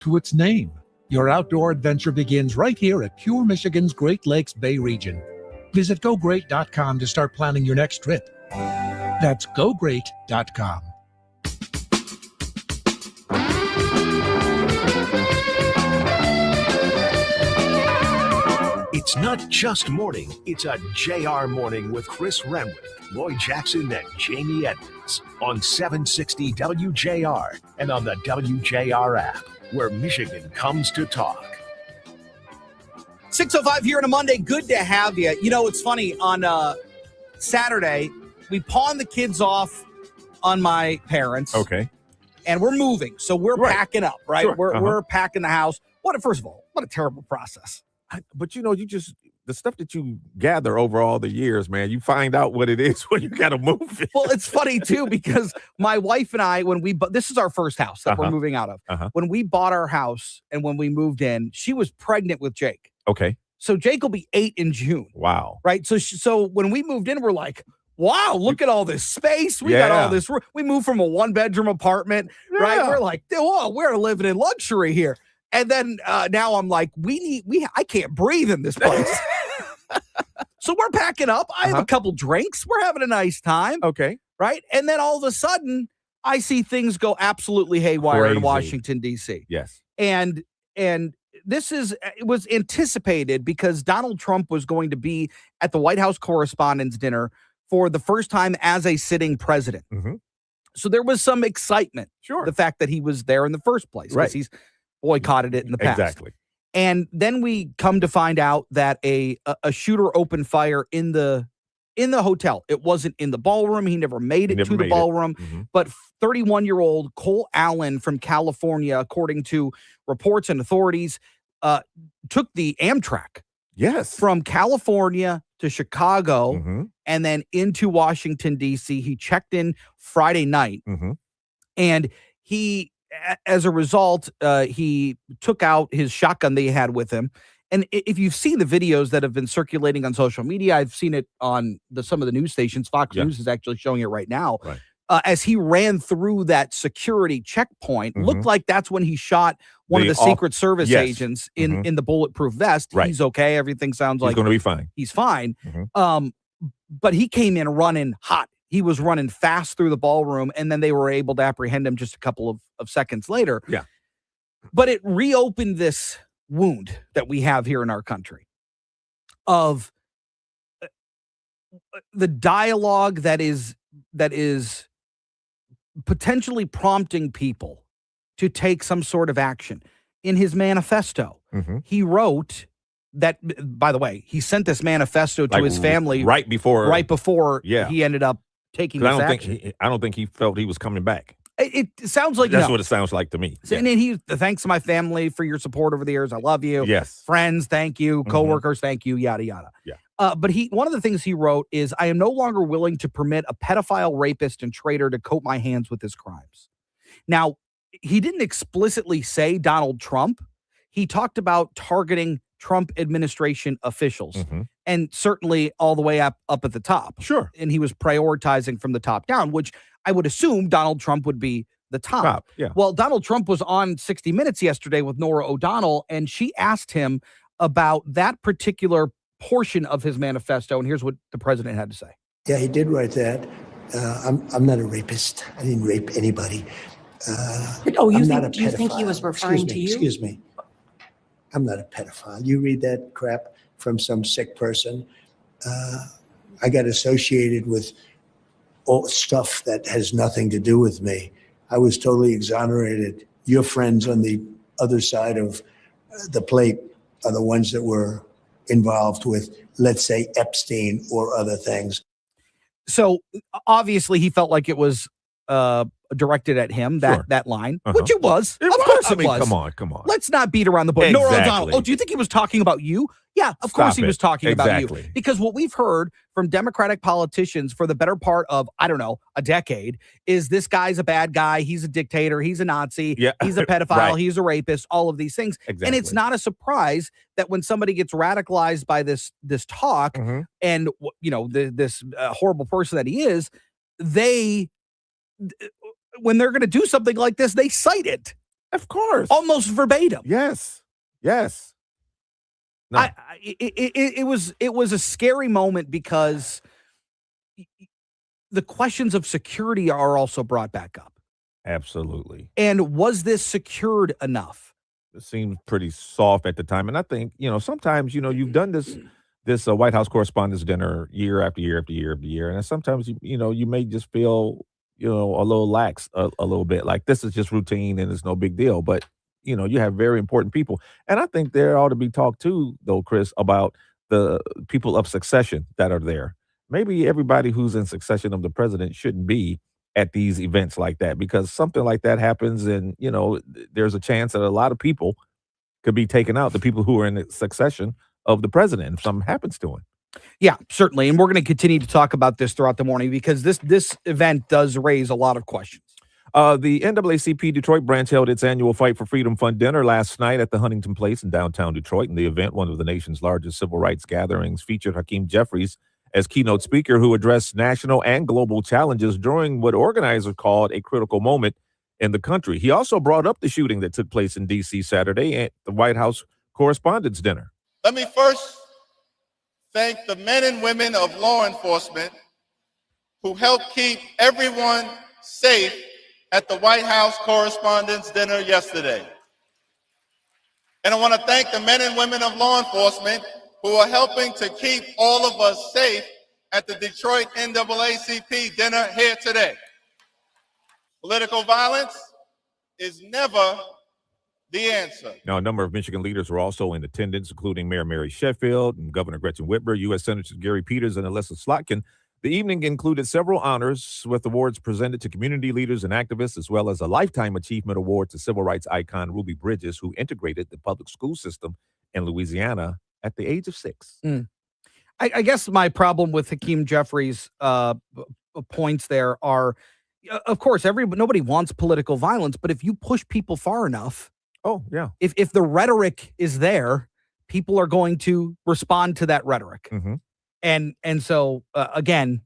to its name. Your outdoor adventure begins right here at Pure Michigan's Great Lakes Bay region. Visit GoGreat.com to start planning your next trip. That's GoGreat.com. It's not just morning, it's a JR morning with Chris Renwick, Lloyd Jackson, and Jamie Edmonds on 760 WJR and on the WJR app, where Michigan comes to talk. 6:05 here on a Monday. Good to have you. You know, it's funny. On Saturday, we pawned the kids off on my parents. Okay. And we're moving. So we're packing up, right? Sure. We're packing the house. First of all, what a terrible process. But the stuff that you gather over all the years, man, you find out what it is when you got to move it. Well, it's funny too, because my wife and I, this is our first house that we're moving out of. When we bought our house and when we moved in, she was pregnant with Jake. Okay. So Jake will be 8 in June. Wow. Right. So when we moved in, we're like, wow, look at all this space. We got all this. We moved from a 1-bedroom apartment, right? We're like, whoa, we're living in luxury here. And then now I'm like, I can't breathe in this place. So we're packing up. I have a couple drinks. We're having a nice time. Okay. Right. And then all of a sudden, I see things go absolutely haywire in Washington, D.C. Yes. And it was anticipated because Donald Trump was going to be at the White House Correspondents' Dinner for the first time as a sitting president. Mm-hmm. So there was some excitement. Sure. The fact that he was there in the first place. Right. He's boycotted it in the past. Exactly. And then we come to find out that a shooter opened fire in the hotel. It wasn't in the ballroom. He never made it to the ballroom. Mm-hmm. But 31-year-old Cole Allen from California, according to reports and authorities, took the Amtrak. Yes. From California to Chicago and then into Washington, D.C. He checked in Friday night. And as a result, he took out his shotgun that he had with him. And if you've seen the videos that have been circulating on social media, I've seen it on some of the news stations. Fox News is actually showing it right now. Right. As he ran through that security checkpoint, looked like that's when he shot one of the Secret Service agents in the bulletproof vest. Right. He's okay. Everything sounds like he's going to be fine. He's fine. But he came in running hot. He was running fast through the ballroom, and then they were able to apprehend him just a couple of seconds later. Yeah. But it reopened this wound that we have here in our country of the dialogue that is potentially prompting people to take some sort of action. In his manifesto, he wrote that, by the way, he sent this manifesto to his family right before he ended up taking this action. I don't think he felt he was coming back. It sounds like that's what it sounds like to me. So, and then he thanks my family for your support over the years. I love you. Yes. Friends, thank you. Coworkers, thank you. Yada yada. Yeah. But one of the things he wrote is, I am no longer willing to permit a pedophile, rapist, and traitor to coat my hands with his crimes. Now, he didn't explicitly say Donald Trump. He talked about targeting Trump administration officials, and certainly all the way up at the top. Sure. And he was prioritizing from the top down, which I would assume Donald Trump would be the top. Yeah. Well, Donald Trump was on 60 Minutes yesterday with Norah O'Donnell, and she asked him about that particular portion of his manifesto, and here's what the president had to say. Yeah, he did write that. I'm not a rapist. I didn't rape anybody. Do you think he was referring to you? Excuse me. I'm not a pedophile. You read that crap from some sick person. I got associated with all stuff that has nothing to do with me. I was totally exonerated. Your friends on the other side of the plate are the ones that were involved with, let's say, Epstein or other things. So obviously he felt like it was directed at him, that line, which it was. Of course it was. Come on. Let's not beat around the bush. Exactly. Norah O'Donnell. Oh, do you think he was talking about you? Yeah, of course he was talking about you. Because what we've heard from Democratic politicians for the better part of, I don't know, a decade, is this guy's a bad guy, he's a dictator, he's a Nazi, he's a pedophile, he's a rapist, all of these things. Exactly. And it's not a surprise that when somebody gets radicalized by this talk and, this horrible person that he is, when they're going to do something like this, they cite it. Of course. Almost verbatim. Yes. Yes. No. It was a scary moment because the questions of security are also brought back up. Absolutely. And was this secured enough? It seemed pretty soft at the time. And I think, sometimes, you've done this White House Correspondents' Dinner year after year after year after year. And sometimes, you may just feel, a little lax a little bit. Like this is just routine and it's no big deal. But, you have very important people. And I think there ought to be talk too, though, Chris, about the people of succession that are there. Maybe everybody who's in succession of the president shouldn't be at these events like that, because something like that happens and, there's a chance that a lot of people could be taken out, the people who are in the succession of the president, if something happens to him. Yeah, certainly. And we're going to continue to talk about this throughout the morning because this event does raise a lot of questions. The NAACP Detroit branch held its annual Fight for Freedom Fund dinner last night at the Huntington Place in downtown Detroit. And the event, one of the nation's largest civil rights gatherings, featured Hakeem Jeffries as keynote speaker, who addressed national and global challenges during what organizers called a critical moment in the country. He also brought up the shooting that took place in D.C. Saturday at the White House Correspondents' Dinner. Let me first thank the men and women of law enforcement who helped keep everyone safe at the White House Correspondents' Dinner yesterday. And I want to thank the men and women of law enforcement who are helping to keep all of us safe at the Detroit NAACP dinner here today. Political violence is never the answer. Now, a number of Michigan leaders were also in attendance, including Mayor Mary Sheffield and Governor Gretchen Whitmer, U.S. Senators Gary Peters and Alyssa Slotkin. The evening included several honors with awards presented to community leaders and activists, as well as a Lifetime Achievement Award to civil rights icon Ruby Bridges, who integrated the public school system in Louisiana at the age of 6. I guess my problem with Hakeem Jeffries' points there are, of course, nobody wants political violence, but if you push people far enough, if the rhetoric is there, people are going to respond to that rhetoric. Mm-hmm. And so, again,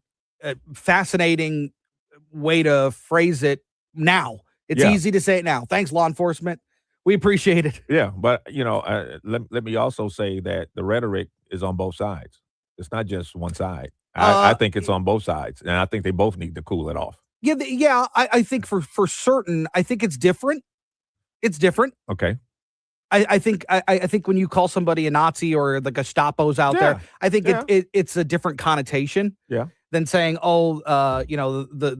fascinating way to phrase it now. It's easy to say it now. Thanks, law enforcement. We appreciate it. Yeah, but, let me also say that the rhetoric is on both sides. It's not just one side. I think it's on both sides, and I think they both need to cool it off. Yeah, I think for certain, I think it's different. It's different. Okay. I think when you call somebody a Nazi or the Gestapo's out there, I think it's a different connotation than saying, the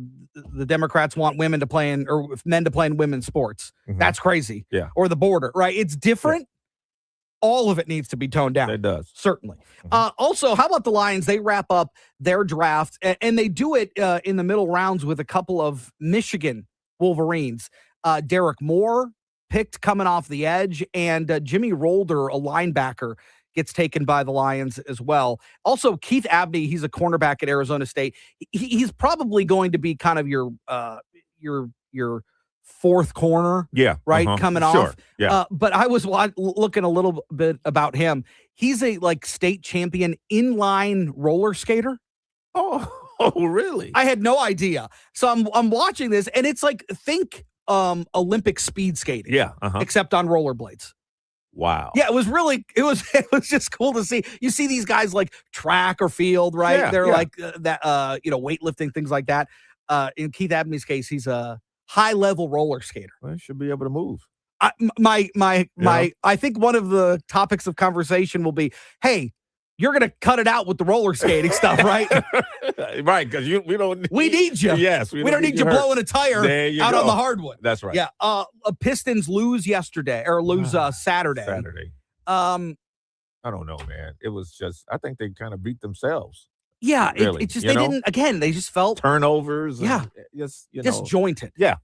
Democrats want women to play in or men to play in women's sports. Mm-hmm. That's crazy. Yeah. Or the border, right? It's different. Yeah. All of it needs to be toned down. It does. Certainly. Mm-hmm. Also, how about the Lions? They wrap up their draft and they do it in the middle rounds with a couple of Michigan Wolverines. Derek Moore picked coming off the edge, and Jimmy Rolder, a linebacker, gets taken by the Lions as well. Also, Keith Abney, he's a cornerback at Arizona State. He's probably going to be kind of your fourth corner, right, coming off. Yeah. But I was looking a little bit about him. He's a state champion inline roller skater. Oh, really? I had no idea. So I'm watching this, and it's think Olympic speed skating. Yeah. Except on rollerblades. Wow. Yeah, it was just cool to see. You see these guys track or field, right? Yeah, They're weightlifting, things like that. In Keith Abney's case, he's a high-level roller skater. Well, he should be able to move. I think one of the topics of conversation will be, hey, you're going to cut it out with the roller skating stuff, right? Right, because we need you. Yes. We don't need you blowing a tire out on the hardwood. That's right. Yeah. Pistons lose Saturday. Saturday. I don't know, man. It was just, I think they kind of beat themselves. Yeah. Really, it just, they just felt turnovers. Yeah. Disjointed. Yeah.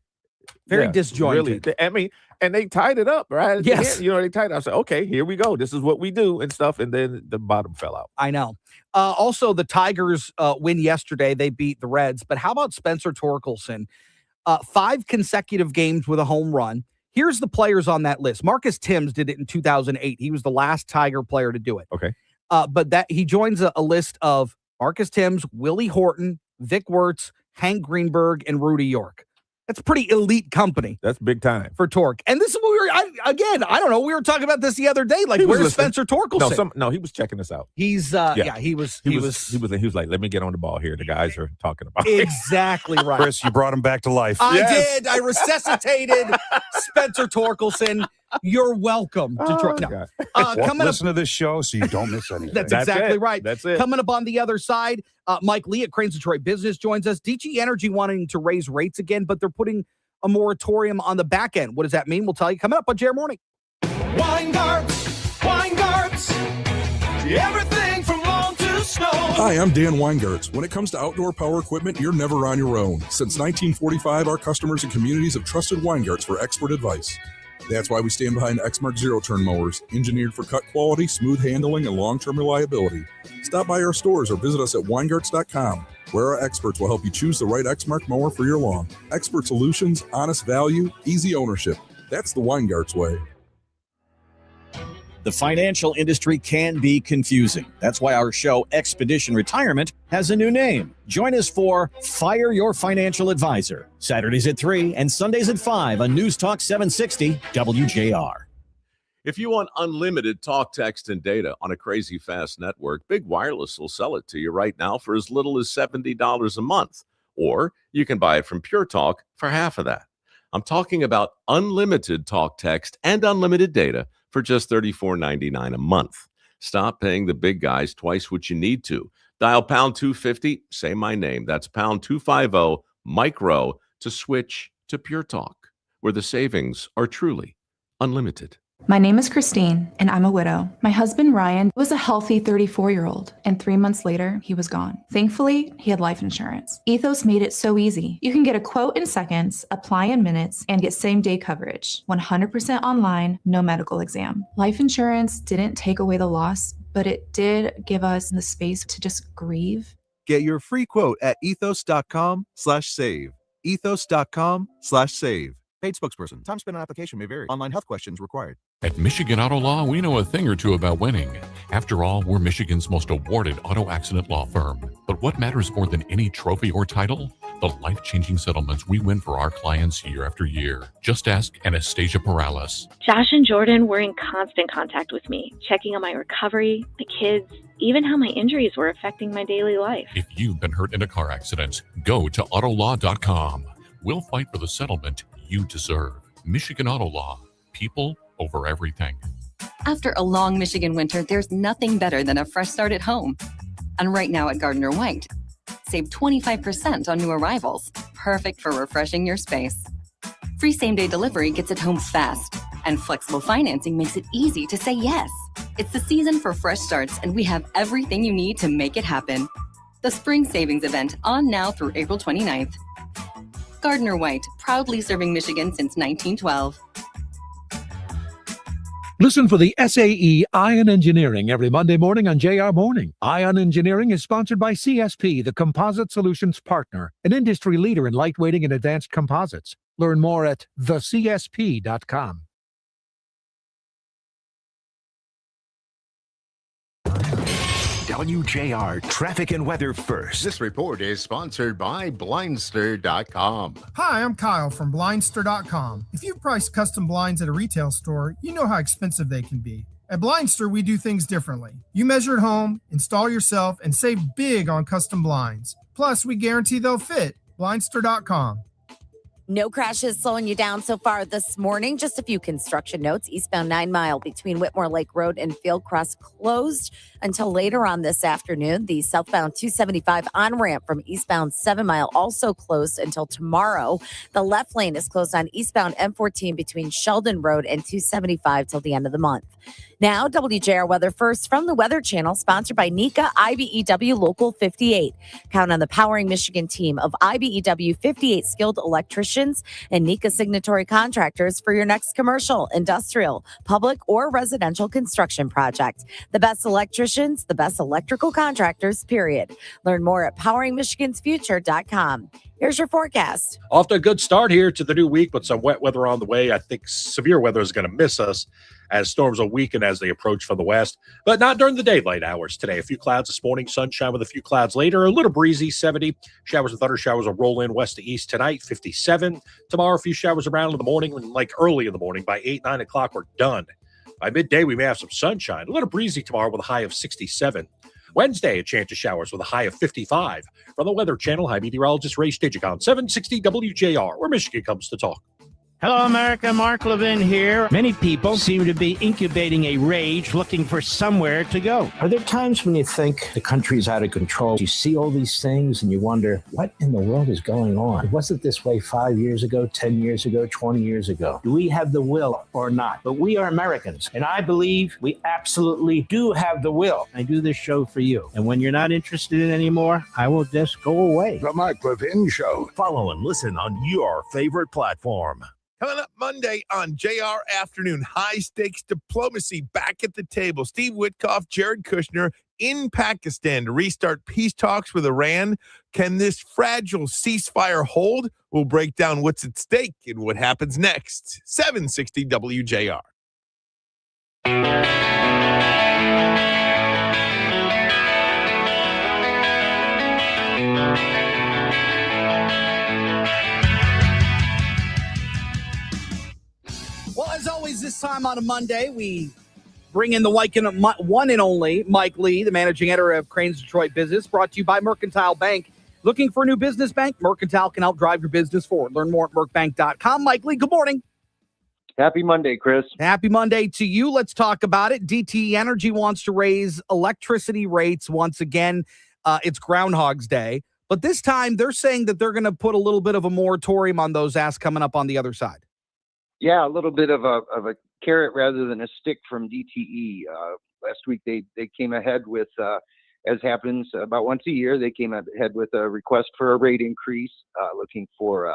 Very disjointed. Really. I mean, and they tied it up, right? Yes. They tied it up. I said, okay, here we go. This is what we do and stuff. And then the bottom fell out. I know. Also, the Tigers win yesterday. They beat the Reds. But how about Spencer Torkelson? 5 consecutive games with a home run. Here's the players on that list. Marcus Timms did it in 2008. He was the last Tiger player to do it. Okay. But that he joins a list of Marcus Timms, Willie Horton, Vic Wertz, Hank Greenberg, and Rudy York. That's a pretty elite company. That's big time. For Torque. And this is what I don't know. We were talking about this the other day. Like, where's Spencer Torkelson? No, he was checking us out. He was like, let me get on the ball here. The guys are talking about it. Exactly right. Chris, you brought him back to life. I did. I resuscitated Spencer Torkelson. You're welcome. Listen to this show so you don't miss anything. That's exactly right. That's it. Coming up on the other side, Mike Lee at Cranes Detroit Business joins us. DG Energy wanting to raise rates again, but they're putting a moratorium on the back end. What does that mean? We'll tell you coming up on JR Morning. Weingarts, everything from lawn to snow. Hi, I'm Dan Weingarts. When it comes to outdoor power equipment, you're never on your own. Since 1945, our customers and communities have trusted Weingarts for expert advice. That's why we stand behind Exmark zero-turn mowers, engineered for cut quality, smooth handling, and long-term reliability. Stop by our stores or visit us at Weingarts.com, where our experts will help you choose the right Exmark mower for your lawn. Expert solutions, honest value, easy ownership. That's the Weingarts way. The financial industry can be confusing. That's why our show, Expedition Retirement, has a new name. Join us for Fire Your Financial Advisor, Saturdays at 3 and Sundays at 5 on News Talk 760 WJR. If you want unlimited talk, text, and data on a crazy fast network, Big Wireless will sell it to you right now for as little as $70 a month. Or you can buy it from Pure Talk for half of that. I'm talking about unlimited talk, text, and unlimited data for just $34.99 a month. Stop paying the big guys twice what you need to. Dial pound 250, say my name. That's pound 250 micro to switch to Pure Talk, where the savings are truly unlimited. My name is Christine, and I'm a widow. My husband, Ryan, was a healthy 34-year-old, and 3 months later, he was gone. Thankfully, he had life insurance. Ethos made it so easy. You can get a quote in seconds, apply in minutes, and get same-day coverage. 100% online, no medical exam. Life insurance didn't take away the loss, but it did give us the space to just grieve. Get your free quote at ethos.com/save. Ethos.com/save. Paid spokesperson. Time spent on application may vary. Online health questions required. At Michigan Auto Law, we know a thing or two about winning. After all, we're Michigan's most awarded auto accident law firm. But what matters more than any trophy or title? The life-changing settlements we win for our clients year after year. Just ask Anastasia Perales. Josh and Jordan were in constant contact with me, checking on my recovery, my kids, even how my injuries were affecting my daily life. If you've been hurt in a car accident, go to autolaw.com. We'll fight for the settlement you deserve. Michigan Auto Law. People over everything. After a long Michigan winter, there's nothing better than a fresh start at home. And right now at Gardner White, save 25% on new arrivals. Perfect for refreshing your space. Free same-day delivery gets it home fast. And flexible financing makes it easy to say yes. It's the season for fresh starts, and we have everything you need to make it happen. The Spring Savings Event on now through April 29th. Gardner White, proudly serving Michigan since 1912. Listen for the SAE Ion Engineering every Monday morning on JR Morning. Ion Engineering is sponsored by CSP, the Composite Solutions Partner, an industry leader in lightweighting and advanced composites. Learn more at thecsp.com. WJR Traffic and Weather First. This report is sponsored by Blindster.com. Hi, I'm Kyle from Blindster.com. If you've priced custom blinds at a retail store, you know how expensive they can be. At Blindster, we do things differently. You measure at home, install yourself, and save big on custom blinds. Plus, we guarantee they'll fit. Blindster.com. No crashes slowing you down so far this morning. Just a few construction notes. Eastbound 9 Mile between Whitmore Lake Road and Fieldcrest closed until later on this afternoon. The southbound 275 on-ramp from eastbound 7 Mile also closed until tomorrow. The left lane is closed on eastbound M14 between Sheldon Road and 275 till the end of the month. Now, WJR Weather First from the Weather Channel, sponsored by NECA IBEW Local 58. Count on the Powering Michigan team of IBEW 58 skilled electricians and NECA signatory contractors for your next commercial, industrial, public, or residential construction project. The best electricians, the best electrical contractors, period. Learn more at poweringmichigansfuture.com. Here's your forecast. Off to a good start here to the new week with some wet weather on the way. I think severe weather is going to miss us as storms will weaken as they approach from the west, but not during the daylight hours today. A few clouds this morning, sunshine with a few clouds later, a little breezy, 70. Showers and thunder showers will roll in west to east tonight, 57. Tomorrow, a few showers around in the morning, like early in the morning. By 8, 9 o'clock, we're done. By midday, we may have some sunshine. A little breezy tomorrow with a high of 67. Wednesday, a chance of showers with a high of 55. From the Weather Channel, hi, meteorologist Ray Stigicon, 760 WJR, where Michigan comes to talk. Hello, America. Mark Levin here. Many people seem to be incubating a rage looking for somewhere to go. Are there times when you think the country's out of control? You see all these things and you wonder, what in the world is going on? Was it this way 5 years ago, 10 years ago, 20 years ago? Do we have the will or not? But we are Americans, and I believe we absolutely do have the will. I do this show for you. And when you're not interested in it anymore, I will just go away. The Mark Levin Show. Follow and listen on your favorite platform. Coming up Monday on JR Afternoon, high-stakes diplomacy back at the table. Steve Witkoff, Jared Kushner in Pakistan to restart peace talks with Iran. Can this fragile ceasefire hold? We'll break down what's at stake and what happens next. 760 WJR. Well, as always, this time on a Monday, we bring in the one and only Mike Lee, the managing editor of Crane's Detroit Business, brought to you by Mercantile Bank. Looking for a new business bank? Mercantile can help drive your business forward. Learn more at mercbank.com. Mike Lee, good morning. Happy Monday, Chris. Happy Monday to you. Let's talk about it. DTE Energy wants to raise electricity rates once again. It's Groundhog's Day. But this time, they're saying that they're going to put a little bit of a moratorium on those asks coming up on the other side. Yeah, a little bit of a carrot rather than a stick from DTE. Last week they came ahead with, as happens about once a year, they came ahead with a request for a rate increase, looking for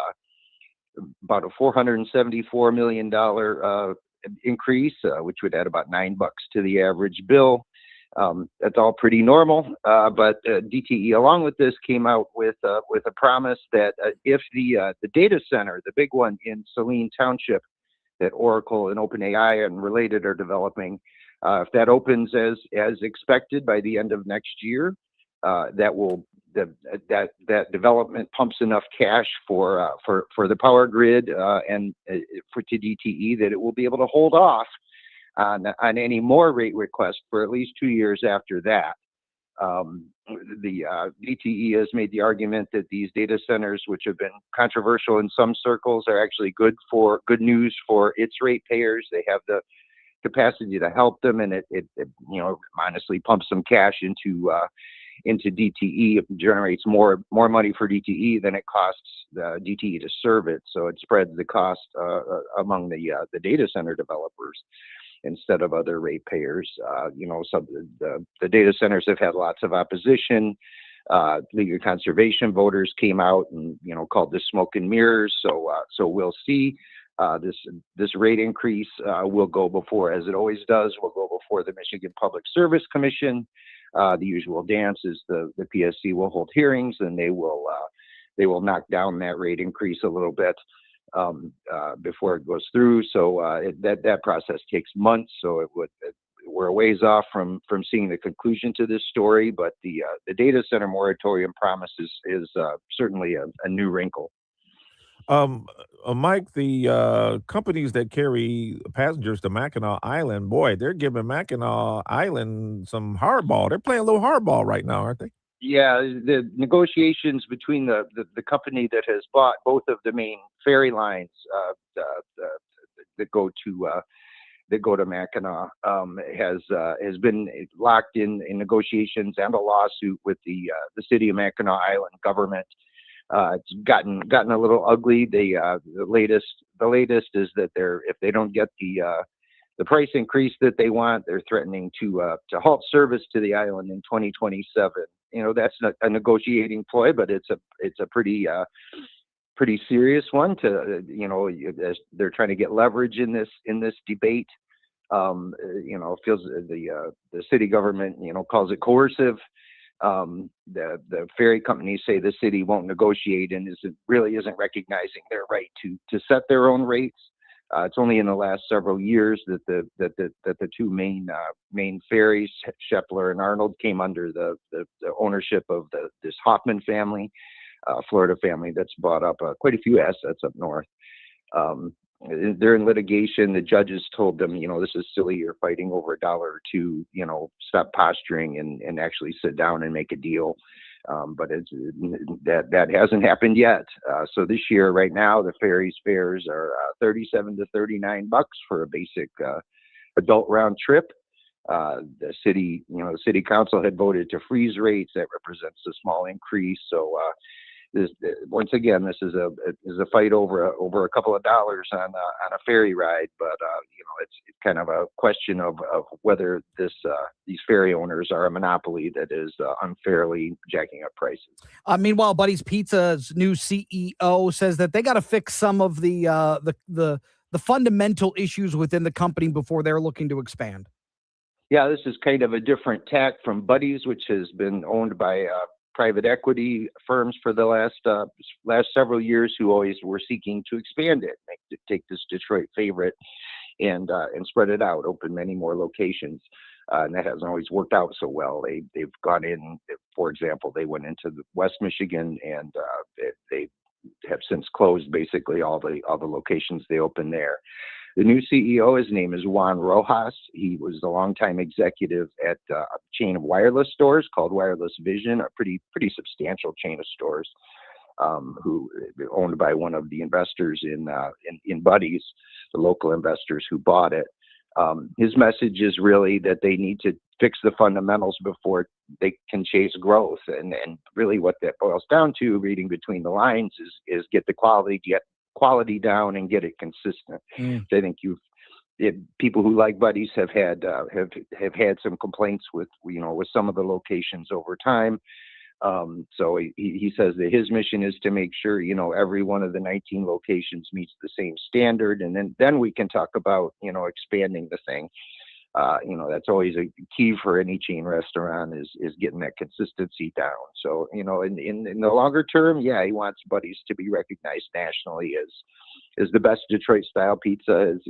about a $474 million increase, which would add about $9 to the average bill. That's all pretty normal, but DTE, along with this, came out with a promise that if the data center, the big one in Saline Township, that Oracle and OpenAI and related are developing, if that opens as expected by the end of next year, that development pumps enough cash for the power grid and to DTE that it will be able to hold off on any more rate requests for at least 2 years after that. The DTE has made the argument that these data centers, which have been controversial in some circles, are actually good news for its ratepayers. They have the capacity to help them, and it honestly pumps some cash into DTE. It generates more money for DTE than it costs the DTE to serve it. So it spreads the cost among the data center developers instead of other ratepayers. So the data centers have had lots of opposition. League of Conservation voters came out and called this smoke and mirrors. So we'll see. This rate increase will go before, as it always does, will go before the Michigan Public Service Commission. The usual dance is the PSC will hold hearings, and they will knock down that rate increase a little bit before it goes through. So that process takes months. So we're a ways off from seeing the conclusion to this story. But the data center moratorium promise is certainly a new wrinkle. Mike, the companies that carry passengers to Mackinac Island, boy, they're giving Mackinac Island some hardball. They're playing a little hardball right now, aren't they? Yeah, the negotiations between the company that has bought both of the main ferry lines that go to Mackinac has been locked in negotiations and a lawsuit with the city of Mackinac Island government. It's gotten a little ugly. The latest is that if they don't get the price increase that they want, they're threatening to halt service to the island in 2027. That's not a negotiating ploy, but it's a pretty serious one. As they're trying to get leverage in this debate. Feels the city government calls it coercive. The ferry companies say the city won't negotiate and isn't recognizing their right to set their own rates. It's only in the last several years that the two main ferries, Shepler and Arnold, came under the ownership of this Hoffman family, Florida family that's bought up quite a few assets up north. They're in litigation. The judges told them, this is silly. You're fighting over a dollar or two. Stop posturing and actually sit down and make a deal. But that hasn't happened yet. So this year, right now, the ferries fares are $37 to $39 for a basic adult round trip. The city council had voted to freeze rates. That represents a small increase. So once again, this is a fight over a couple of dollars on a ferry ride. But it's kind of a question of whether these ferry owners are a monopoly that is unfairly jacking up prices. Meanwhile, Buddy's Pizza's new CEO says that they got to fix some of the fundamental issues within the company before they're looking to expand. Yeah, this is kind of a different tack from Buddy's, which has been owned by private equity firms for the last several years, who always were seeking to expand it, take this Detroit favorite and spread it out, open many more locations. And that hasn't always worked out so well. They've gone in, for example, they went into West Michigan, and they have since closed basically all the locations they opened there. The new CEO, his name is Juan Rojas. He was a longtime executive at a chain of wireless stores called Wireless Vision, a pretty substantial chain of stores, who owned by one of the investors in Buddy's, the local investors who bought it. His message is really that they need to fix the fundamentals before they can chase growth. And really what that boils down to, reading between the lines, is get the quality down and get it consistent. I think people who like Buddy's have had some complaints with some of the locations over time. So he says that his mission is to make sure every one of the 19 locations meets the same standard, and then we can talk about expanding the thing. That's always a key for any chain restaurant is getting that consistency down. So, in the longer term, yeah, he wants Buddy's to be recognized nationally as the best Detroit style pizza, as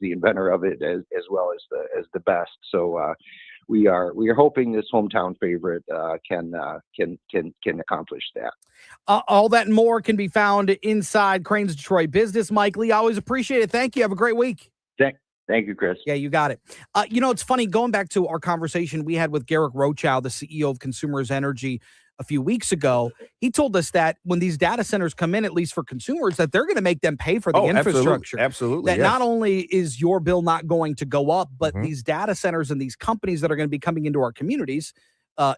the inventor of it, as well as the best. So, we are hoping this hometown favorite can accomplish that. All that and more can be found inside Crane's Detroit Business. Mike Lee, always appreciate it. Thank you. Have a great week. Thank you, Chris. Yeah, you got it. It's funny, going back to our conversation we had with Garrick Rochow, the CEO of Consumers Energy, a few weeks ago. He told us that when these data centers come in, at least for consumers, that they're going to make them pay for the infrastructure. Absolutely. That not only is your bill not going to go up, but these data centers and these companies that are going to be coming into our communities,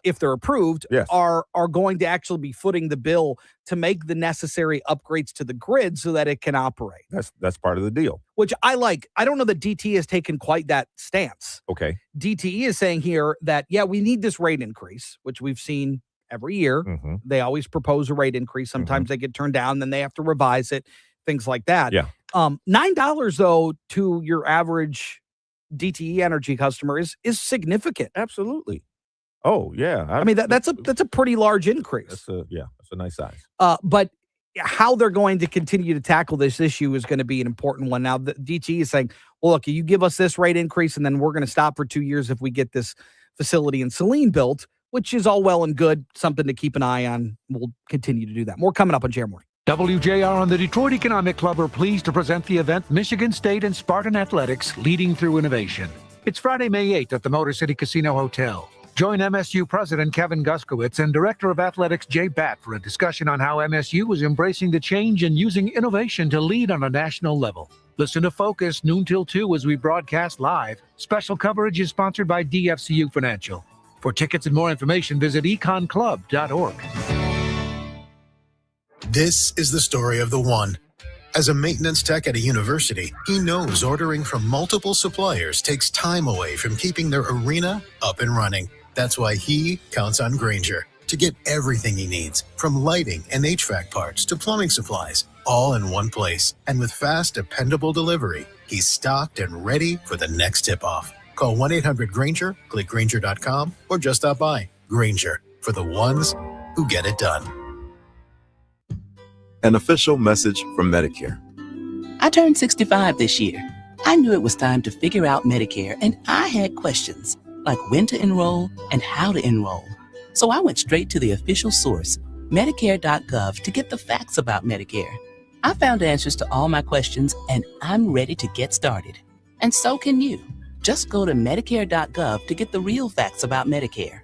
if they're approved, are going to actually be footing the bill to make the necessary upgrades to the grid so that it can operate. That's part of the deal. Which I like. I don't know that DTE has taken quite that stance. Okay. DTE is saying here that, we need this rate increase, which we've seen every year. They always propose a rate increase. Sometimes they get turned down, then they have to revise it, things like that. Yeah. $9 though to your average DTE Energy customer is significant. Absolutely. Oh yeah. I mean that's a pretty large increase. That's a nice size. But how they're going to continue to tackle this issue is going to be an important one. Now, the DTE is saying, well, look, you give us this rate increase, and then we're going to stop for 2 years if we get this facility in Saline built, which is all well and good, something to keep an eye on. We'll continue to do that. More coming up on JR Morning. WJR and the Detroit Economic Club are pleased to present the event Michigan State and Spartan Athletics Leading Through Innovation. It's Friday, May 8th at the Motor City Casino Hotel. Join MSU President Kevin Guskowitz and Director of Athletics Jay Batt for a discussion on how MSU is embracing the change and using innovation to lead on a national level. Listen to Focus noon till 2 as we broadcast live. Special coverage is sponsored by DFCU Financial. For tickets and more information, visit econclub.org. This is the story of the one. As a maintenance tech at a university, he knows ordering from multiple suppliers takes time away from keeping their arena up and running. That's why he counts on Grainger to get everything he needs, from lighting and HVAC parts to plumbing supplies, all in one place. And with fast, dependable delivery, he's stocked and ready for the next tip-off. Call 1-800-GRAINGER, click Grainger.com, or just stop by. Grainger, for the ones who get it done. An official message from Medicare. I turned 65 this year. I knew it was time to figure out Medicare, and I had questions, like when to enroll and how to enroll. So I went straight to the official source, Medicare.gov, to get the facts about Medicare. I found answers to all my questions, and I'm ready to get started. And so can you. Just go to Medicare.gov to get the real facts about Medicare.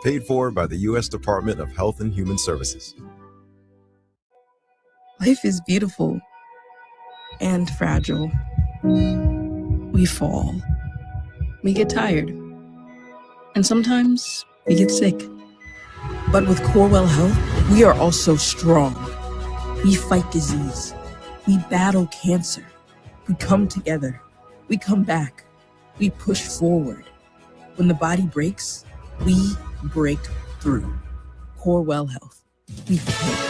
Paid for by the U.S. Department of Health and Human Services. Life is beautiful and fragile. We fall. We get tired. And sometimes we get sick. But with Corewell Health, we are also strong. We fight disease. We battle cancer. We come together. We come back. We push forward. When the body breaks, we break through. Corewell Health. We fight.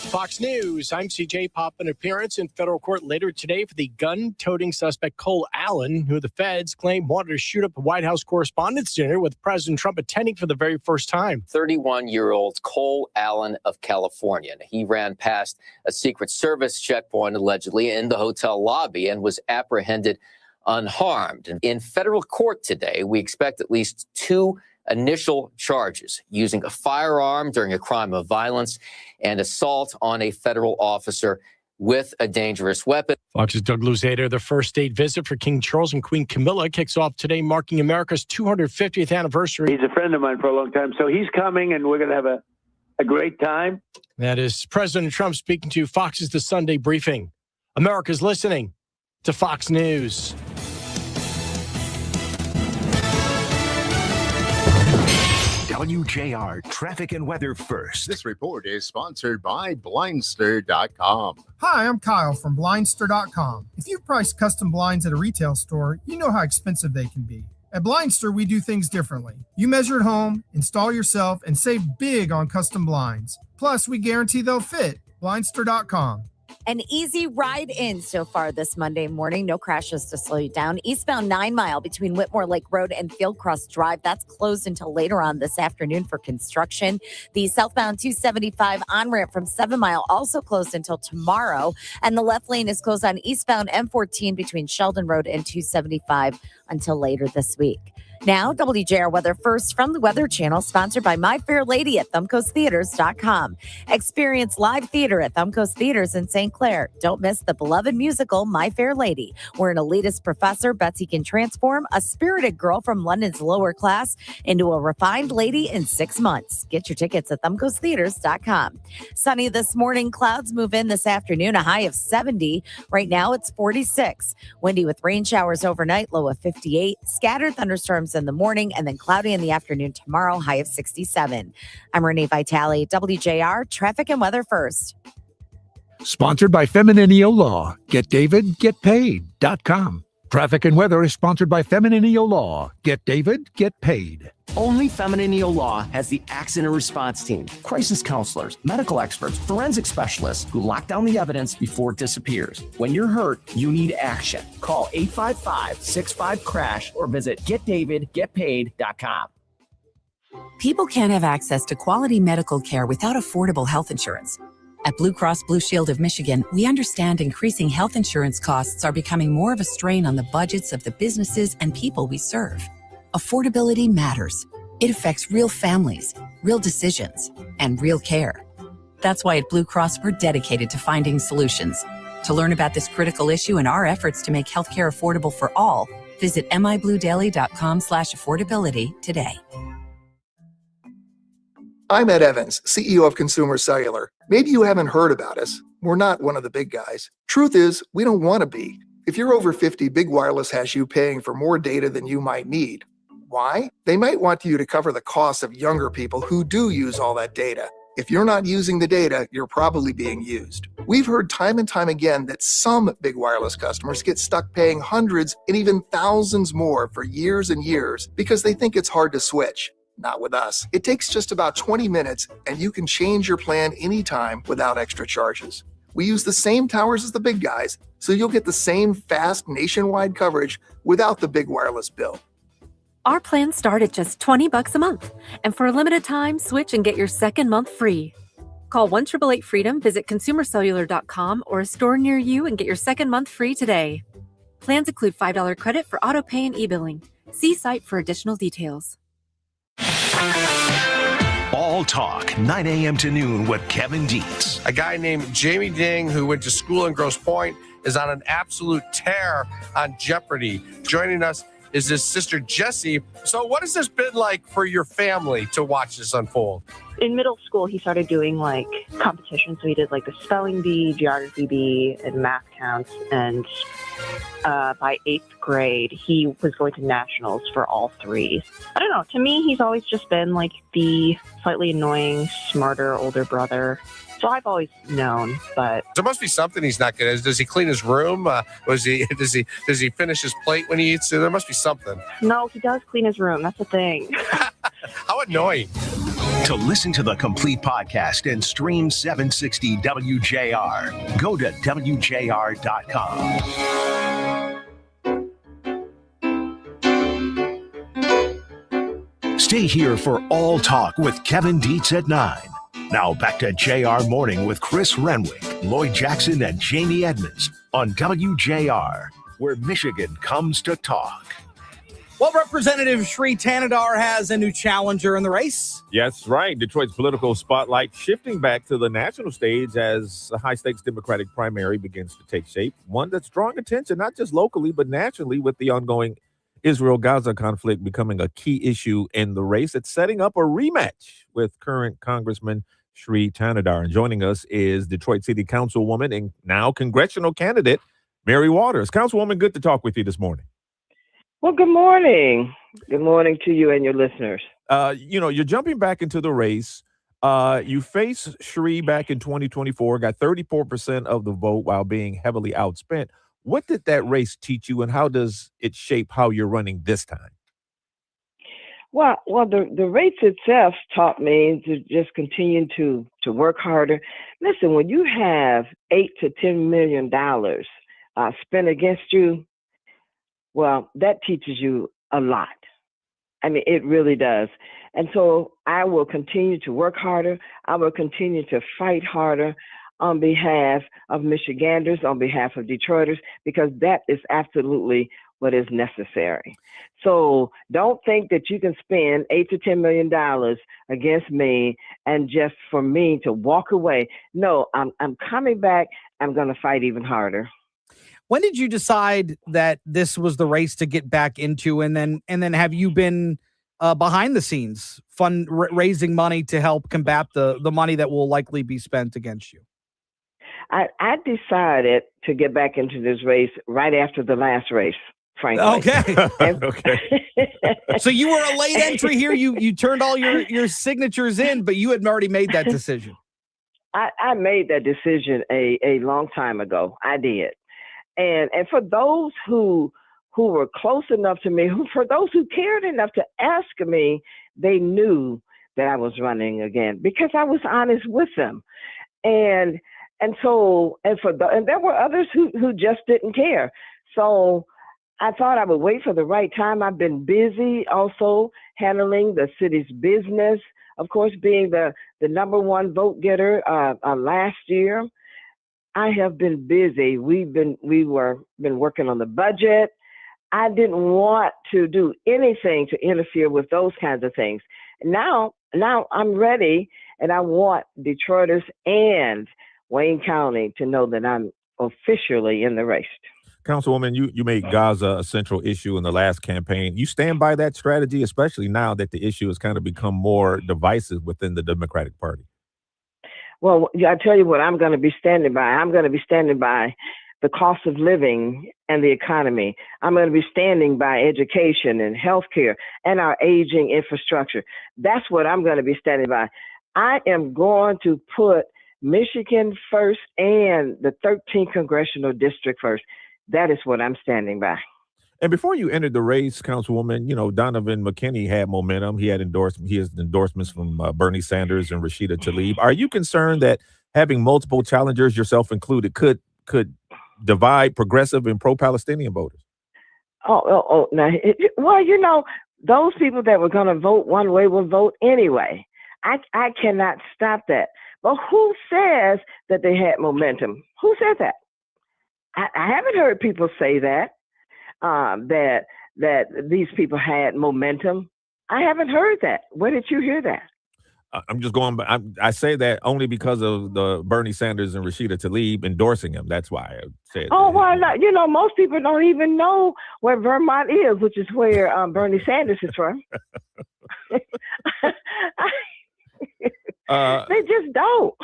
Fox News, I'm CJ. Pop an appearance in federal court later today for the gun-toting suspect Cole Allen, who the feds claim wanted to shoot up a White House Correspondents' Dinner with President Trump attending for the very first time. 31-year-old Cole Allen of California. He ran past a Secret Service checkpoint, allegedly, in the hotel lobby and was apprehended unharmed. And in federal court today, we expect at least 2 initial charges: using a firearm during a crime of violence and assault on a federal officer with a dangerous weapon. Fox's Doug Luzader, the first state visit for King Charles and Queen Camilla, kicks off today, marking America's 250th anniversary. He's a friend of mine for a long time, so he's coming, and we're going to have a great time. That is President Trump speaking to Fox's The Sunday Briefing. America's listening to Fox News. WJR traffic and weather first. This report is sponsored by Blindster.com. Hi, I'm Kyle from Blindster.com. If you've priced custom blinds at a retail store, you know how expensive they can be. At Blindster, we do things differently. You measure at home, install yourself, and save big on custom blinds. Plus, we guarantee they'll fit. Blindster.com. An easy ride in so far this Monday morning. No crashes to slow you down. Eastbound 9 Mile between Whitmore Lake Road and Fieldcross Drive. That's closed until later on this afternoon for construction. The southbound 275 on-ramp from 7 Mile also closed until tomorrow. And the left lane is closed on eastbound M14 between Sheldon Road and 275 until later this week. Now, WJR weather first from the Weather Channel, sponsored by My Fair Lady at ThumbcoastTheaters.com. Experience live theater at Thumbcoast Theaters in St. Clair. Don't miss the beloved musical My Fair Lady, where an elitist professor, Betsy, can transform a spirited girl from London's lower class into a refined lady in 6 months. Get your tickets at ThumbcoastTheaters.com. Sunny this morning, clouds move in this afternoon, a high of 70. Right now, it's 46. Windy with rain showers overnight, low of 58. Scattered thunderstorms in the morning, and then cloudy in the afternoon tomorrow, high of 67. I'm Renee Vitale, WJR Traffic and Weather First. Sponsored by Femininio Law. GetDavidGetPaid.com. Traffic and weather is sponsored by Femininio Law. Get David, get paid. Only Femininio Law has the accident response team, crisis counselors, medical experts, forensic specialists who lock down the evidence before it disappears. When you're hurt, you need action. Call 855-65-CRASH or visit GetDavidGetPaid.com. People can't have access to quality medical care without affordable health insurance. At Blue Cross Blue Shield of Michigan, we understand increasing health insurance costs are becoming more of a strain on the budgets of the businesses and people we serve. Affordability matters. It affects real families, real decisions, and real care. That's why at Blue Cross, we're dedicated to finding solutions. To learn about this critical issue and our efforts to make healthcare affordable for all, visit mibluedaily.com/affordability today. I'm Ed Evans, CEO of Consumer Cellular. Maybe you haven't heard about us. We're not one of the big guys. Truth is, we don't want to be. If you're over 50, Big Wireless has you paying for more data than you might need. Why? They might want you to cover the costs of younger people who do use all that data. If you're not using the data, you're probably being used. We've heard time and time again that some Big Wireless customers get stuck paying hundreds and even thousands more for years and years because they think it's hard to switch. Not with us. It takes just about 20 minutes and you can change your plan anytime without extra charges. We use the same towers as the big guys, so you'll get the same fast nationwide coverage without the big wireless bill. Our plans start at just $20 a month. And for a limited time, switch and get your second month free. Call 1-888-FREEDOM, visit consumercellular.com or a store near you and get your second month free today. Plans include $5 credit for auto pay and e-billing. See site for additional details. All Talk, 9 a.m. to noon with Kevin Dietz. A guy named Jamie Ding, who went to school in Grosse Pointe, is on an absolute tear on Jeopardy. Joining us is his sister Jessie. So what has this been like for your family to watch this unfold? In middle school, he started doing like competitions. So he did like the spelling bee, geography bee, and math counts. And by 8th grade, he was going to nationals for all three. I don't know. To me, he's always just been like the slightly annoying, smarter older brother. So I've always known, but There must be something he's not good at. Does he clean his room? Does he finish his plate when he eats? There must be something. no, he does clean his room. That's the thing. How annoying. To listen to the complete podcast and stream 760 WJR, go to WJR.com. Stay here for All Talk with Kevin Dietz at 9. Now back to JR Morning with Chris Renwick, Lloyd Jackson, and Jamie Edmonds on WJR, where Michigan comes to talk. Well, Representative Shri Tanadar has a new challenger in the race. Yes, right. Detroit's political spotlight shifting back to the national stage as a high-stakes Democratic primary begins to take shape. One that's drawing attention not just locally, but nationally with the ongoing Israel-Gaza conflict becoming a key issue in the race. It's setting up a rematch with current Congressman Shri Tanadar. And joining us is Detroit City Councilwoman and now congressional candidate Mary Waters. Councilwoman, good to talk with you this morning. Well, good morning. Good morning to you and your listeners. You're jumping back into the race. You faced Shri back in 2024, got 34% of the vote while being heavily outspent. What did that race teach you, and how does it shape how you're running this time? Well, the race itself taught me to just continue to work harder. Listen, when you have $8 to $10 million spent against you, well, that teaches you a lot. I mean, it really does. And so I will continue to work harder. I will continue to fight harder on behalf of Michiganders, on behalf of Detroiters, because that is absolutely what is necessary. So don't think that you can spend $8 to $10 million against me and just for me to walk away. No, I'm coming back. I'm going to fight even harder. When did you decide that this was the race to get back into, and then have you been behind the scenes raising money to help combat the money that will likely be spent against you? I decided to get back into this race right after the last race, frankly. Okay. Okay. So you were a late entry here. You turned all your signatures in, but you had already made that decision. I made that decision a long time ago. I did. And for those who were close enough to me, for those who cared enough to ask me, they knew that I was running again because I was honest with them. And there were others who just didn't care. So I thought I would wait for the right time. I've been busy also handling the city's business, of course, being the number one vote getter last year. I have been busy. We've been working on the budget. I didn't want to do anything to interfere with those kinds of things. Now I'm ready, and I want Detroiters and Wayne County to know that I'm officially in the race. Councilwoman, you made Gaza a central issue in the last campaign. You stand by that strategy, especially now that the issue has kind of become more divisive within the Democratic Party? Well, I tell you what I'm going to be standing by. I'm going to be standing by the cost of living and the economy. I'm going to be standing by education and healthcare and our aging infrastructure. That's what I'm going to be standing by. I am going to put Michigan first and the 13th Congressional District first. That is what I'm standing by. And before you entered the race, Councilwoman, Donovan McKinney had momentum. He has endorsements from Bernie Sanders and Rashida Tlaib. Are you concerned that having multiple challengers, yourself included, could divide progressive and pro-Palestinian voters? Now, those people that were going to vote one way will vote anyway. I cannot stop that. But who says that they had momentum? Who said that? I haven't heard people say that, that these people had momentum. I haven't heard that. Where did you hear that? I'm just going, but I say that only because of the Bernie Sanders and Rashida Tlaib endorsing him. That's why I say it. Oh, well, most people don't even know where Vermont is, which is where Bernie Sanders is from. They just don't.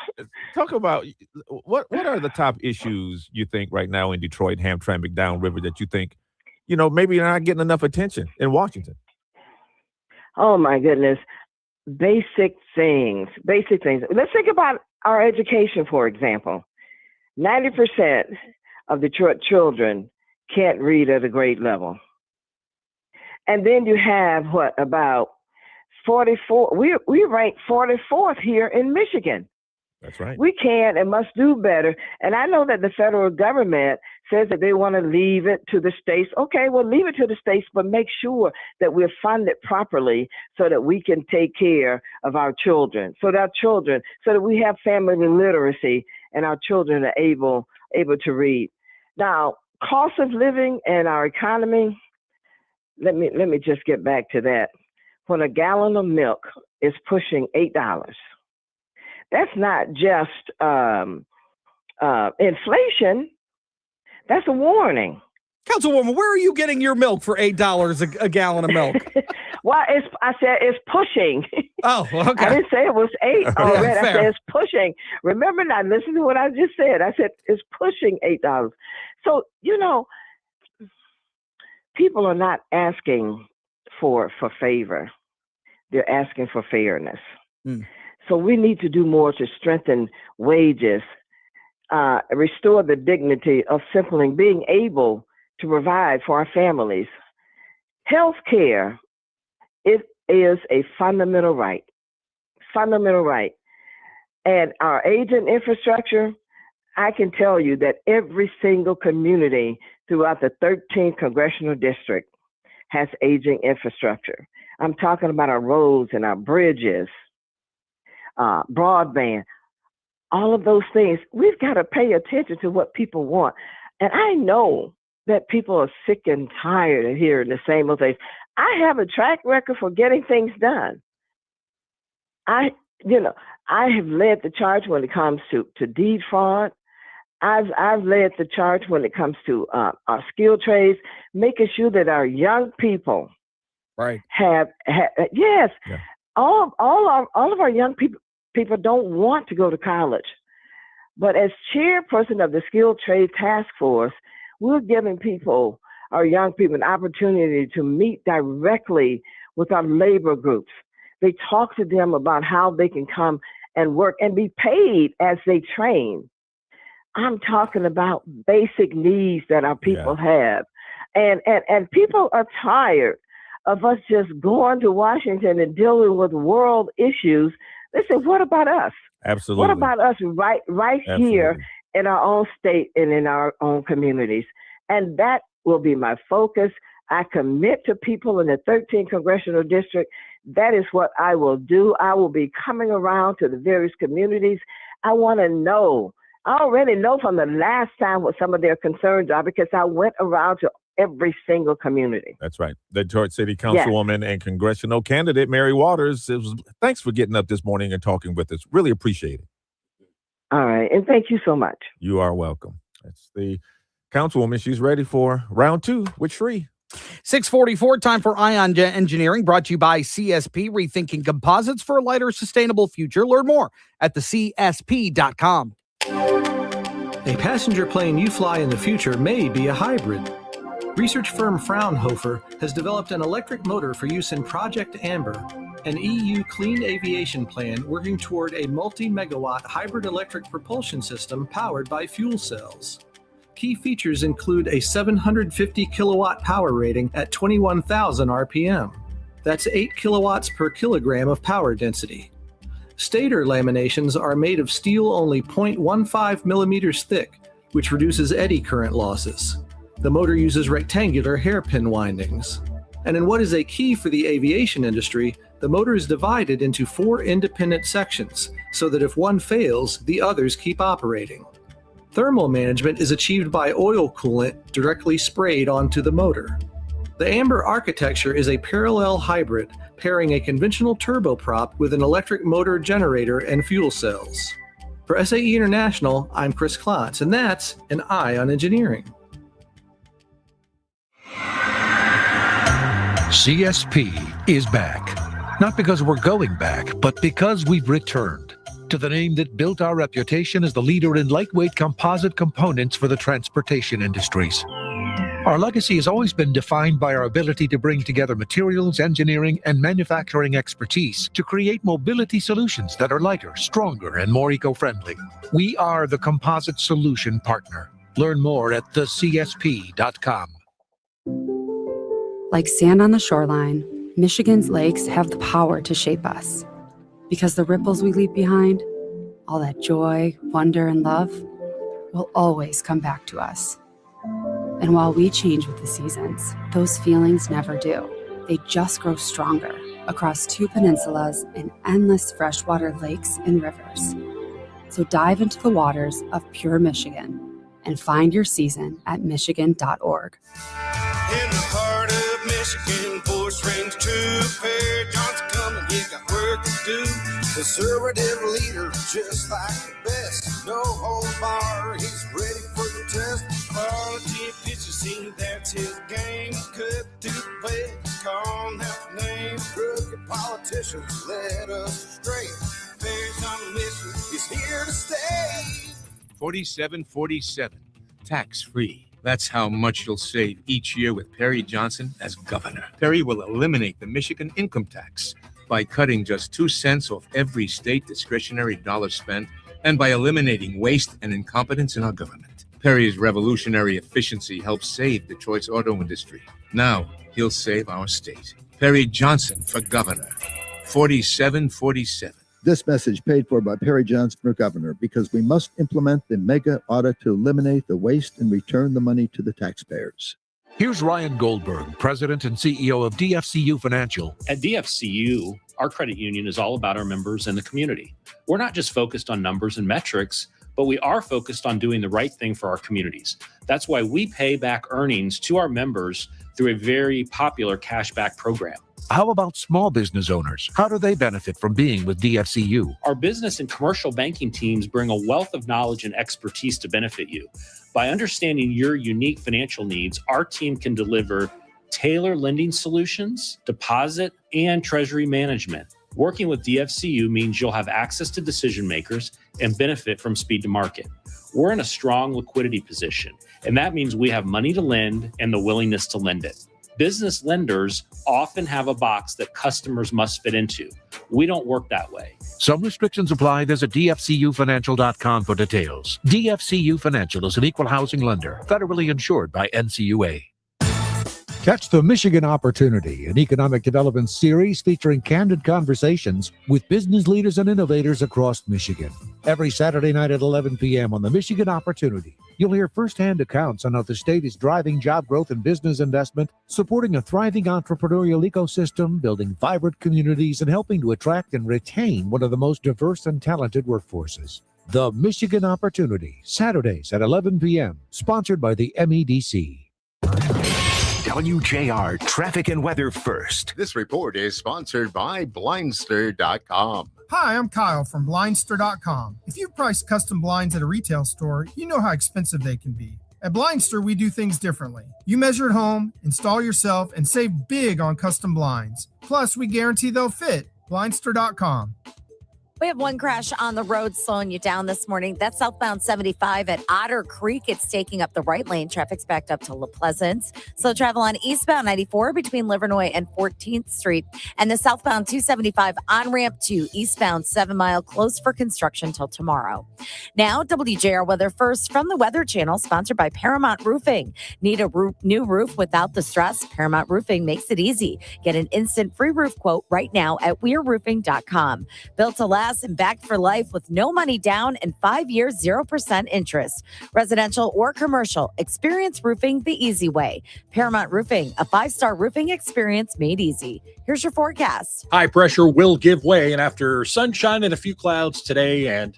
Talk about what are the top issues you think right now in Detroit, Hamtramck, Downriver that you think, maybe you're not getting enough attention in Washington? Oh, my goodness. Basic things. Let's think about our education, for example. 90% of Detroit children can't read at a grade level. And then you have about 44. We rank 44th here in Michigan. That's right. We can and must do better. And I know that the federal government says that they want to leave it to the states. Okay, well, leave it to the states, but make sure that we're funded properly so that we can take care of our children, so that we have family literacy and our children are able to read. Now, cost of living and our economy, let me just get back to that. When a gallon of milk is pushing $8, that's not just inflation. That's a warning. Councilwoman, where are you getting your milk for $8 a gallon of milk? Well, I said it's pushing. Oh, okay. I didn't say it was 8 already. I said it's pushing. Remember, now listen to what I just said. I said it's pushing $8. So, people are not asking for favor. They're asking for fairness. So we need to do more to strengthen wages, restore the dignity of simply being able to provide for our families. Health care, it is a fundamental right. And our aging infrastructure, I can tell you that every single community throughout the 13th congressional district has aging infrastructure. I'm talking about our roads and our bridges, broadband, all of those things. We've got to pay attention to what people want. And I know that people are sick and tired of hearing the same old things. I have a track record for getting things done. I have led the charge when it comes to deed fraud. I've led the charge when it comes to our skill trades, making sure that our young people have yes. Yeah. All of our young people don't want to go to college. But as chairperson of the Skilled Trade Task Force, we're giving our young people, an opportunity to meet directly with our labor groups. They talk to them about how they can come and work and be paid as they train. I'm talking about basic needs that our people have. And people are tired of us just going to Washington and dealing with world issues. They say, what about us? Absolutely. What about us right here in our own state and in our own communities? And that will be my focus. I commit to people in the 13th congressional district. That is what I will do. I will be coming around to the various communities. I want to know. I already know from the last time what some of their concerns are because I went around to every single community. That's right. The Detroit City Councilwoman and congressional candidate Mary Waters. Thanks for getting up this morning and talking with us. Really appreciate it. All right. And thank you so much. You are welcome. That's the Councilwoman. She's ready for round 2 with Shree. 6:44, time for Ion Engineering, brought to you by CSP, rethinking composites for a lighter, sustainable future. Learn more at thecsp.com. A passenger plane you fly in the future may be a hybrid. Research firm Fraunhofer has developed an electric motor for use in Project Amber, an EU clean aviation plan working toward a multi-megawatt hybrid electric propulsion system powered by fuel cells. Key features include a 750 kilowatt power rating at 21,000 RPM. That's 8 kilowatts per kilogram of power density. Stator laminations are made of steel only 0.15 millimeters thick, which reduces eddy current losses. The motor uses rectangular hairpin windings. And in what is a key for the aviation industry, the motor is divided into 4 independent sections so that if one fails, the others keep operating. Thermal management is achieved by oil coolant directly sprayed onto the motor. The Amber architecture is a parallel hybrid, pairing a conventional turboprop with an electric motor generator and fuel cells. For SAE International, I'm Chris Klotz, and that's an Eye on Engineering. CSP is back. Not because we're going back, but because we've returned to the name that built our reputation as the leader in lightweight composite components for the transportation industries. Our legacy has always been defined by our ability to bring together materials, engineering, and manufacturing expertise to create mobility solutions that are lighter, stronger, and more eco-friendly. We are the composite solution partner. Learn more at thecsp.com. Like sand on the shoreline, Michigan's lakes have the power to shape us. Because the ripples we leave behind, all that joy, wonder, and love, will always come back to us. And while we change with the seasons, those feelings never do. They just grow stronger across 2 peninsulas and endless freshwater lakes and rivers. So dive into the waters of pure Michigan and find your season at michigan.org. In the heart of Michigan, voice rings true. Perry Johnson coming, he got work to do. Conservative leader, just like the best. No holds bar, he's ready for the test. Quality efficiency, that's his game. Cut to the plate, call half name. Crooked politicians led us astray. Perry's on a mission, he's here to stay. 4747, tax-free. That's how much you'll save each year with Perry Johnson as governor. Perry will eliminate the Michigan income tax by cutting just 2 cents off every state discretionary dollar spent and by eliminating waste and incompetence in our government. Perry's revolutionary efficiency helps save the Detroit's auto industry. Now he'll save our state. Perry Johnson for governor. 4747. This message paid for by Perry Johnson for governor, because we must implement the mega audit to eliminate the waste and return the money to the taxpayers. Here's Ryan Goldberg, President and CEO of DFCU Financial. At DFCU, our credit union is all about our members and the community. We're not just focused on numbers and metrics, but we are focused on doing the right thing for our communities. That's why we pay back earnings to our members through a very popular cashback program. How about small business owners? How do they benefit from being with DFCU? Our business and commercial banking teams bring a wealth of knowledge and expertise to benefit you. By understanding your unique financial needs, our team can deliver tailored lending solutions, deposit, and treasury management. Working with DFCU means you'll have access to decision makers and benefit from speed to market. We're in a strong liquidity position, and that means we have money to lend and the willingness to lend it. Business lenders often have a box that customers must fit into. We don't work that way. Some restrictions apply. Visit dfcufinancial.com for details. DFCU Financial is an equal housing lender, federally insured by NCUA. Catch the Michigan Opportunity, an economic development series featuring candid conversations with business leaders and innovators across Michigan. Every Saturday night at 11 p.m. on the Michigan Opportunity, you'll hear firsthand accounts on how the state is driving job growth and business investment, supporting a thriving entrepreneurial ecosystem, building vibrant communities, and helping to attract and retain one of the most diverse and talented workforces. The Michigan Opportunity, Saturdays at 11 p.m., sponsored by the MEDC. WJR Traffic and Weather First. This report is sponsored by Blindster.com. Hi, I'm Kyle from Blindster.com. If you price custom blinds at a retail store, you know how expensive they can be. At Blindster, we do things differently. You measure at home, install yourself, and save big on custom blinds. Plus, we guarantee they'll fit. Blindster.com. We have one crash on the road slowing you down this morning. That's southbound 75 at Otter Creek. It's taking up the right lane. Traffic's backed up to La Pleasance. Slow travel on eastbound 94 between Livernois and 14th Street. And the southbound 275 on-ramp to eastbound 7 Mile closed for construction till tomorrow. Now, WJR Weather First from the Weather Channel, sponsored by Paramount Roofing. Need a new roof without the stress? Paramount Roofing makes it easy. Get an instant free roof quote right now at weareroofing.com. Built to last, Plus and backed for life with no money down and 5 years 0% interest. Residential or commercial, experience roofing the easy way. Paramount Roofing, a 5-star roofing experience made easy. Here's your forecast. High pressure will give way, and after sunshine and a few clouds today, and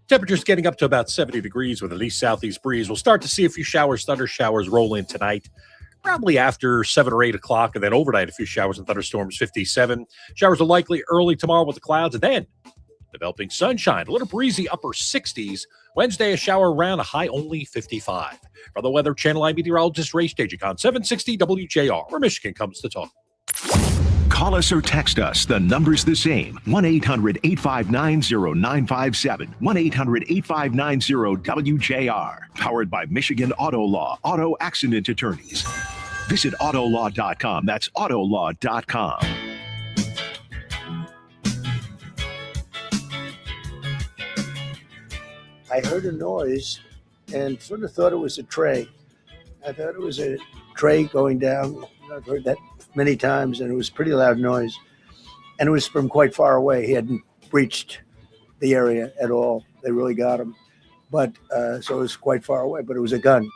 temperatures getting up to about 70 degrees with at least southeast breeze, we'll start to see a few showers, thunder showers roll in tonight, probably after 7 or 8 o'clock, and then overnight a few showers and thunderstorms, 57. Showers are likely early tomorrow with the clouds, and then developing sunshine, a little breezy upper 60s. Wednesday, a shower around, a high only 55. From the Weather Channel, I'm meteorologist Ray Stagik on 760 WJR, where Michigan comes to talk. Call us or text us. The number's the same. 1-800-859-0957. 1-800-859-WJR. Powered by Michigan Auto Law. Auto Accident Attorneys. Visit autolaw.com. That's autolaw.com. I heard a noise and sort of thought it was a tray. I thought it was a tray going down. I've heard that many times, and it was a pretty loud noise. And it was from quite far away. He hadn't breached the area at all. They really got him. But so it was quite far away, but it was a gun.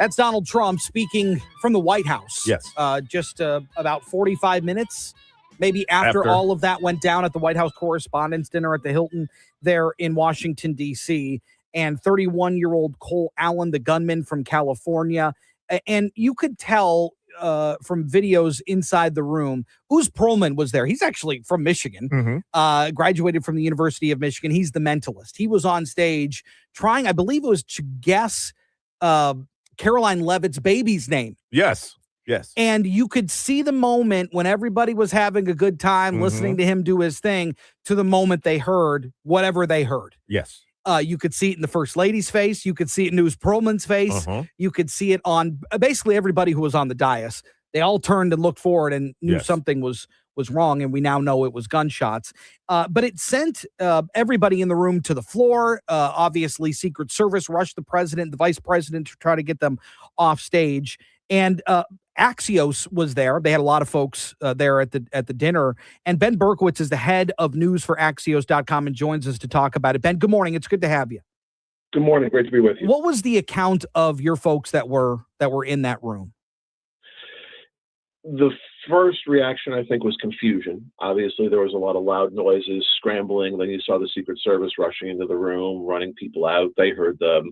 That's Donald Trump speaking from the White House. Yes. Just about 45 minutes, maybe after all of that went down at the White House Correspondents' Dinner at the Hilton there in Washington, D.C., and 31-year-old Cole Allen, the gunman from California. And you could tell from videos inside the room, Uz Perlman was there. He's actually from Michigan, graduated from the University of Michigan. He's the mentalist. He was on stage trying, I believe it was to guess Caroline Leavitt's baby's name. Yes. And you could see the moment when everybody was having a good time listening to him do his thing to the moment they heard whatever they heard. Yes. You could see it in the First Lady's face. You could see it in Uz Perlman's face. You could see it on basically everybody who was on the dais. They all turned and looked forward and knew something was wrong, and we now know it was gunshots. But it sent everybody in the room to the floor. Obviously, Secret Service rushed the president, the vice president to try to get them off stage. And Axios was there. They had a lot of folks there at the dinner. And Ben Berkowitz is the head of news for Axios.com and joins us to talk about it. Ben, good morning. It's good to have you. Good morning. Great to be with you. What was the account of your folks that were in that room? The first reaction, I think, was confusion. Obviously, there was a lot of loud noises, scrambling. Then you saw the Secret Service rushing into the room, running people out. They heard the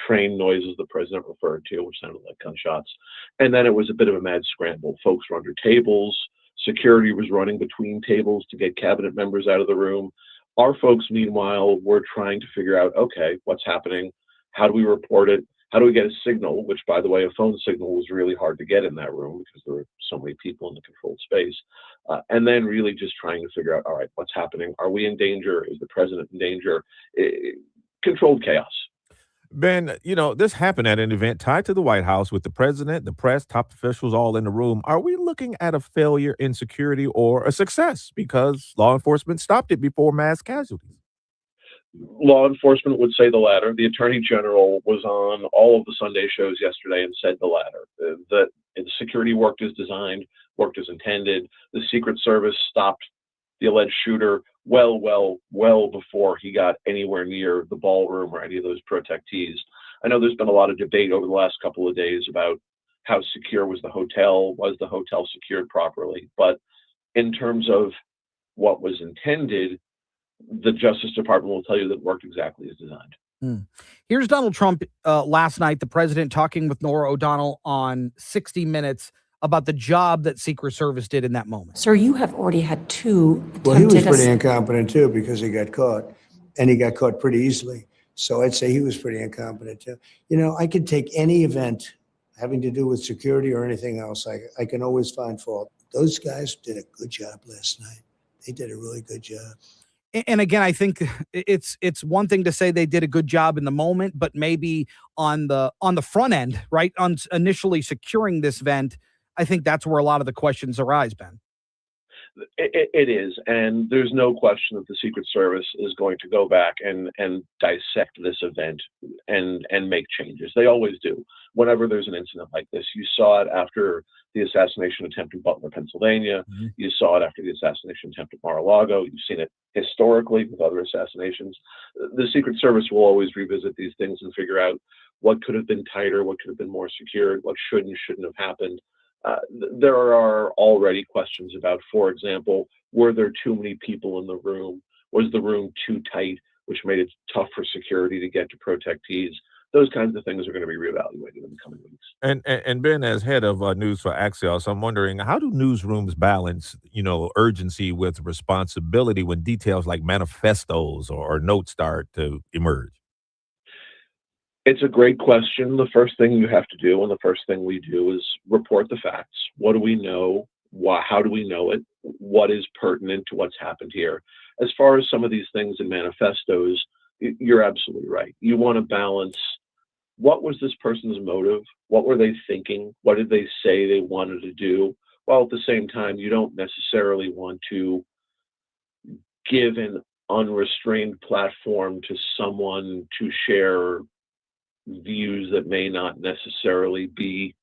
train noises the president referred to, which sounded like gunshots. And then it was a bit of a mad scramble. Folks were under tables. Security was running between tables to get cabinet members out of the room. Our folks, meanwhile, were trying to figure out, okay, what's happening? How do we report it? How do we get a signal? Which, by the way, a phone signal was really hard to get in that room because there were so many people in the controlled space. And then really just trying to figure out, all right, what's happening? Are we in danger? Is the president in danger? Controlled chaos. Ben, this happened at an event tied to the White House with the president, the press, top officials all in the room. Are we looking at a failure in security or a success because law enforcement stopped it before mass casualties? Law enforcement would say the latter. The Attorney General was on all of the Sunday shows yesterday and said the latter, that the security worked as designed, worked as intended. The Secret Service stopped the alleged shooter well before he got anywhere near the ballroom or any of those protectees. I know there's been a lot of debate over the last couple of days about how secure was the hotel secured properly? But in terms of what was intended, the Justice Department will tell you that it worked exactly as designed. Here's Donald Trump last night, the president talking with Norah O'Donnell on 60 Minutes about the job that Secret Service did in that moment. Sir, you have already had two Well, he was attempted pretty incompetent too because he got caught, and he got caught pretty easily. So I'd say he was pretty incompetent too. I could take any event having to do with security or anything else. I can always find fault. Those guys did a good job last night. They did a really good job. And again, I think it's one thing to say they did a good job in the moment, but maybe on the front end, right, on initially securing this event, I think that's where a lot of the questions arise, Ben. It is, and there's no question that the Secret Service is going to go back and dissect this event and make changes. They always do. Whenever there's an incident like this, you saw it after the assassination attempt in Butler, Pennsylvania. Mm-hmm. You saw it after the assassination attempt at Mar-a-Lago. You've seen it historically with other assassinations. The Secret Service will always revisit these things and figure out what could have been tighter, what could have been more secured, what should and shouldn't have happened. There are already questions about, for example, were there too many people in the room? Was the room too tight, which made it tough for security to get to protectees? Those kinds of things are going to be reevaluated in the coming weeks. And Ben, as head of news for Axios, I'm wondering, how do newsrooms balance, urgency with responsibility when details like manifestos or notes start to emerge? It's a great question. The first thing you have to do, and the first thing we do, is report the facts. What do we know? Why? How do we know it? What is pertinent to what's happened here? As far as some of these things in manifestos, you're absolutely right. You want to balance, what was this person's motive? What were they thinking? What did they say they wanted to do? While at the same time, you don't necessarily want to give an unrestrained platform to someone to share views that may not necessarily be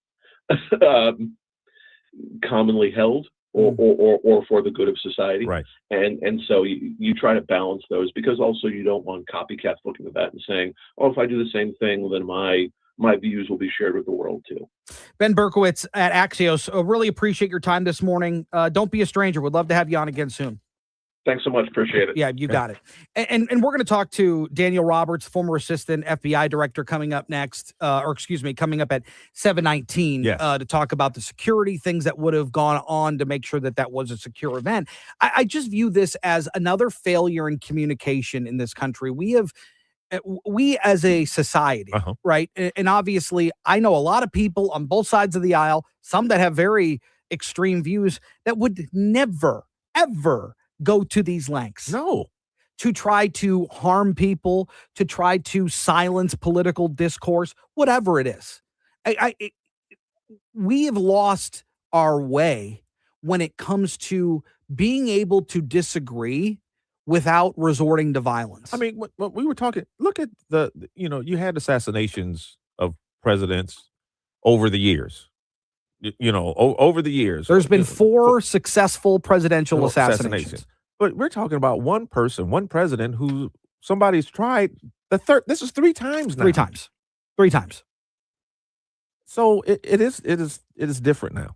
commonly held or for the good of society. Right. And so you try to balance those, because also you don't want copycats looking at that and saying, oh, if I do the same thing, then my views will be shared with the world too. Ben Berkowitz at Axios, really appreciate your time this morning. Don't be a stranger. Would love to have you on again soon. Thanks so much. Appreciate it. Yeah, you got it. And we're going to talk to Daniel Roberts, former assistant FBI director, coming up next, coming up at 7:19 to talk about the security, things that would have gone on to make sure that was a secure event. I just view this as another failure in communication in this country. We as a society, right? And obviously, I know a lot of people on both sides of the aisle, some that have very extreme views, that would never, ever go to these lengths. No. To try to harm people, to try to silence political discourse, whatever it is. We have lost our way when it comes to being able to disagree without resorting to violence. I mean, what we were talking, look at you had assassinations of presidents over the years. Over the years. There's been 4 successful presidential assassinations. But we're talking about one person, one president who somebody's tried this is 3 times now. 3 times. So it is different now.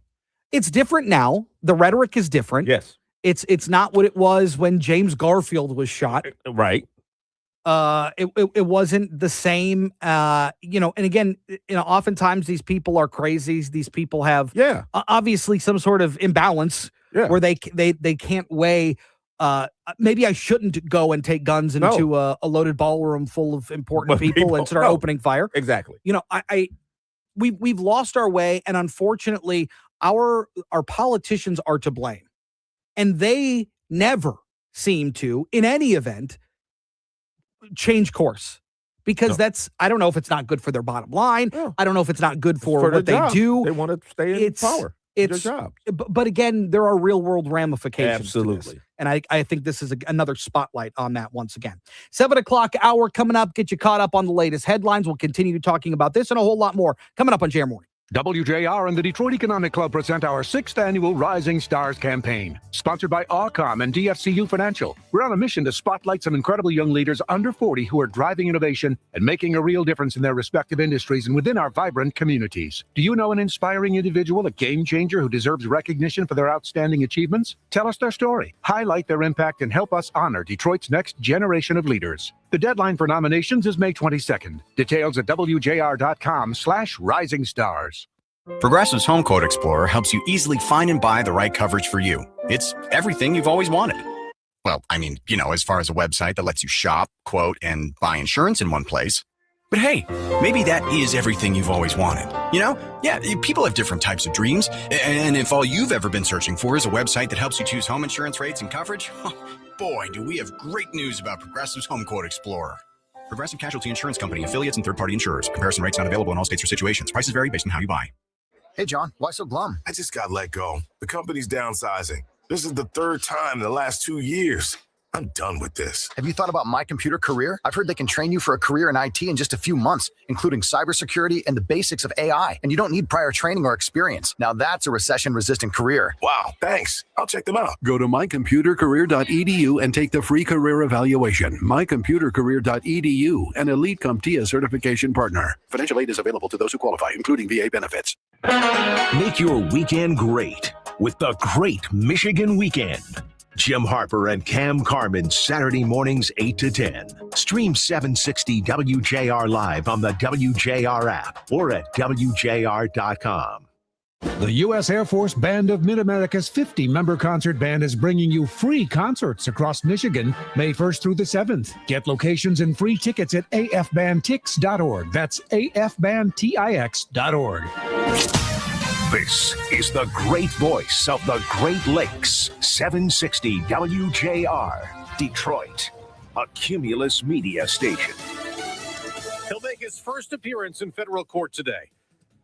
It's different now. The rhetoric is different. Yes. It's not what it was when James Garfield was shot. Right. It wasn't the same, and again, oftentimes these people are crazy. These people have obviously some sort of imbalance where they can't weigh, maybe I shouldn't go and take guns into a loaded ballroom full of important people and start opening fire. Exactly. We've lost our way, and unfortunately our politicians are to blame. And they never seem to, in any event, change course, because I don't know if it's not good for their bottom line. I don't know if it's not good for what they do. They want to stay in power. It's their job. But again, there are real world ramifications. Absolutely. To this. And I think this is another spotlight on that once again. 7 o'clock hour coming up. Get you caught up on the latest headlines. We'll continue talking about this and a whole lot more coming up on JR Morning. WJR and the Detroit Economic Club present our 6th annual Rising Stars campaign, sponsored by Awcom and DFCU Financial. We're on a mission to spotlight some incredible young leaders under 40 who are driving innovation and making a real difference in their respective industries and within our vibrant communities. Do you know an inspiring individual, a game changer who deserves recognition for their outstanding achievements? Tell us their story, highlight their impact, and help us honor Detroit's next generation of leaders. The deadline for nominations is May 22nd. Details at WJR.com/Rising Stars. Progressive's Home Quote Explorer helps you easily find and buy the right coverage for you. It's everything you've always wanted. Well, I mean, as far as a website that lets you shop, quote, and buy insurance in one place. But hey, maybe that is everything you've always wanted. Yeah, people have different types of dreams. And if all you've ever been searching for is a website that helps you choose home insurance rates and coverage, boy, do we have great news about Progressive's Home Quote Explorer. Progressive Casualty Insurance Company, affiliates, and third-party insurers. Comparison rates not available in all states or situations. Prices vary based on how you buy. Hey, John, why so glum? I just got let go. The company's downsizing. This is the third time in the last 2 years. I'm done with this. Have you thought about My Computer Career? I've heard they can train you for a career in IT in just a few months, including cybersecurity and the basics of AI. And you don't need prior training or experience. Now that's a recession-resistant career. Wow, thanks. I'll check them out. Go to mycomputercareer.edu and take the free career evaluation. Mycomputercareer.edu, an Elite CompTIA certification partner. Financial aid is available to those who qualify, including VA benefits. Make your weekend great with the Great Michigan Weekend. Jim Harper and Cam Carmen, Saturday mornings 8 to 10. Stream 760 WJR live on the WJR app or at WJR.com. The U.S. Air Force Band of Mid-America's 50-member concert band is bringing you free concerts across Michigan, May 1st through the 7th. Get locations and free tickets at afbandtix.org. That's afbandtix.org. This is the great voice of the Great Lakes, 760 WJR, Detroit, a Cumulus media station. He'll make his first appearance in federal court today.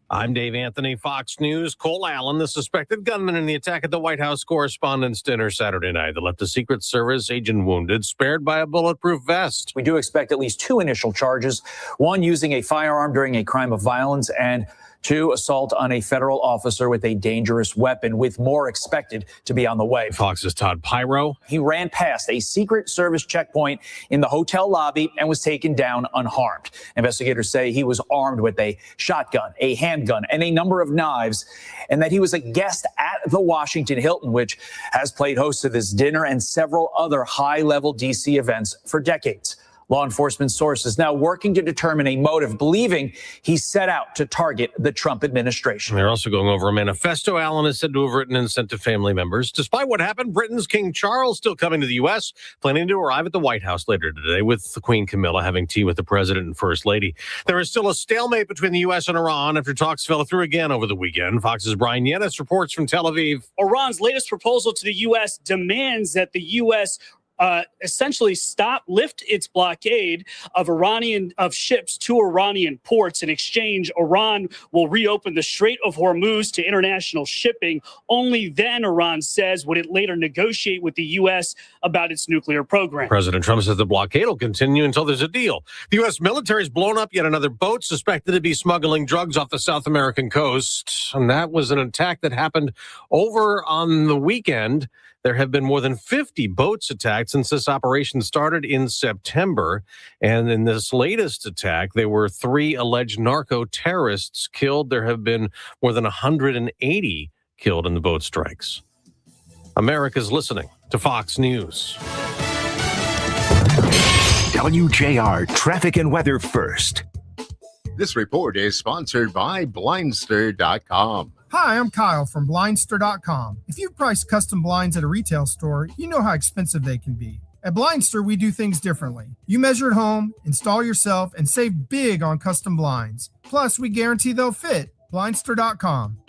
I'm Dave Anthony, Fox News. Cole Allen, the suspected gunman in the attack at the White House Correspondents' Dinner Saturday night that left a Secret Service agent wounded, spared by a bulletproof vest. We do expect at least 2 initial charges, one using a firearm during a crime of violence and 2 assault on a federal officer with a dangerous weapon, with more expected to be on the way. Fox's Todd Pyro. He ran past a Secret Service checkpoint in the hotel lobby and was taken down unharmed. Investigators say he was armed with a shotgun, a handgun, and a number of knives, and that he was a guest at the Washington Hilton, which has played host to this dinner and several other high-level D.C. events for decades. Law enforcement sources now working to determine a motive, believing he set out to target the Trump administration. They're also going over a manifesto Allen is said to have written and sent to family members. Despite what happened, Britain's King Charles still coming to the U.S., planning to arrive at the White House later today, with the Queen Camilla having tea with the President and First Lady. There is still a stalemate between the U.S. and Iran after talks fell through again over the weekend. Fox's Brian Yennis reports from Tel Aviv. Iran's latest proposal to the U.S. demands that the U.S. essentially lift its blockade of ships to Iranian ports. In exchange, Iran will reopen the Strait of Hormuz to international shipping. Only then, Iran says, would it later negotiate with the U.S. about its nuclear program. President Trump says the blockade will continue until there's a deal. The U.S. military has blown up yet another boat suspected to be smuggling drugs off the South American coast. And that was an attack that happened over on the weekend. There have been more than 50 boats attacked since this operation started in September. And in this latest attack, there were 3 alleged narco-terrorists killed. There have been more than 180 killed in the boat strikes. America's listening to Fox News. WJR Traffic and Weather First. This report is sponsored by Blindster.com. Hi, I'm Kyle from Blindster.com. If you price custom blinds at a retail store, you know how expensive they can be. At Blindster, we do things differently. You measure at home, install yourself, and save big on custom blinds. Plus, we guarantee they'll fit. Blindster.com.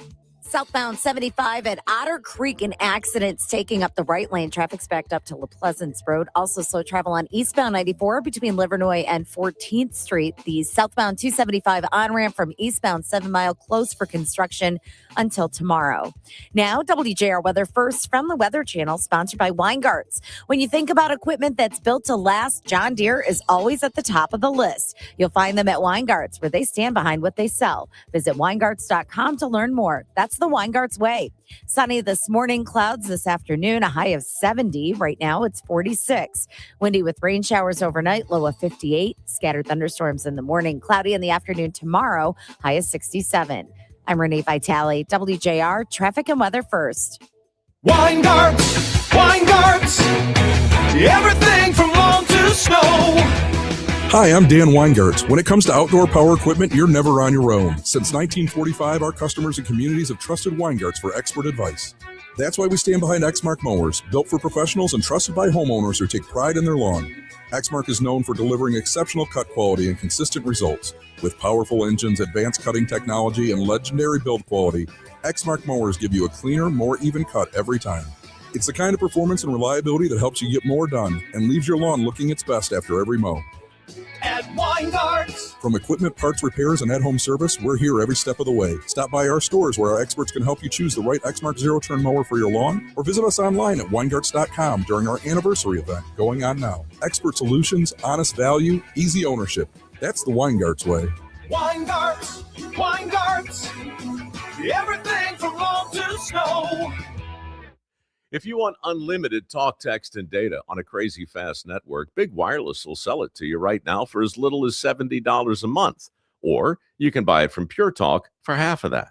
Southbound 75 at Otter Creek, an accident's taking up the right lane. Traffic's backed up to La Pleasance Road. Also slow travel on eastbound 94 between Livernois and 14th Street. The southbound 275 on-ramp from eastbound 7 Mile closed for construction until tomorrow. Now, WJR Weather First from the Weather Channel, sponsored by Weingarts. When you think about equipment that's built to last, John Deere is always at the top of the list. You'll find them at Weingarts, where they stand behind what they sell. Visit Weingarts.com to learn more. That's the Weingarts way. Sunny this morning, clouds this afternoon, a high of 70. Right now, it's 46. Windy with rain showers overnight, low of 58. Scattered thunderstorms in the morning, cloudy in the afternoon tomorrow, high of 67. I'm Renee Vitale, WJR Traffic and Weather First. Weingarts, everything from lawn to snow. Hi, I'm Dan Weingarts. When it comes to outdoor power equipment, you're never on your own. Since 1945, our customers and communities have trusted Weingarts for expert advice. That's why we stand behind Exmark mowers, built for professionals and trusted by homeowners who take pride in their lawn. Exmark is known for delivering exceptional cut quality and consistent results. With powerful engines, advanced cutting technology, and legendary build quality, Exmark mowers give you a cleaner, more even cut every time. It's the kind of performance and reliability that helps you get more done and leaves your lawn looking its best after every mow. At Weingarts. From equipment, parts, repairs, and at-home service, we're here every step of the way. Stop by our stores where our experts can help you choose the right Exmark zero-turn mower for your lawn, or visit us online at Weingarts.com during our anniversary event going on now. Expert solutions, honest value, easy ownership. That's the Weingarts way. Weingarts. Weingarts. Everything from lawn to snow. If you want unlimited talk, text, and data on a crazy fast network, Big Wireless will sell it to you right now for as little as $70 a month. Or you can buy it from Pure Talk for half of that.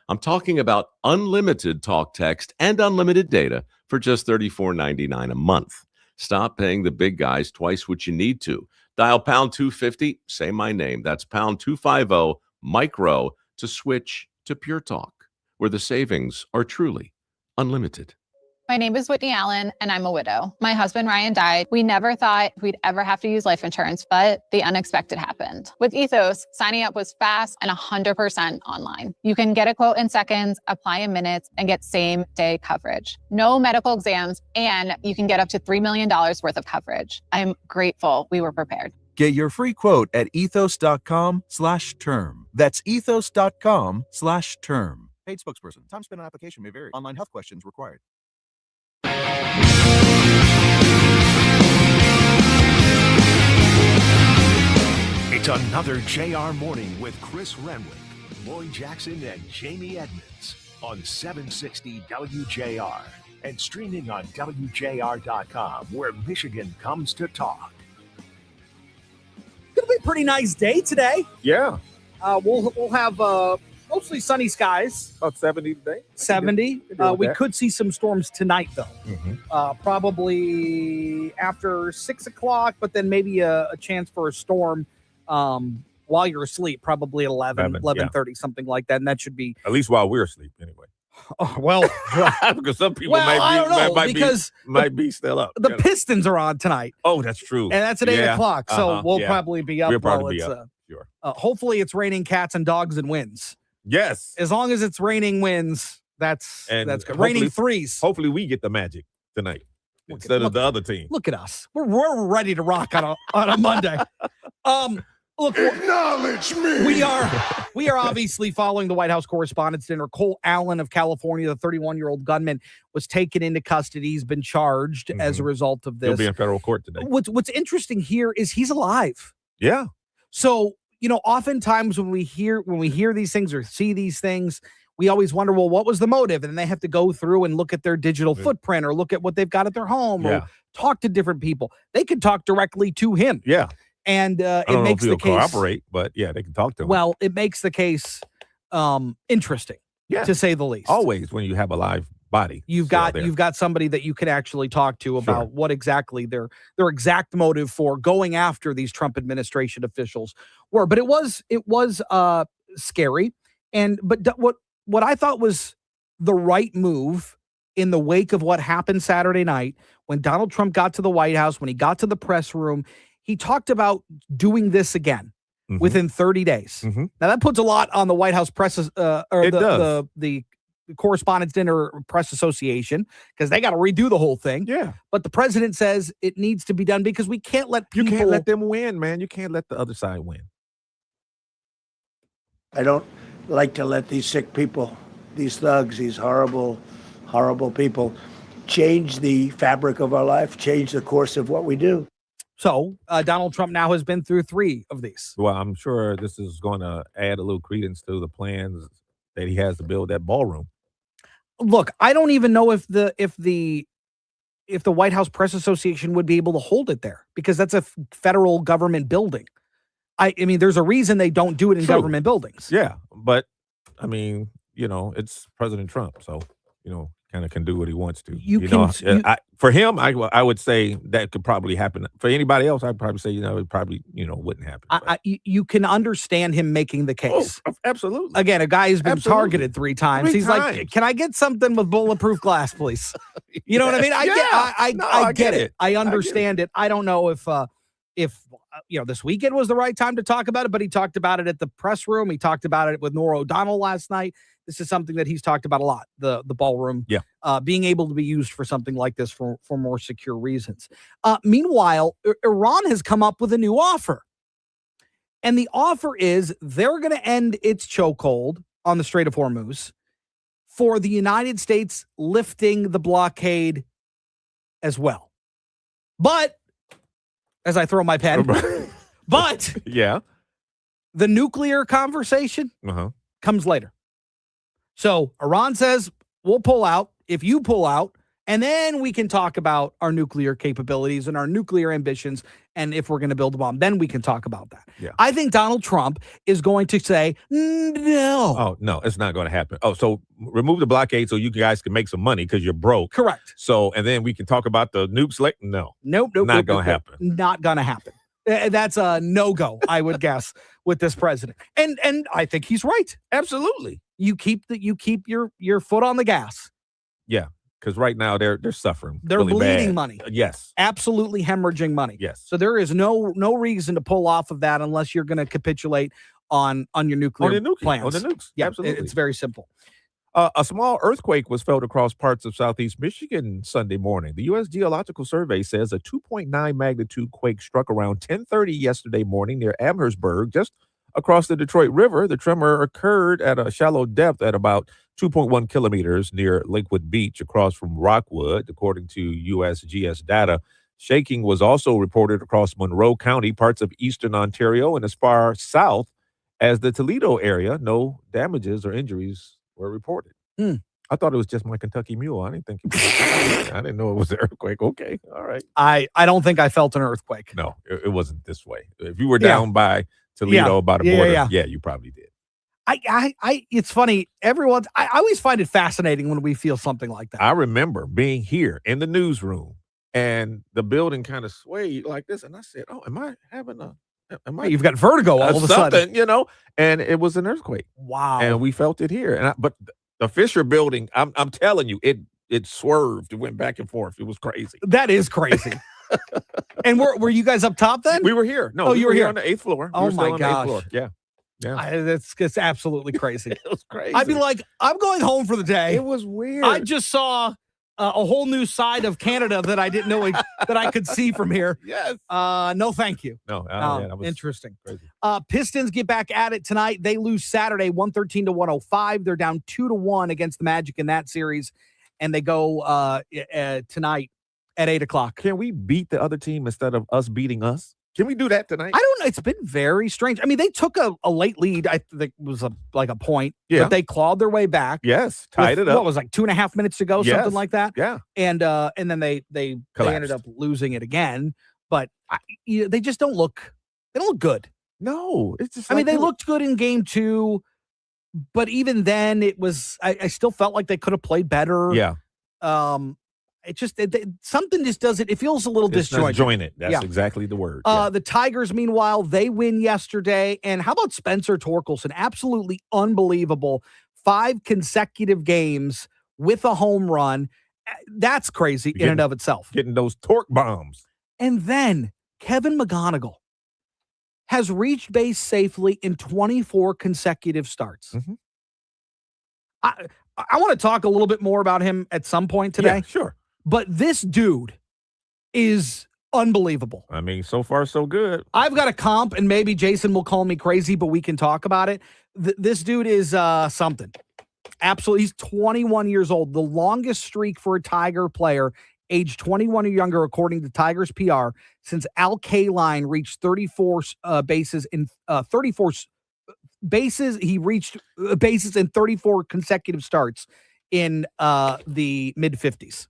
I'm talking about unlimited talk, text, and unlimited data for just $34.99 a month. Stop paying the big guys twice what you need to. Dial pound 250, say my name. That's pound 250 micro to switch to Pure Talk, where the savings are truly unlimited. My name is Whitney Allen, and I'm a widow. My husband, Ryan, died. We never thought we'd ever have to use life insurance, but the unexpected happened. With Ethos, signing up was fast and 100% online. You can get a quote in seconds, apply in minutes, and get same-day coverage. No medical exams, and you can get up to $3 million worth of coverage. I'm grateful we were prepared. Get your free quote at ethos.com/term. That's ethos.com/term. Paid spokesperson. Time spent on application may vary. Online health questions required. It's another JR Morning with Chris Renwick, Lloyd Jackson, and Jamie Edmonds on 760 WJR and streaming on WJR.com, where Michigan comes to talk. Gonna be a pretty nice day today. Yeah. We'll have mostly sunny skies. About 70 today. 70. We could see some storms tonight, though. Mm-hmm. Probably after 6 o'clock, but then maybe a chance for a storm while you're asleep, probably 11:30, something like that. And that should be... At least while we're asleep, anyway. Oh, well... because some people I don't know, might be still up. The Pistons are on tonight. Oh, that's true. And that's at 8 o'clock, so we'll probably be up. We'll probably be up. Sure. Hopefully it's raining cats and dogs and winds. Yes. As long as it's raining winds, that's good. Raining threes. Hopefully we get the magic tonight instead of the other team. Look at us. We're ready to rock on a Monday. Look, acknowledge me. We are obviously following the White House Correspondents' Dinner. Cole Allen of California, the 31-year-old gunman, was taken into custody. He's been charged as a result of this. He'll be in federal court today. What's interesting here is he's alive. Yeah. So, oftentimes when we hear these things or see these things, we always wonder, well, what was the motive? And they have to go through and look at their digital footprint or look at what they've got at their home or talk to different people. They can talk directly to him. Yeah. And I don't know if he'll cooperate, but yeah, they can talk to him. Well, it makes the case interesting, to say the least. Always when you have a live body, you've got somebody that you can actually talk to about what exactly their exact motive for going after these Trump administration officials were. But it was scary, but what I thought was the right move in the wake of what happened Saturday night when Donald Trump got to the White House, when he got to the press room. He talked about doing this again within 30 days. Mm-hmm. Now, that puts a lot on the White House press, the Correspondents' Dinner Press Association, because they got to redo the whole thing. Yeah. But the president says it needs to be done because we can't let people... You can't let them win, man. You can't let the other side win. I don't like to let these sick people, these thugs, these horrible, horrible people change the fabric of our life, change the course of what we do. So Donald Trump now has been through 3 of these. Well, I'm sure this is going to add a little credence to the plans that he has to build that ballroom. Look, I don't even know if the White House Press Association would be able to hold it there because that's a federal government building. I mean, there's a reason they don't do it in government buildings. Yeah, but I mean, it's President Trump, so kind of can do what he wants to. For him, I would say that could probably happen. For anybody else, I'd probably say it probably wouldn't happen. You can understand him making the case. Oh, absolutely. Again, a guy who's been targeted 3 times. He's like, "Can I get something with bulletproof glass, please?" You know what I mean? I get it. I understand it. I don't know if this weekend was the right time to talk about it, but he talked about it at the press room. He talked about it with Norah O'Donnell last night. This is something that he's talked about a lot, the ballroom, being able to be used for something like this for more secure reasons. Meanwhile, Iran has come up with a new offer. And the offer is they're going to end its chokehold on the Strait of Hormuz for the United States lifting the blockade as well. But, as I throw my pen, but yeah, the nuclear conversation comes later. So Iran says, we'll pull out if you pull out, and then we can talk about our nuclear capabilities and our nuclear ambitions, and if we're going to build a bomb, then we can talk about that. Yeah. I think Donald Trump is going to say, no. Oh, no, it's not going to happen. Oh, so remove the blockade so you guys can make some money because you're broke. Correct. So, and then we can talk about the nukes later? No. Nope. Not going to happen. Not going to happen. That's a no-go, I would guess, with this president. And I think he's right. Absolutely. You keep your foot on the gas. Yeah, because right now they're suffering. They're really bleeding bad. money. Yes. Absolutely hemorrhaging money. Yes. So there is no reason to pull off of that unless you're going to capitulate on your nuclear plans. On the nukes. Yeah, Absolutely. it's very simple. A small earthquake was felt across parts of southeast Michigan Sunday morning. The U.S. Geological Survey says a 2.9 magnitude quake struck around 10:30 yesterday morning near Amherstburg, just across the Detroit River. The tremor occurred at a shallow depth at about 2.1 kilometers near Lakewood Beach across from Rockwood, according to USGS data. Shaking was also reported across Monroe County, parts of eastern Ontario, and as far south as the Toledo area. No damages or injuries were reported. I thought it was just my Kentucky mule. I didn't think I didn't know it was an earthquake. Okay. All right. I don't think I felt an earthquake. No, it wasn't this way. If you were down by Toledo by the border, yeah, you probably did. It's funny. I always find it fascinating when we feel something like that. I remember being here in the newsroom and the building kind of swayed like this. And I said, oh, am I having you've got vertigo all of a sudden, and it was an earthquake. Wow. And we felt it here. But the Fisher building, I'm telling you, it swerved. It went back and forth. It was crazy. That is crazy. And were you guys up top then? We were here. No, you were here on the 8th floor. Oh my gosh. gosh. Floor. Yeah. Yeah. That's absolutely crazy. It was crazy. I'd be like, I'm going home for the day. It was weird. I just saw a whole new side of Canada that I didn't know that I could see from here. Yes. No, thank you. No. That was interesting. Crazy. Pistons get back at it tonight. They lose Saturday 113-105. They're down 2-1 against the Magic in that series, and they go tonight at 8:00. Can we beat the other team instead of us beating us? Can we do that tonight? I don't know. It's been very strange. I mean, they took a late lead. I think it was like a point. Yeah. But they clawed their way back. Yes. Tied it up. What was like 2.5 minutes to go, something like that. Yeah. And then they ended up losing it again. But they just don't look. They don't look good. No, it's just. I mean, they looked good in game 2, but even then, it was. I still felt like they could have played better. Yeah. It just something just doesn't. It feels a little disjointed. That's exactly the word. The Tigers, meanwhile, they win yesterday. And how about Spencer Torkelson? Absolutely unbelievable. 5 consecutive games with a home run. That's crazy in and of itself. Getting those torque bombs. And then Kevin McGonigal has reached base safely in 24 consecutive starts. Mm-hmm. I want to talk a little bit more about him at some point today. Yeah, sure. But this dude is unbelievable. I mean, so far, so good. I've got a comp, and maybe Jason will call me crazy, but we can talk about it. This dude is something. Absolutely. He's 21 years old. The longest streak for a Tiger player, age 21 or younger, according to Tigers PR, since Al Kaline reached 34 bases in 34 bases. He reached bases in 34 consecutive starts in the mid-50s.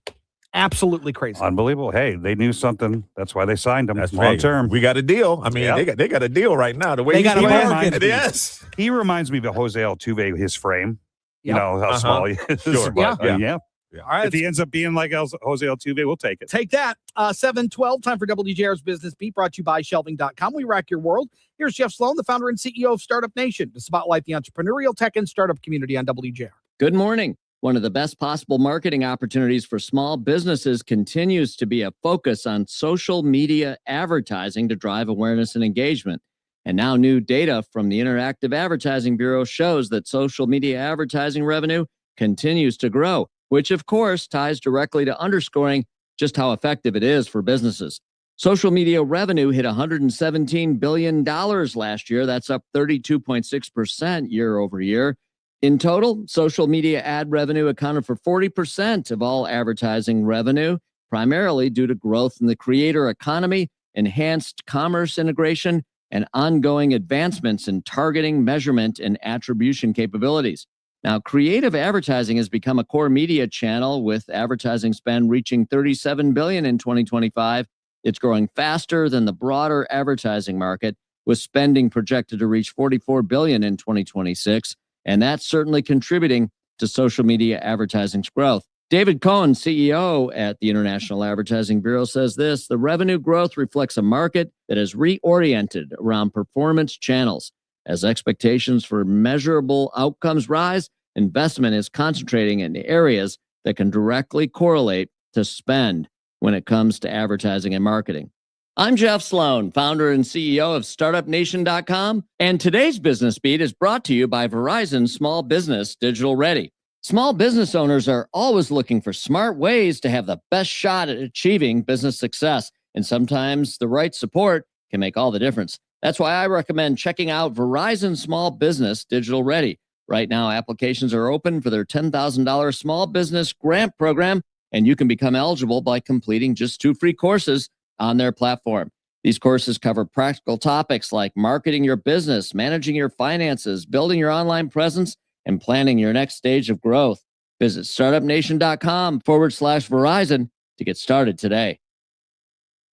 Absolutely crazy. Unbelievable. Hey, they knew something. That's why they signed him. That's long term. We got a deal. I mean, they got a deal right now. The way they got a bargain. Yes. He reminds me of Jose Altuve, his frame. Yep. You know how small he is. Sure. But, Yeah. All right. If he ends up being like Jose Altuve, we'll take it. Take that. 7:12, time for WJR's Business Beat, brought to you by Shelving.com. We rack your world. Here's Jeff Sloan, the founder and CEO of Startup Nation, to spotlight the entrepreneurial tech and startup community on WJR. Good morning. One of the best possible marketing opportunities for small businesses continues to be a focus on social media advertising to drive awareness and engagement. And now new data from the Interactive Advertising Bureau shows that social media advertising revenue continues to grow, which of course ties directly to underscoring just how effective it is for businesses. Social media revenue hit $117 billion last year. That's up 32.6% year over year. In total, social media ad revenue accounted for 40% of all advertising revenue, primarily due to growth in the creator economy, enhanced commerce integration, and ongoing advancements in targeting, measurement, and attribution capabilities. Now, creative advertising has become a core media channel, with advertising spend reaching $37 billion in 2025. It's growing faster than the broader advertising market, with spending projected to reach $44 billion in 2026. And that's certainly contributing to social media advertising's growth. David Cohen, CEO at the International Advertising Bureau, says this: the revenue growth reflects a market that is reoriented around performance channels. As expectations for measurable outcomes rise, investment is concentrating in areas that can directly correlate to spend when it comes to advertising and marketing. I'm Jeff Sloan, founder and CEO of StartupNation.com, and today's Business Beat is brought to you by Verizon Small Business Digital Ready. Small business owners are always looking for smart ways to have the best shot at achieving business success, and sometimes the right support can make all the difference. That's why I recommend checking out Verizon Small Business Digital Ready. Right now, applications are open for their $10,000 small business grant program, and you can become eligible by completing just 2 free courses on their platform. These courses cover practical topics like marketing your business, managing your finances, building your online presence, and planning your next stage of growth. Visit startupnation.com/Verizon to get started today.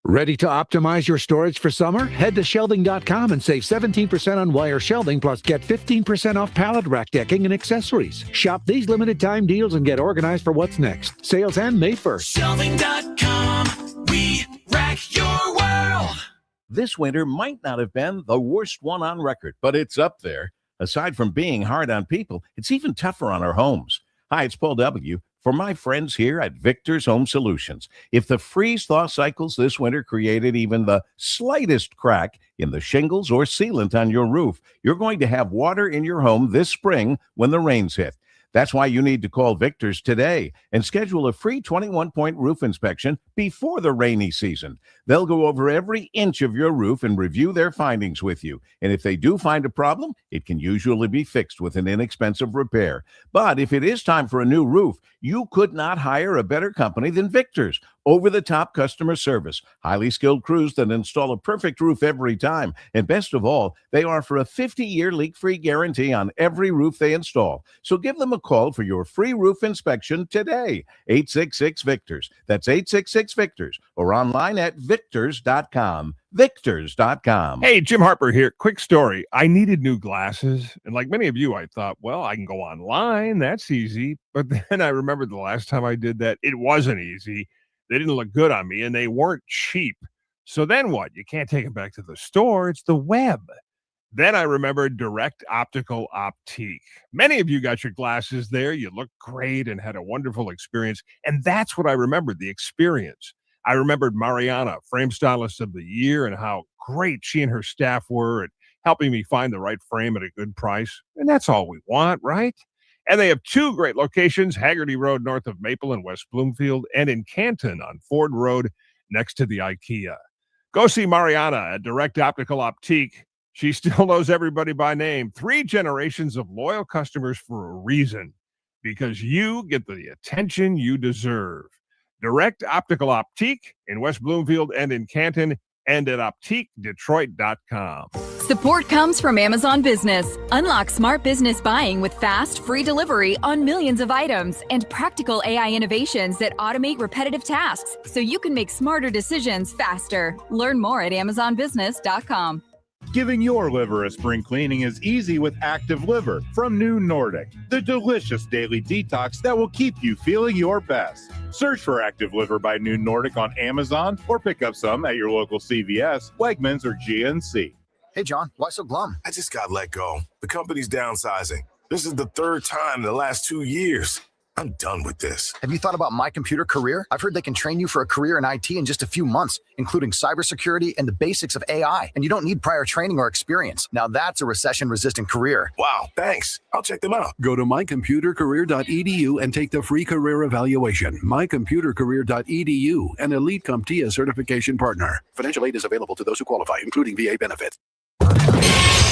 Ready to optimize your storage for summer? Head to shelving.com and save 17% on wire shelving, plus get 15% off pallet rack decking and accessories. Shop these limited time deals and get organized for what's next. Sales end May 1st. Shelving.com, we rack your world. This winter might not have been the worst one on record, but it's up there. Aside from being hard on people, it's even tougher on our homes. Hi, it's Paul W. For my friends here at Victor's Home Solutions. If the freeze-thaw cycles this winter created even the slightest crack in the shingles or sealant on your roof, you're going to have water in your home this spring when the rains hit. That's why you need to call Victor's today and schedule a free 21-point roof inspection before the rainy season. They'll go over every inch of your roof and review their findings with you. And if they do find a problem, it can usually be fixed with an inexpensive repair. But if it is time for a new roof, you could not hire a better company than Victor's. Over-the-top customer service, highly skilled crews that install a perfect roof every time. And best of all, they offer a 50-year leak-free guarantee on every roof they install. So give them a call for your free roof inspection today. 866-VICTORS. That's 866-VICTORS. Or online at victors.com. Victors.com. Hey, Jim Harper here. Quick story. I needed new glasses. And like many of you, I thought, well, I can go online. That's easy. But then I remembered the last time I did that, it wasn't easy. They didn't look good on me, and they weren't cheap. So then what? You can't take them back to the store. It's the web. Then I remembered Direct Optical Optique. Many of you got your glasses there. You looked great and had a wonderful experience. And that's what I remembered, the experience. I remembered Mariana, Frame Stylist of the Year, and how great she and her staff were at helping me find the right frame at a good price. And that's all we want, right? And they have 2 great locations, Haggerty Road north of Maple in West Bloomfield, and in Canton on Ford Road next to the IKEA. Go see Mariana at Direct Optical Optique. She still knows everybody by name. 3 generations of loyal customers for a reason, because you get the attention you deserve. Direct Optical Optique in West Bloomfield and in Canton, and at OptiqueDetroit.com. Support comes from Amazon Business. Unlock smart business buying with fast, free delivery on millions of items and practical AI innovations that automate repetitive tasks so you can make smarter decisions faster. Learn more at AmazonBusiness.com. Giving your liver a spring cleaning is easy with Active Liver from New Nordic, the delicious daily detox that will keep you feeling your best. Search for Active Liver by New Nordic on Amazon or pick up some at your local CVS, Wegmans, or GNC. Hey, John, why so glum? I just got let go. The company's downsizing. This is the 3rd time in the last 2 years. I'm done with this. Have you thought about My Computer Career? I've heard they can train you for a career in IT in just a few months, including cybersecurity and the basics of AI. And you don't need prior training or experience. Now that's a recession-resistant career. Wow, thanks. I'll check them out. Go to mycomputercareer.edu and take the free career evaluation. Mycomputercareer.edu, an Elite CompTIA certification partner. Financial aid is available to those who qualify, including VA benefits.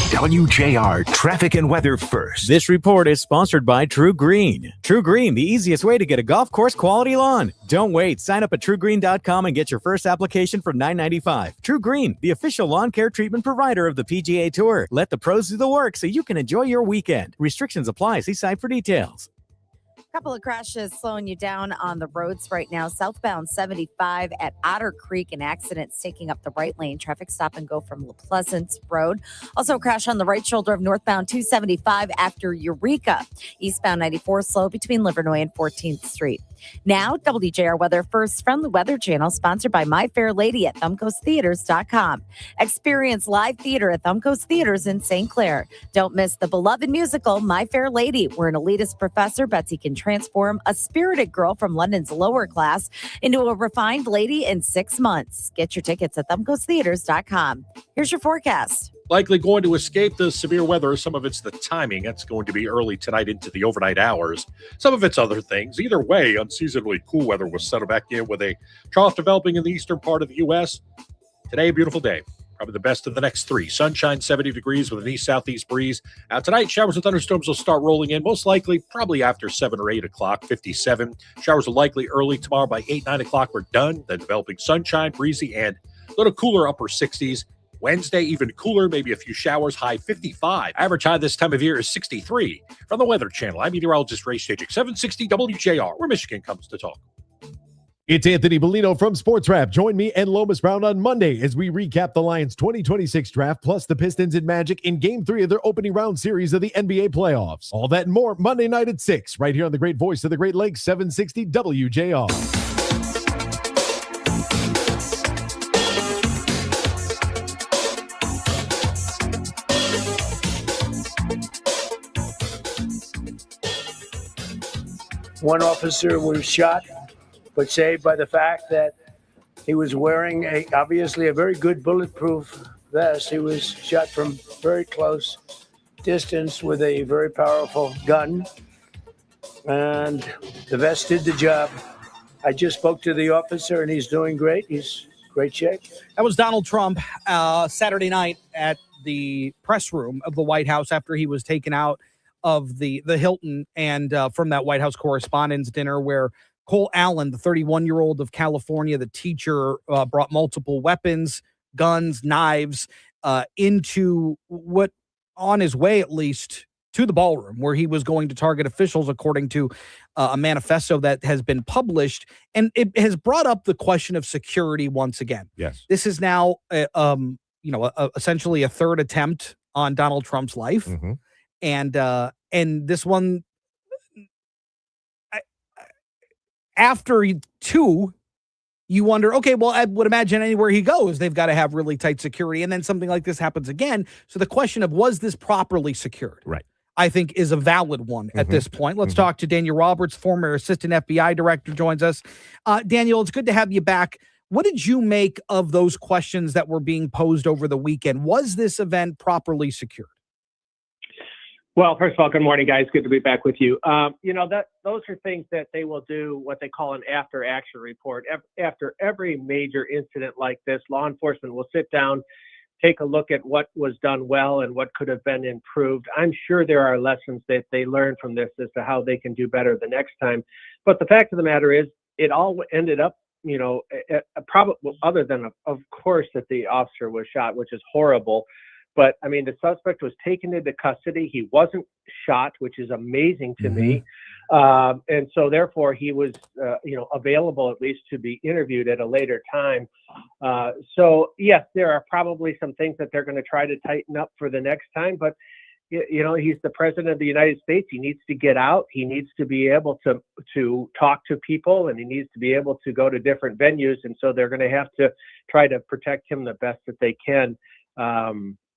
WJR Traffic and Weather first. This report is sponsored by True Green. True Green, the easiest way to get a golf course quality lawn. Don't wait. Sign up at truegreen.com and get your first application for $9.95. True Green, the official lawn care treatment provider of the PGA Tour. Let the pros do the work so you can enjoy your weekend. Restrictions apply. See site for details. Couple of crashes slowing you down on the roads right now. Southbound 75 at Otter Creek, an accident's taking up the right lane. Traffic stop and go from La Pleasance Road. Also a crash on the right shoulder of northbound 275 after Eureka. Eastbound 94 slow between Livernois and 14th Street. Now, WJR Weather first from the Weather Channel, sponsored by My Fair Lady at thumbcoasttheaters.com. Experience live theater at Thumbcoast Theaters in St. Clair. Don't miss the beloved musical, My Fair Lady, where an elitist professor, Betsy, can transform a spirited girl from London's lower class into a refined lady in 6 months. Get your tickets at thumbcoasttheaters.com. Here's your forecast. Likely going to escape the severe weather. Some of it's the timing. That's going to be early tonight into the overnight hours. Some of it's other things. Either way, unseasonably cool weather will settle back in with a trough developing in the eastern part of the U.S. Today, a beautiful day. Probably the best of the next three. Sunshine, 70 degrees with an east-southeast breeze. Tonight, showers and thunderstorms will start rolling in, most likely probably after 7 or 8 o'clock, 57. Showers are likely early tomorrow by 8, 9 o'clock. We're done. Then developing sunshine, breezy, and a little cooler upper 60s. Wednesday, even cooler, maybe a few showers, high 55. Average high this time of year is 63. From the Weather Channel, I'm meteorologist Ray Stagik, 760 WJR, where Michigan comes to talk. It's Anthony Bellino from Sports Wrap. Join me and Lomas Brown on Monday as we recap the Lions' 2026 draft, plus the Pistons and Magic in Game 3 of their opening round series of the NBA playoffs. All that and more Monday night at 6, right here on the great voice of the Great Lakes, 760 WJR. One officer was shot, but saved by the fact that he was wearing obviously a very good bulletproof vest. He was shot from very close distance with a very powerful gun, and the vest did the job. I just spoke to the officer, and he's doing great. He's great shape. That was Donald Trump Saturday night at the press room of the White House after he was taken out of the Hilton and from that White House Correspondents' Dinner, where Cole Allen, the 31-year-old of California, the teacher, brought multiple weapons, guns, knives into what, on his way at least, to the ballroom where he was going to target officials, according to a manifesto that has been published. And it has brought up the question of security once again. Yes. This is now, essentially a third attempt on Donald Trump's life. Mm-hmm. And this one, after two, you wonder, okay, well, I would imagine anywhere he goes, they've got to have really tight security. And then something like this happens again. So the question of, was this properly secured? Right. I think is a valid one at this point. Let's talk to Daniel Roberts, former assistant FBI director, joins us. Daniel, it's good to have you back. What did you make of those questions that were being posed over the weekend? Was this event properly secured? Well, first of all, good morning, guys. Good to be back with you. Those are things that they will do what they call an after-action report. After every major incident like this, law enforcement will sit down, take a look at what was done well and what could have been improved. I'm sure there are lessons that they learn from this as to how they can do better the next time. But the fact of the matter is, it all ended up, probably, other than, of course, that the officer was shot, which is horrible. But, I mean, the suspect was taken into custody. He wasn't shot, which is amazing to me. And so, therefore, he was, available at least to be interviewed at a later time. So, yes, there are probably some things that they're going to try to tighten up for the next time. But, he's the president of the United States. He needs to get out. He needs to be able to talk to people, and he needs to be able to go to different venues. And so they're going to have to try to protect him the best that they can.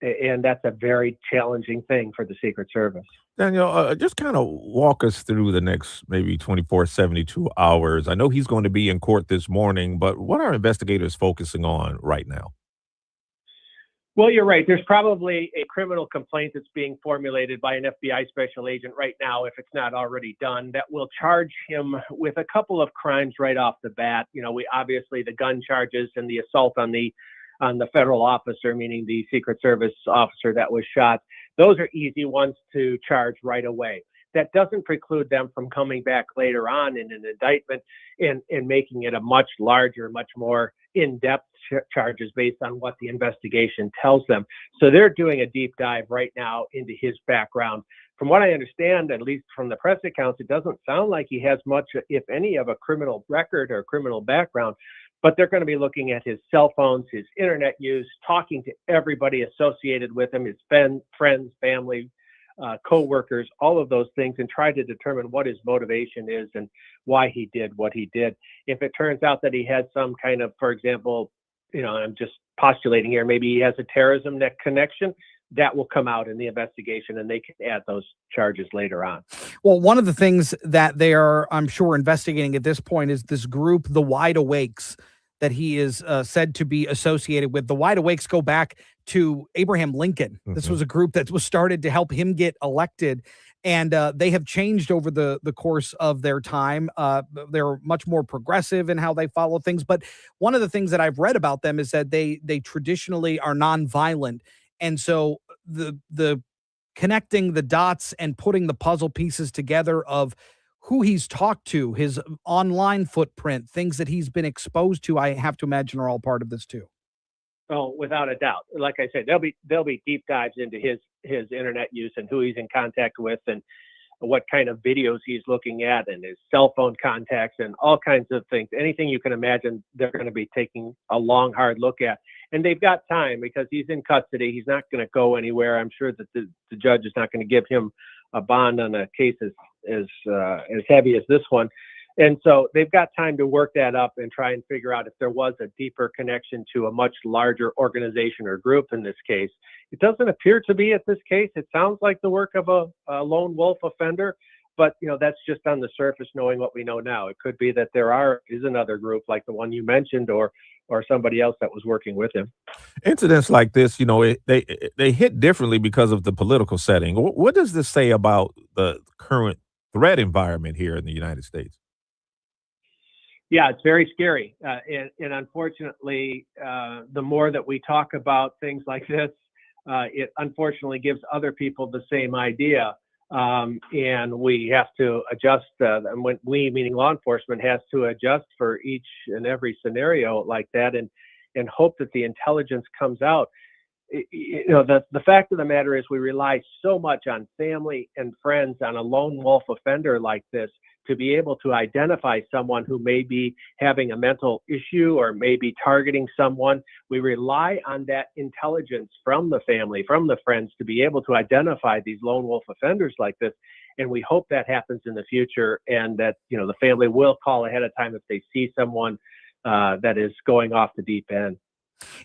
And that's a very challenging thing for the Secret Service. Daniel, just kind of walk us through the next maybe 24, 72 hours. I know he's going to be in court this morning, but what are investigators focusing on right now? Well, you're right. There's probably a criminal complaint that's being formulated by an FBI special agent right now, if it's not already done, that will charge him with a couple of crimes right off the bat. We obviously the gun charges and the assault on the federal officer, meaning the Secret Service officer that was shot. Those are easy ones to charge right away. That doesn't preclude them from coming back later on in an indictment and making it a much larger, much more in-depth charges based on what the investigation tells them. So they're doing a deep dive right now into his background. From what I understand, at least from the press accounts, it doesn't sound like he has much, if any, of a criminal record or criminal background. But they're going to be looking at his cell phones, his internet use, talking to everybody associated with him, his friends, family, co-workers, all of those things, and try to determine what his motivation is and why he did what he did. If it turns out that he had some kind of, for example, I'm just postulating here, maybe he has a terrorism connection, that will come out in the investigation and they can add those charges later on. Well, one of the things that they are, I'm sure, investigating at this point is this group, the Wide Awakes, that he is said to be associated with. The Wide Awakes go back to Abraham Lincoln. This was a group that was started to help him get elected. And they have changed over the course of their time. They're much more progressive in how they follow things. But one of the things that I've read about them is that they traditionally are nonviolent. And so the connecting the dots and putting the puzzle pieces together of who he's talked to, his online footprint, things that he's been exposed to, I have to imagine are all part of this too. Oh, without a doubt. Like I said, there'll be deep dives into his internet use and who he's in contact with and what kind of videos he's looking at and his cell phone contacts and all kinds of things. Anything you can imagine, they're going to be taking a long, hard look at. And they've got time because he's in custody. He's not going to go anywhere. I'm sure that the judge is not going to give him a bond on a case as heavy as this one. And so they've got time to work that up and try and figure out if there was a deeper connection to a much larger organization or group in this case. It doesn't appear to be at this case. It sounds like the work of a lone wolf offender, but that's just on the surface knowing what we know now. It could be that there is another group like the one you mentioned or somebody else that was working with him. Incidents like this, they hit differently because of the political setting. What does this say about the current threat environment here in the United States? Yeah, it's very scary. And unfortunately, the more that we talk about things like this, it unfortunately gives other people the same idea. And we have to adjust, and when we, meaning law enforcement, has to adjust for each and every scenario like that and hope that the intelligence comes out. The fact of the matter is we rely so much on family and friends on a lone wolf offender like this to be able to identify someone who may be having a mental issue or may be targeting someone. We rely on that intelligence from the family, from the friends, to be able to identify these lone wolf offenders like this. And we hope that happens in the future and that, the family will call ahead of time if they see someone that is going off the deep end.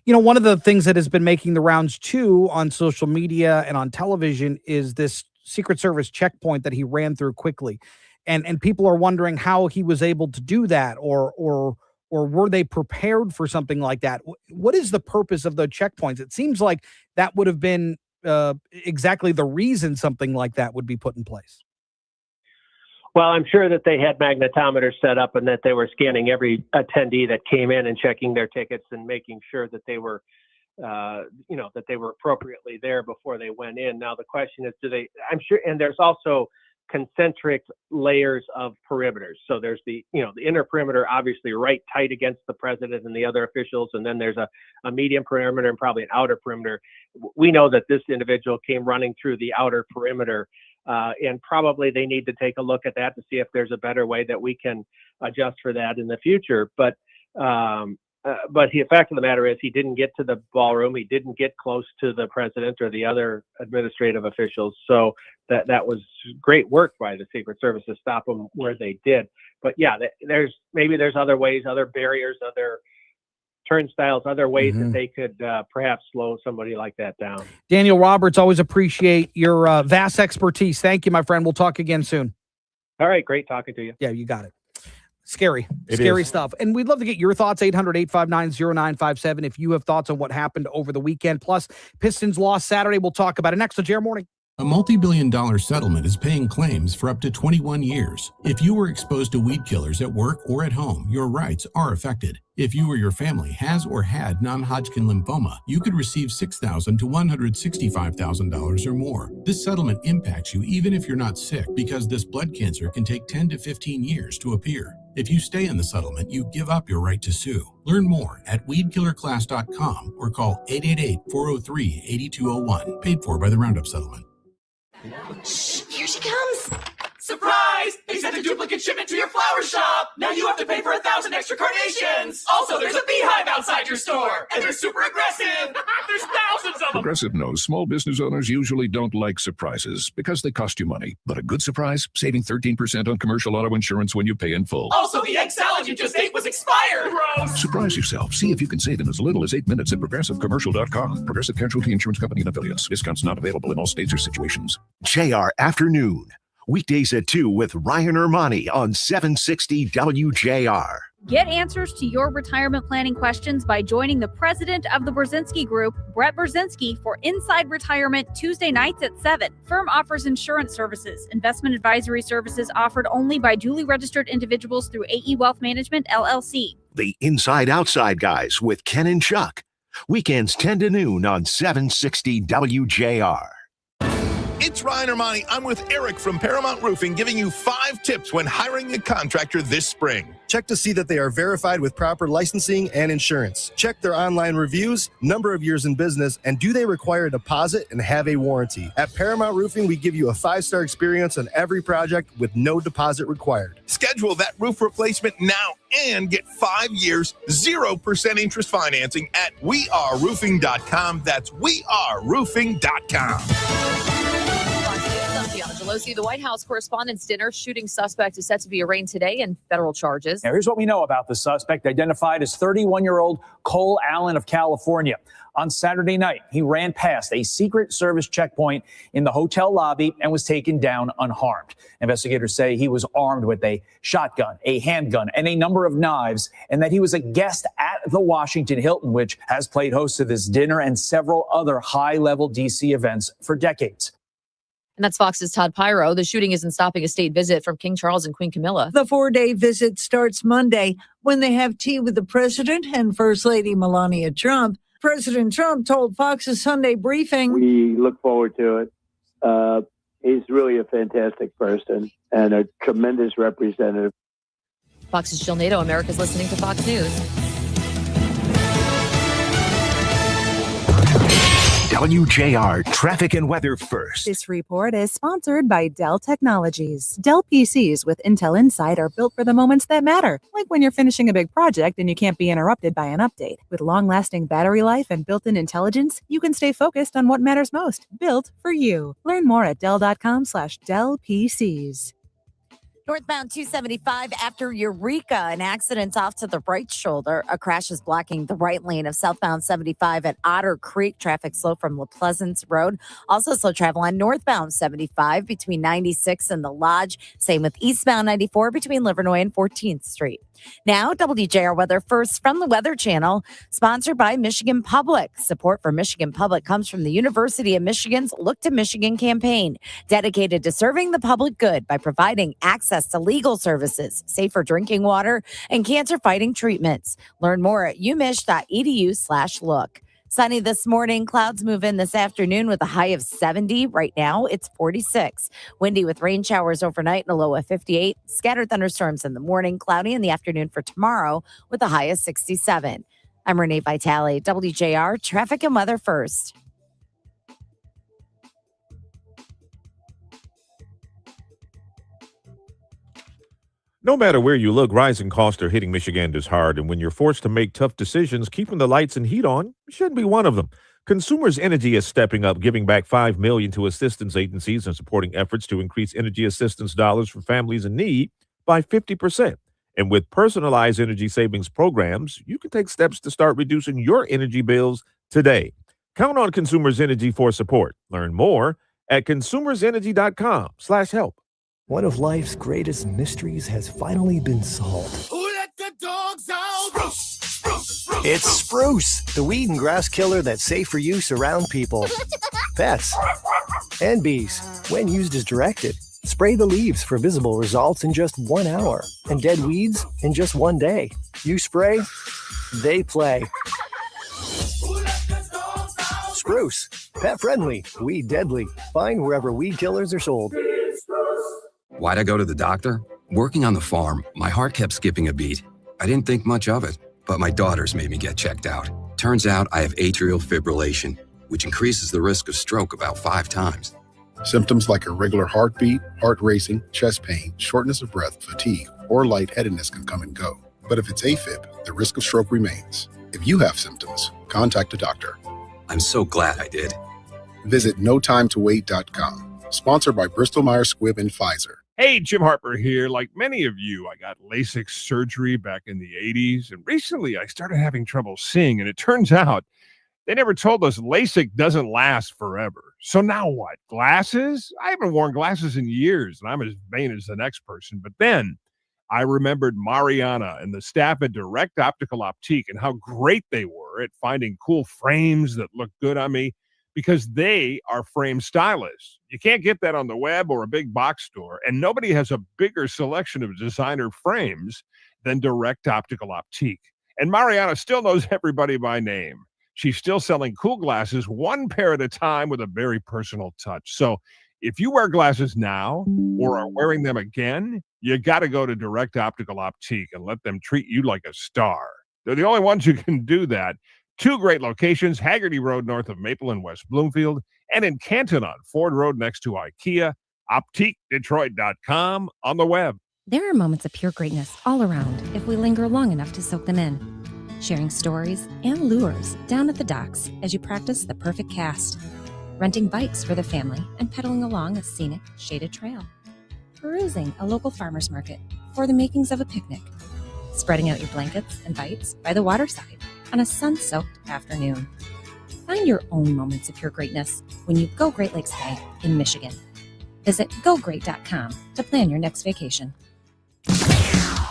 One of the things that has been making the rounds too on social media and on television is this Secret Service checkpoint that he ran through quickly. And people are wondering how he was able to do that or were they prepared for something like that? What is the purpose of the checkpoints? It seems like that would have been exactly the reason something like that would be put in place. Well, I'm sure that they had magnetometers set up and that they were scanning every attendee that came in and checking their tickets and making sure that they were, that they were appropriately there before they went in. Now, the question is, I'm sure, and there's also concentric layers of perimeters. So there's the inner perimeter, obviously right tight against the president and the other officials. And then there's a medium perimeter and probably an outer perimeter. We know that this individual came running through the outer perimeter. And probably they need to take a look at that to see if there's a better way that we can adjust for that in the future. But the fact of the matter is he didn't get to the ballroom. He didn't get close to the president or the other administrative officials. So that was great work by the Secret Service to stop them where they did. But yeah, there's other ways, other barriers, other turnstiles, other ways Mm-hmm. that they could perhaps slow somebody like that down. Daniel Roberts, always appreciate your vast expertise. Thank you, my friend. We'll talk again soon. All right, great talking to you. Yeah, you got it. Scary It is. stuff. And we'd love to get your thoughts, 800-859-0957, if you have thoughts on what happened over the weekend. Plus, Pistons lost Saturday. We'll talk about it next on JR Morning. A multi-billion-dollar settlement is paying claims for up to 21 years. If you were exposed to weed killers at work or at home, your rights are affected. If you or your family has or had non-Hodgkin lymphoma, you could receive $6,000 to $165,000 or more. This settlement impacts you even if you're not sick, because this blood cancer can take 10 to 15 years to appear. If you stay in the settlement, you give up your right to sue. Learn more at weedkillerclass.com or call 888-403-8201. Paid for by the Roundup Settlement. Shh, here she comes. Surprise! They sent a duplicate shipment to your flower shop. Now you have to pay for 1,000 extra carnations. Also, there's a beehive outside your store, and they're super aggressive. There's thousands of them. Progressive knows small business owners usually don't like surprises because they cost you money. But a good surprise, saving 13% on commercial auto insurance when you pay in full. Also, the egg salad you just ate was expired. Gross. Surprise yourself. See if you can save in as little as 8 minutes at progressivecommercial.com. Progressive Casualty Insurance Company and affiliates. Discounts not available in all states or situations. JR Afternoon. Weekdays at 2 with Ryan Ermani on 760 WJR. Get answers to your retirement planning questions by joining the president of the Brzezinski Group, Brett Brzezinski, for Inside Retirement Tuesday nights at 7. Firm offers insurance services, investment advisory services offered only by duly registered individuals through AE Wealth Management, LLC. The Inside Outside Guys with Ken and Chuck. Weekends 10 to noon on 760 WJR. It's Ryan Ermani. I'm with Eric from Paramount Roofing, giving you 5 tips when hiring a contractor this spring. Check to see that they are verified with proper licensing and insurance. Check their online reviews, number of years in business, and do they require a deposit and have a warranty. At Paramount Roofing, we give you a 5-star experience on every project with no deposit required. Schedule that roof replacement now and get 5 years, 0% interest financing at weareroofing.com. That's weareroofing.com. Pelosi, the White House Correspondents' Dinner shooting suspect is set to be arraigned today in federal charges. Now, here's what we know about the suspect, identified as 31-year-old Cole Allen of California. On Saturday night, he ran past a Secret Service checkpoint in the hotel lobby and was taken down unharmed. Investigators say he was armed with a shotgun, a handgun, and a number of knives, and that he was a guest at the Washington Hilton, which has played host to this dinner and several other high-level D.C. events for decades. And that's Fox's Todd Pyro. The shooting isn't stopping a state visit from King Charles and Queen Camilla. The 4-day visit starts Monday when they have tea with the president and First Lady Melania Trump. President Trump told Fox's Sunday briefing, "We look forward to it. He's really a fantastic person and a tremendous representative." Fox's Jill Nato. America's listening to Fox News. WJR Traffic and Weather First. This report is sponsored by Dell Technologies. Dell PCs with Intel Inside are built for the moments that matter, like when you're finishing a big project and you can't be interrupted by an update. With long-lasting battery life and built-in intelligence, you can stay focused on what matters most. Built for you. Learn more at Dell.com/Dell PCs. Northbound 275 after Eureka, an accident's off to the right shoulder. A crash is blocking the right lane of southbound 75 at Otter Creek. Traffic slow from La Pleasance Road. Also slow travel on northbound 75 between 96 and the Lodge. Same with eastbound 94 between Livernois and 14th Street. Now, WJR Weather First from the Weather Channel, sponsored by Michigan Public. Support for Michigan Public comes from the University of Michigan's Look to Michigan campaign, dedicated to serving the public good by providing access to legal services, safer drinking water, and cancer-fighting treatments. Learn more at umich.edu/look. Sunny this morning. Clouds move in this afternoon with a high of 70. Right now, it's 46. Windy with rain showers overnight and a low of 58. Scattered thunderstorms in the morning. Cloudy in the afternoon for tomorrow with a high of 67. I'm Renee Vitale, WJR Traffic and Weather First. No matter where you look, rising costs are hitting Michiganders hard, and when you're forced to make tough decisions, keeping the lights and heat on shouldn't be one of them. Consumers Energy is stepping up, giving back $5 million to assistance agencies and supporting efforts to increase energy assistance dollars for families in need by 50%. And with personalized energy savings programs, you can take steps to start reducing your energy bills today. Count on Consumers Energy for support. Learn more at consumersenergy.com/help. One of life's greatest mysteries has finally been solved. Who let the dogs out? Spruce, spruce, spruce. It's Spruce, the weed and grass killer that's safe for use around people, pets, and bees when used as directed. Spray the leaves for visible results in just 1 hour and dead weeds in just 1 day. You spray, they play. Spruce, pet friendly, weed deadly. Find wherever weed killers are sold. Why'd I go to the doctor? Working on the farm, my heart kept skipping a beat. I didn't think much of it, but my daughters made me get checked out. Turns out I have atrial fibrillation, which increases the risk of stroke about 5 times. Symptoms like irregular heartbeat, heart racing, chest pain, shortness of breath, fatigue, or lightheadedness can come and go. But if it's AFib, the risk of stroke remains. If you have symptoms, contact a doctor. I'm so glad I did. Visit notimetowait.com. Sponsored by Bristol Myers Squibb and Pfizer. Hey, Jim Harper here. Like many of you, I got LASIK surgery back in the 80s, and recently I started having trouble seeing, and it turns out they never told us LASIK doesn't last forever. So now what? Glasses? I haven't worn glasses in years, and I'm as vain as the next person. But then I remembered Mariana and the staff at Direct Optical Optique and how great they were at finding cool frames that look good on me, because they are frame stylists. You can't get that on the web or a big box store, and nobody has a bigger selection of designer frames than Direct Optical Optique. And Mariana still knows everybody by name. She's still selling cool glasses, 1 pair at a time with a very personal touch. So if you wear glasses now or are wearing them again, you got to go to Direct Optical Optique and let them treat you like a star. They're the only ones who can do that. 2 great locations, Haggerty Road north of Maple in West Bloomfield, and in Canton on Ford Road next to IKEA, OptiqueDetroit.com on the web. There are moments of pure greatness all around if we linger long enough to soak them in. Sharing stories and lures down at the docks as you practice the perfect cast. Renting bikes for the family and pedaling along a scenic, shaded trail. Perusing a local farmer's market for the makings of a picnic. Spreading out your blankets and bites by the waterside on a sun-soaked afternoon. Find your own moments of pure greatness when you go Great Lakes Bay in Michigan. Visit GoGreat.com to plan your next vacation.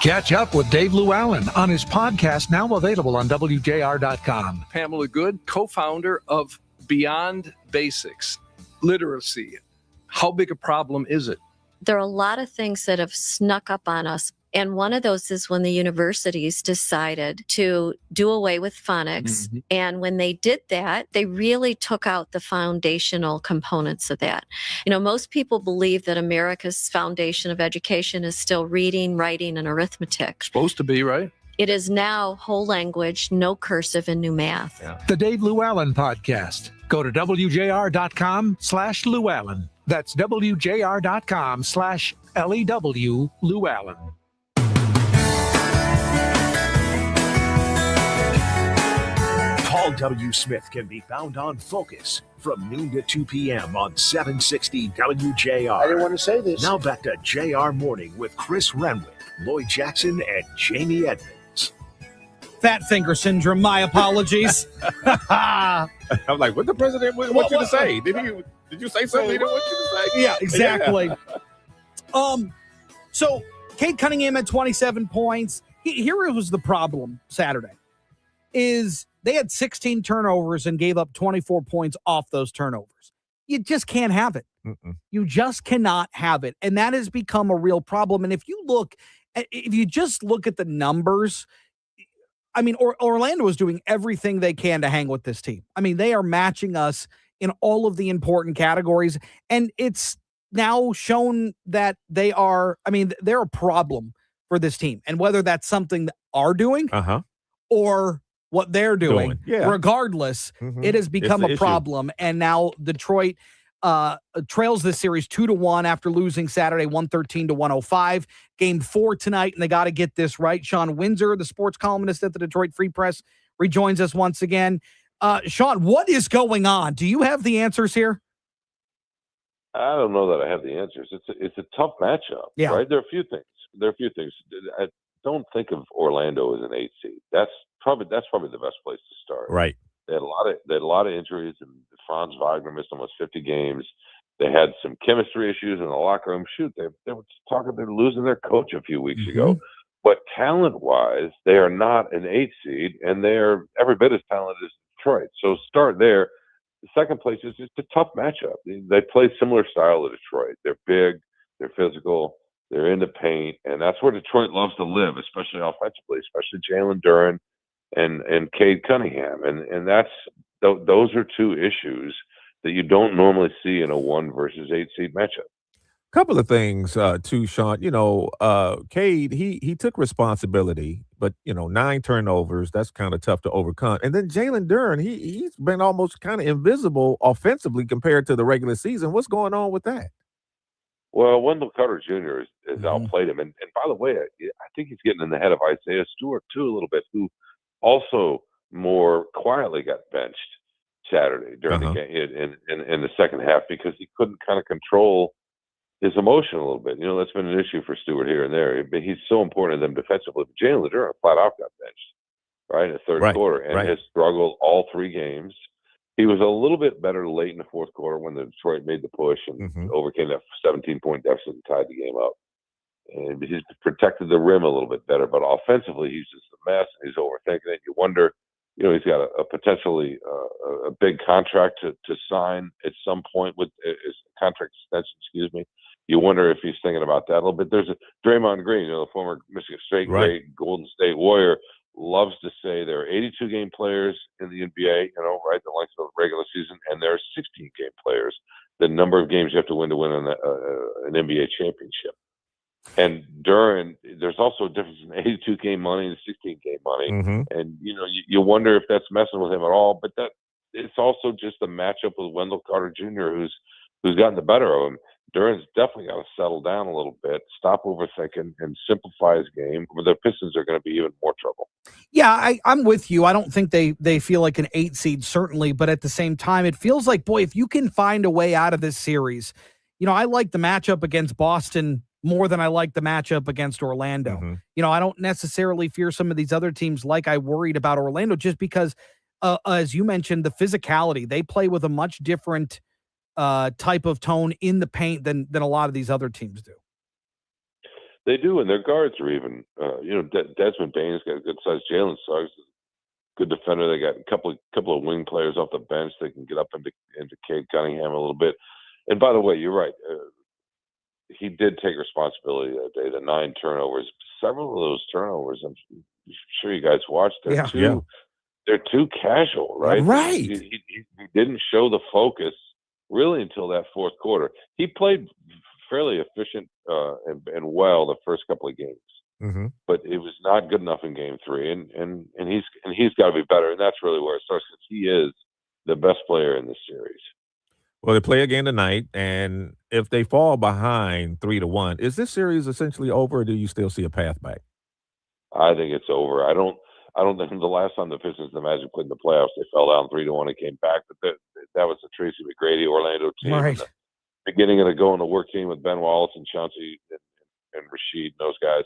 Catch up with Dave Llewellyn on his podcast, now available on WJR.com. Pamela Good, co-founder of Beyond Basics, literacy. How big a problem is it? There are a lot of things that have snuck up on us. And one of those is when the universities decided to do away with phonics. Mm-hmm. And when they did that, they really took out the foundational components of that. You know, most people believe that America's foundation of education is still reading, writing, and arithmetic. Supposed to be, right? It is now whole language, no cursive, and new math. Yeah. The Dave Llewellyn Podcast. Go to WJR.com/Llewellyn. That's WJR.com/LEW Llewellyn. Paul W. Smith can be found on Focus from noon to 2 p.m. on 760 WJR. I didn't want to say this. Now back to JR Morning with Chris Renwick, Lloyd Jackson, and Jamie Edmonds. Fat finger syndrome, my apologies. I'm like, what the president want you to say? Did you say something he didn't want you to say? Yeah, exactly. So Kate Cunningham had 27 points. Here was the problem Saturday, is they had 16 turnovers and gave up 24 points off those turnovers. You just can't have it. Mm-mm. You just cannot have it. And that has become a real problem. And if you just look at the numbers, I mean, Orlando is doing everything they can to hang with this team. I mean, they are matching us in all of the important categories. And it's now shown that they're a problem for this team. And whether that's something that are doing or what they're doing. Yeah. Regardless, it has become a problem. And now Detroit trails this series 2-1 after losing Saturday 113-105. Game 4 tonight, and they got to get this right. Sean Windsor, the sports columnist at the Detroit Free Press, rejoins us once again. Sean, what is going on? Do you have the answers here? I don't know that I have the answers. It's a tough matchup, right? There are a few things. don't think of Orlando as an 8 seed. That's probably the best place to start. Right. They had a lot of injuries, and Franz Wagner missed almost 50 games. They had some chemistry issues in the locker room. Shoot, they were talking they're losing their coach a few weeks ago. But talent-wise, they are not an 8 seed, and they're every bit as talented as Detroit. So start there. The second place is just a tough matchup. They play similar style to Detroit. They're big, they're physical, they're in the paint, and that's where Detroit loves to live, especially offensively, especially Jalen Duren and Cade Cunningham. And those are two issues that you don't normally see in a 1 versus 8 seed matchup. Couple of things, too, Sean. Cade, he took responsibility, but 9 turnovers, that's kind of tough to overcome. And then Jalen Duren, he's been almost kind of invisible offensively compared to the regular season. What's going on with that? Well, Wendell Carter Jr. has outplayed him, and by the way, I think he's getting in the head of Isaiah Stewart too a little bit, who also more quietly got benched Saturday during the game in the second half because he couldn't kind of control his emotion a little bit. That's been an issue for Stewart here and there. But he's so important to them defensively. But Jalen Duren flat out got benched, right, in the third quarter and has struggled all 3 games. He was a little bit better late in the fourth quarter when the Detroit made the push and overcame that 17-point deficit and tied the game up. And he's protected the rim a little bit better. But offensively, he's just a mess. And he's overthinking it. You wonder, he's got a potentially a big contract to sign at some point with his contract extension, excuse me. You wonder if he's thinking about that a little bit. There's a Draymond Green, the former Michigan State great, Golden State Warrior, loves to say there are 82-game players in the NBA, right, the length of the regular season, and there are 16-game players, the number of games you have to win an NBA championship. And there's also a difference in 82-game money and 16-game money. And, you wonder if that's messing with him at all. But it's also just a matchup with Wendell Carter Jr., who's gotten the better of him. Duren's definitely got to settle down a little bit, stop overthinking, and simplify his game, or the Pistons are going to be even more trouble. Yeah, I'm with you. I don't think they feel like an 8 seed, certainly. But at the same time, it feels like, boy, if you can find a way out of this series, I like the matchup against Boston more than I like the matchup against Orlando. I don't necessarily fear some of these other teams like I worried about Orlando, just because, as you mentioned, the physicality. They play with a much different type of tone in the paint than a lot of these other teams do. They do, and their guards are even. Desmond Bain's got a good size. Jalen Suggs, good defender. They got a couple of wing players off the bench. They can get up into Cade Cunningham a little bit. And by the way, you're right. He did take responsibility that day. The 9 turnovers, several of those turnovers, I'm sure you guys watched. They're too casual, right? Right. He didn't show the focus really until that fourth quarter. He played fairly efficient and well the first couple of games, but it was not good enough in Game 3. And he's got to be better, and that's really where it starts, because he is the best player in this series. Well, they play again tonight, and if they fall behind 3-1, is this series essentially over, or do you still see a path back? I think it's over. I don't think the last time the Pistons and the Magic played in the playoffs, they fell down 3-1 and came back. But that was the Tracy McGrady Orlando team. Right. The beginning of the go in the work team with Ben Wallace and Chauncey and Rasheed and those guys.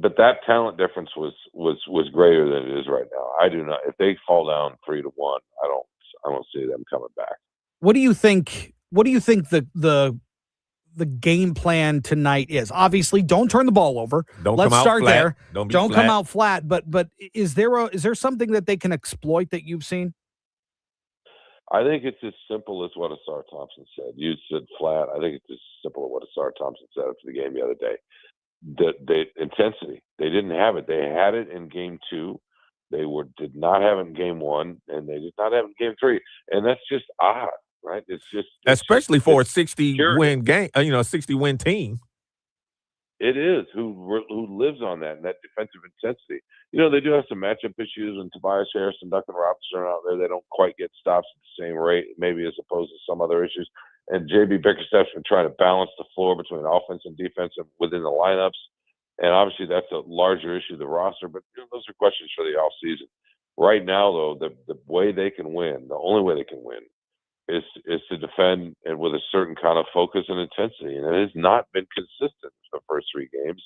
But that talent difference was greater than it is right now. I do not. If they fall down 3-1, I don't see them coming back. What do you think? What do you think the game plan tonight is? Obviously, don't turn the ball over. Let's start there. Don't come out flat. But is there something that they can exploit that you've seen? I think it's as simple as what Asar Thompson said. You said flat. I think it's as simple as what Asar Thompson said after the game the other day. The intensity. They didn't have it. They had it in Game 2. They did not have it in Game 1, and they did not have it in Game 3. And that's just odd. Right, especially for a 60-win game, 60-win team. It is who lives on that and that defensive intensity. They do have some matchup issues, and Tobias Harris and Duncan Robinson are out there. They don't quite get stops at the same rate, maybe as opposed to some other issues. And JB Bickerstaff's been trying to balance the floor between offense and defense and within the lineups. And obviously, that's a larger issue of the roster. But those are questions for the offseason. Right now, though, the way they can win, the only way they can win, is to defend and with a certain kind of focus and intensity, and it has not been consistent for the first 3 games.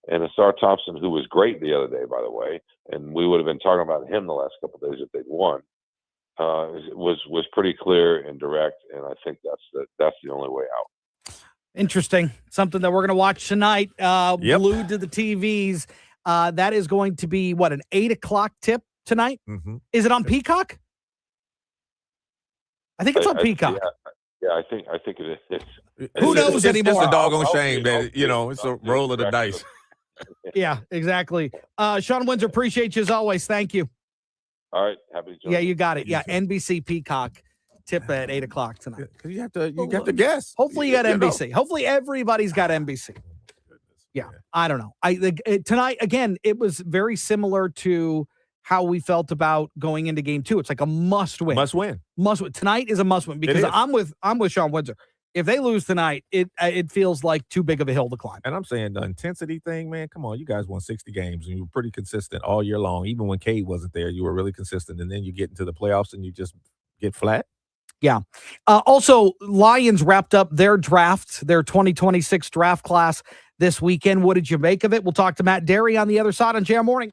And Asar Thompson, who was great the other day, by the way, and we would have been talking about him the last couple of days if they'd won, was pretty clear and direct, and I think that's the only way out. Interesting. Something that we're going to watch tonight, glued to the TVs. That is going to be, an 8 o'clock tip tonight? Mm-hmm. Is it on Peacock? I think it's on Peacock. Yeah, I think it is. Who knows anymore? It's a doggone shame that, it's a roll of the dice. Yeah, exactly. Sean Windsor, appreciate you as always. Thank you. All right. Happy to join. Yeah, you got it. Yeah, NBC Peacock tip at 8 o'clock tonight. You have to guess. Hopefully you got NBC. Hopefully everybody's got NBC. Yeah, I don't know. Tonight, again, it was very similar to how we felt about going into game 2. It's like a must win. Must win. Tonight is a must win because I'm with Sean Windsor. If they lose tonight, it feels like too big of a hill to climb. And I'm saying the intensity thing, man, come on. You guys won 60 games, and you were pretty consistent all year long. Even when Cade wasn't there, you were really consistent. And then you get into the playoffs, and you just get flat. Yeah. Also, Lions wrapped up their draft, their 2026 draft class this weekend. What did you make of it? We'll talk to Matt Derry on the other side on JR Morning.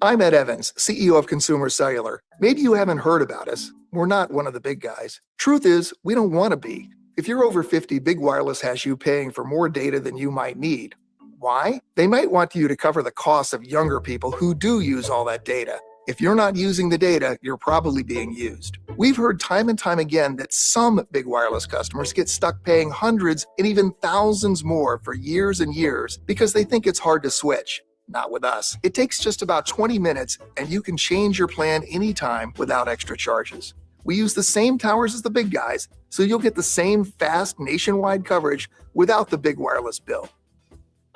I'm Ed Evans, CEO of Consumer Cellular. Maybe you haven't heard about us. We're not one of the big guys. Truth is, we don't want to be. If you're over 50, Big Wireless has you paying for more data than you might need. Why? They might want you to cover the costs of younger people who do use all that data. If you're not using the data, you're probably being used. We've heard time and time again that some Big Wireless customers get stuck paying hundreds and even thousands more for years and years because they think it's hard to switch. Not with us. It takes just about 20 minutes and you can change your plan anytime without extra charges. We use the same towers as the big guys, so you'll get the same fast nationwide coverage without the big wireless bill.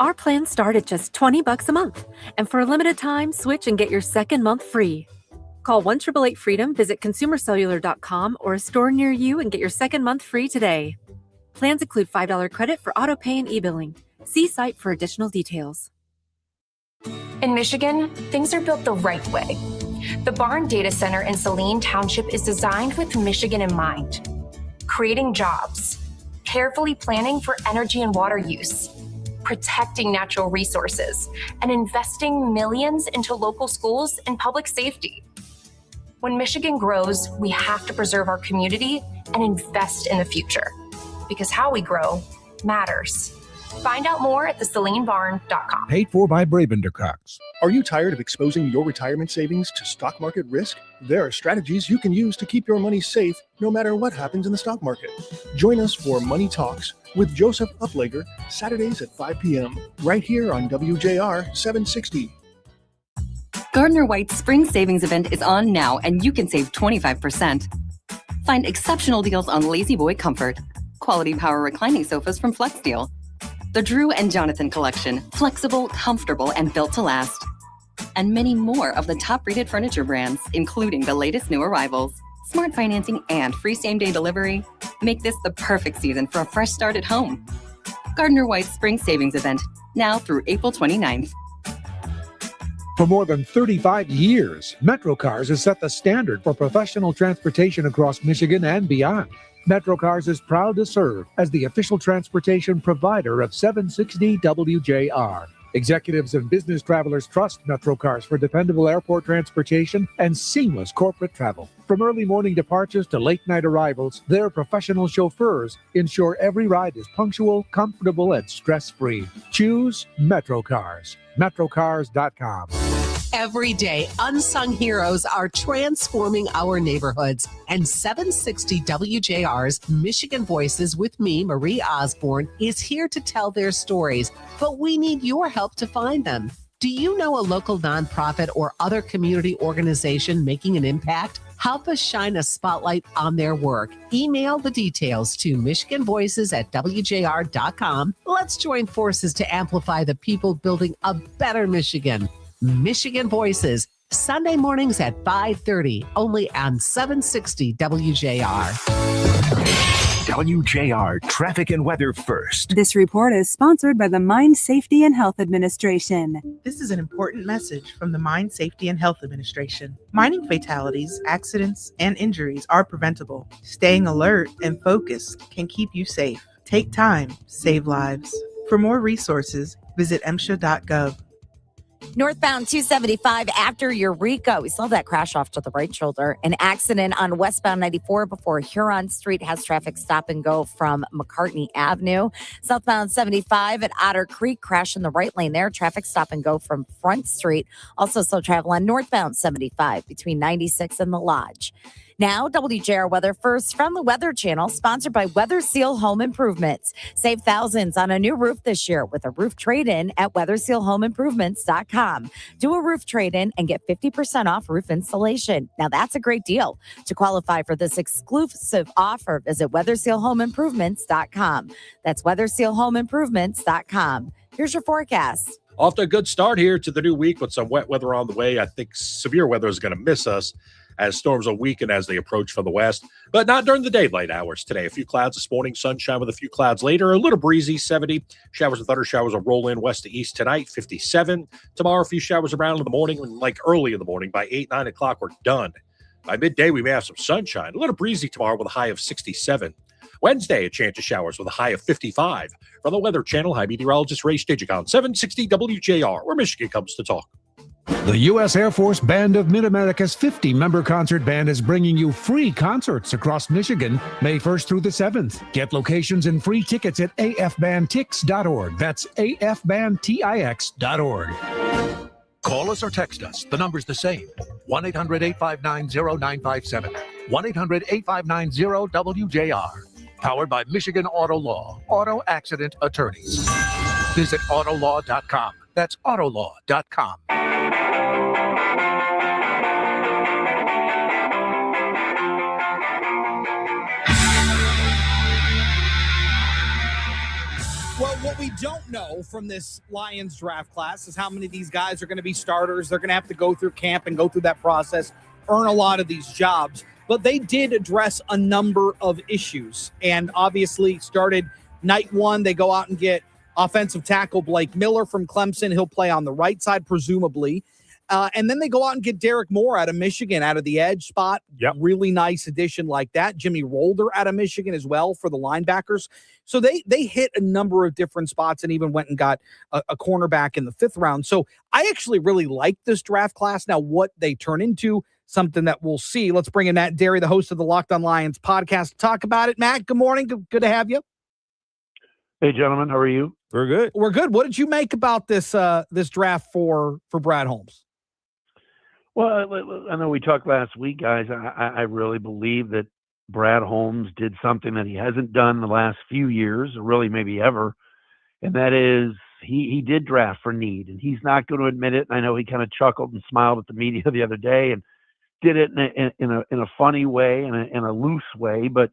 Our plans start at just $20 a month. And for a limited time, switch and get your second month free. Call 1-888-FREEDOM, visit consumercellular.com or a store near you and get your second month free today. Plans include $5 credit for auto pay and e-billing. See site for additional details. In Michigan, things are built the right way. The Barn Data Center in Saline Township is designed with Michigan in mind, creating jobs, carefully planning for energy and water use, protecting natural resources, and investing millions into local schools and public safety. When Michigan grows, we have to preserve our community and invest in the future, because how we grow matters. Find out more at thesalinebarn.com. Paid for by Bravender Cox. Are you tired of exposing your retirement savings to stock market risk? There are strategies you can use to keep your money safe no matter what happens in the stock market. Join us for Money Talks with Joseph Uplager, Saturdays at 5 p.m. right here on WJR 760. Gardner White's Spring Savings Event is on now, and you can save 25%. Find exceptional deals on Lazy Boy Comfort, quality power reclining sofas from FlexSteel, the Drew and Jonathan collection, flexible, comfortable, and built to last. And many more of the top-rated furniture brands, including the latest new arrivals. Smart financing and free same-day delivery make this the perfect season for a fresh start at home. Gardner White's Spring Savings Event, now through April 29th. For more than 35 years, MetroCars has set the standard for professional transportation across Michigan and beyond. MetroCars is proud to serve as the official transportation provider of 760 WJR. Executives and business travelers trust MetroCars for dependable airport transportation and seamless corporate travel. From early morning departures to late night arrivals, their professional chauffeurs ensure every ride is punctual, comfortable, and stress-free. Choose MetroCars. MetroCars.com. Every day, unsung heroes are transforming our neighborhoods. And 760 WJR's Michigan Voices with me, Marie Osborne, is here to tell their stories. But we need your help to find them. Do you know a local nonprofit or other community organization making an impact? Help us shine a spotlight on their work. Email the details to michiganvoices@wjr.com. Let's join forces to amplify the people building a better Michigan. Michigan Voices, Sunday mornings at 5:30, only on 760 WJR. WJR Traffic and Weather First. This report is sponsored by the Mine Safety and Health Administration. This is an important message from the Mine Safety and Health Administration. Mining fatalities, accidents, and injuries are preventable. Staying alert and focused can keep you safe. Take time, save lives. For more resources, visit MSHA.gov. Northbound 275 after Eureka. We saw that crash off to the right shoulder. An accident on westbound 94 before Huron Street has traffic stop and go from McCartney Avenue. Southbound 75 at Otter Creek, crash in the right lane there. Traffic stop and go from Front Street. Also slow travel on northbound 75 between 96 and the Lodge. Now, WJR weather first from the Weather Channel, sponsored by Weather Seal Home Improvements. Save thousands on a new roof this year with a roof trade-in at weathersealhomeimprovements.com. Do a roof trade-in and get 50% off roof installation. Now, that's a great deal. To qualify for this exclusive offer, visit weathersealhomeimprovements.com. That's weathersealhomeimprovements.com. Here's your forecast. Off to a good start here to the new week with some wet weather on the way. I think severe weather is going to miss us as storms will weaken as they approach from the west, but not during the daylight hours today. A few clouds this morning, sunshine with a few clouds later, a little breezy, 70. Showers and thunder showers will roll in west to east tonight, 57. Tomorrow, a few showers around in the morning, and like early in the morning. By 8, 9 o'clock, we're done. By midday, we may have some sunshine. A little breezy tomorrow with a high of 67. Wednesday, a chance of showers with a high of 55. From the Weather Channel, high meteorologist Ray Stigicon, 760 WJR, where Michigan comes to talk. The U.S. Air Force Band of Mid-America's 50-member concert band is bringing you free concerts across Michigan May 1st through the 7th. Get locations and free tickets at afbandtix.org. That's afbandtix.org. Call us or text us. The number's the same. 1-800-859-0957. 1-800-859-0WJR. Powered by Michigan Auto Law. Auto Accident Attorneys. Visit autolaw.com. That's autolaw.com. Well, what we don't know from this Lions draft class is how many of these guys are going to be starters. They're going to have to go through camp and go through that process, earn a lot of these jobs. But they did address a number of issues and obviously started night one. They go out and get offensive tackle Blake Miller from Clemson. He'll play on the right side, presumably. And then they go out and get Derek Moore out of Michigan, out of the edge spot. Yep. Really nice addition like that. Jimmy Rolder out of Michigan as well for the linebackers. So they hit a number of different spots and even went and got a cornerback in the 5th round. So I actually really like this draft class. Now, what they turn into, something that we'll see. Let's bring in Matt Derry, the host of the Locked on Lions podcast, to talk about it. Matt, good morning. Good to have you. Hey, gentlemen. How are you? We're good. We're good. What did you make about this draft for Brad Holmes? Well, I know we talked last week, guys. I really believe that Brad Holmes did something that he hasn't done the last few years, or really maybe ever, and that is he did draft for need, and he's not going to admit it. And I know he kind of chuckled and smiled at the media the other day and did it in a funny way, in a loose way, but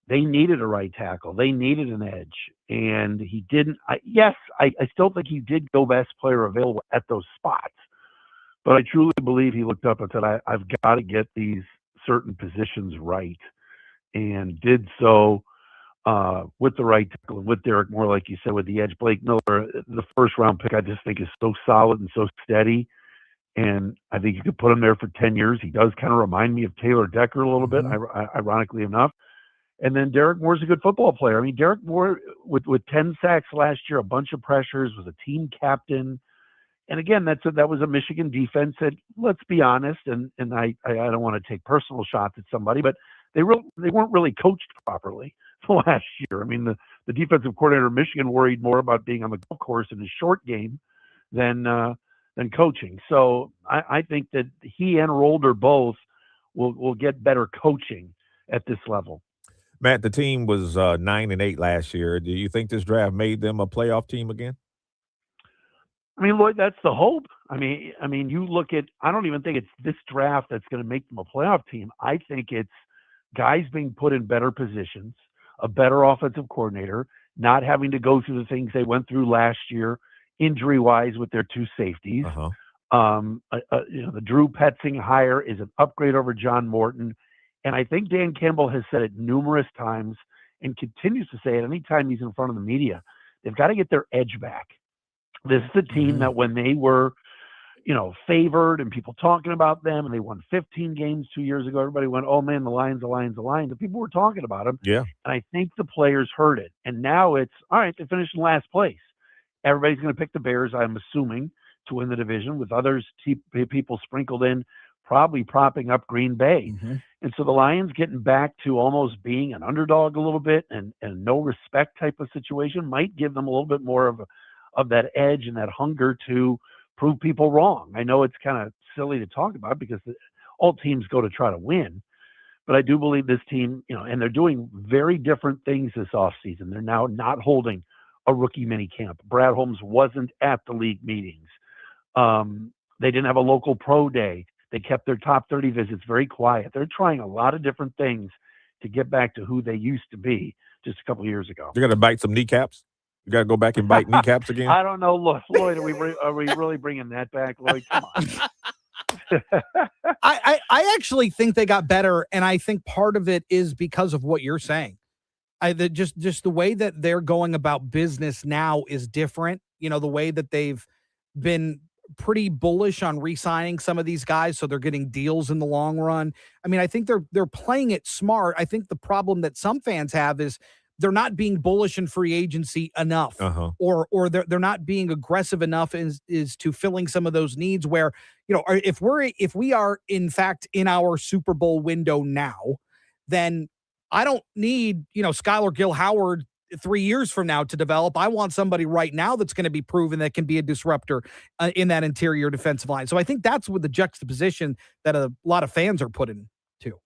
they needed a right tackle. They needed an edge, and he didn't. I still think he did go best player available at those spots. But I truly believe he looked up and said, I've got to get these certain positions right, and did so with the right tackle, with Derek Moore, like you said, with the edge. Blake Miller, the 1st-round pick, I just think is so solid and so steady, and I think you could put him there for 10 years. He does kind of remind me of Taylor Decker a little bit, ironically enough. And then Derek Moore's a good football player. I mean, Derek Moore, with 10 sacks last year, a bunch of pressures, was a team captain. And again, that was a Michigan defense that, let's be honest, and I don't want to take personal shots at somebody, but they weren't really coached properly last year. I mean, the defensive coordinator of Michigan worried more about being on the golf course in his short game than coaching. So I think that he and Rolder both will get better coaching at this level. Matt, the team was 9-8 last year. Do you think this draft made them a playoff team again? I mean, Lloyd, that's the hope. I mean, you look at, I don't even think it's this draft that's going to make them a playoff team. I think it's guys being put in better positions, a better offensive coordinator, not having to go through the things they went through last year, injury-wise, with their 2 safeties. The Drew Petzing hire is an upgrade over John Morton. And I think Dan Campbell has said it numerous times and continues to say it anytime he's in front of the media. They've got to get their edge back. This is a team that when they were, favored and people talking about them, and they won 15 games 2 years ago, everybody went, oh man, the Lions. And people were talking about them. Yeah. And I think the players heard it. And now it's, all right, they finished in last place. everybody's going to pick the Bears, I'm assuming, to win the division, with others people sprinkled in, probably propping up Green Bay. And so the Lions getting back to almost being an underdog a little bit and no respect type of situation might give them a little bit more of that edge and that hunger to prove people wrong. I know it's kind of silly to talk about because all teams go to try to win, but I do believe this team, and they're doing very different things this offseason. They're now not holding a rookie mini camp. Brad Holmes wasn't at the league meetings. They didn't have a local pro day. They kept their top 30 visits very quiet. They're trying a lot of different things to get back to who they used to be just a couple of years ago. You got to bite some kneecaps? You got to go back and bite kneecaps again? I don't know. Look, Lloyd, are we really bringing that back, Lloyd? Come on. I actually think they got better, and I think part of it is because of what you're saying. Just the way that they're going about business now is different. The way that they've been pretty bullish on re-signing some of these guys, so they're getting deals in the long run. I mean, I think they're playing it smart. I think the problem that some fans have is they're not being bullish in free agency enough, or they're not being aggressive enough is to filling some of those needs where, if we are in fact in our Super Bowl window now, then I don't need, Skylar Gill-Howard 3 years from now to develop. I want somebody right now that's going to be proven that can be a disruptor in that interior defensive line. So I think that's with the juxtaposition that a lot of fans are put in too.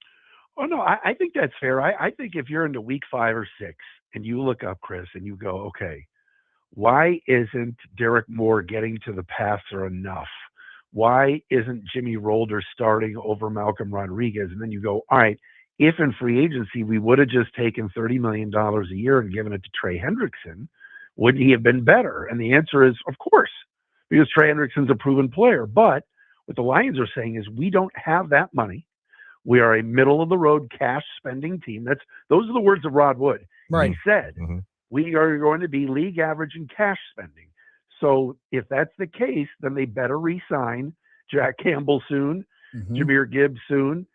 Oh, no, I think that's fair. I think if you're into week 5 or 6 and you look up, Chris, and you go, okay, why isn't Derek Moore getting to the passer enough? Why isn't Jimmy Rolder starting over Malcolm Rodriguez? And then you go, all right, if in free agency we would have just taken $30 million a year and given it to Trey Hendrickson, wouldn't he have been better? And the answer is, of course, because Trey Hendrickson's a proven player. But what the Lions are saying is we don't have that money. We are a middle-of-the-road cash spending team. Those are the words of Rod Wood. Right. He said, we are going to be league average in cash spending. So if that's the case, then they better re-sign Jack Campbell soon, Jahmyr Gibbs soon,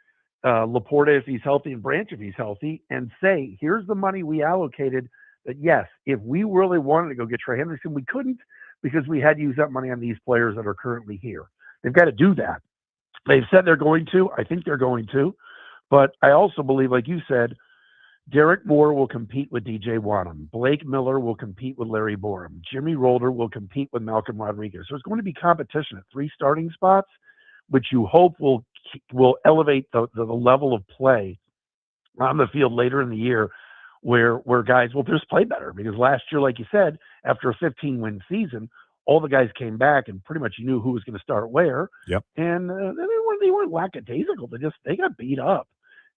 Laporta if he's healthy, and Branch if he's healthy, and say, here's the money we allocated that, yes, if we really wanted to go get Trey Hendrickson, we couldn't because we had to use that money on these players that are currently here. They've got to do that. They've said they're going to. I think they're going to. But I also believe, like you said, Derek Moore will compete with DJ Wanham. Blake Miller will compete with Larry Borum. Jimmy Rolder will compete with Malcolm Rodriguez. So it's going to be competition at 3 starting spots, which you hope will elevate the level of play on the field later in the year where guys will just play better. Because last year, like you said, after a 15-win season, all the guys came back and pretty much you knew who was going to start where. Yep. And they weren't lackadaisical. They got beat up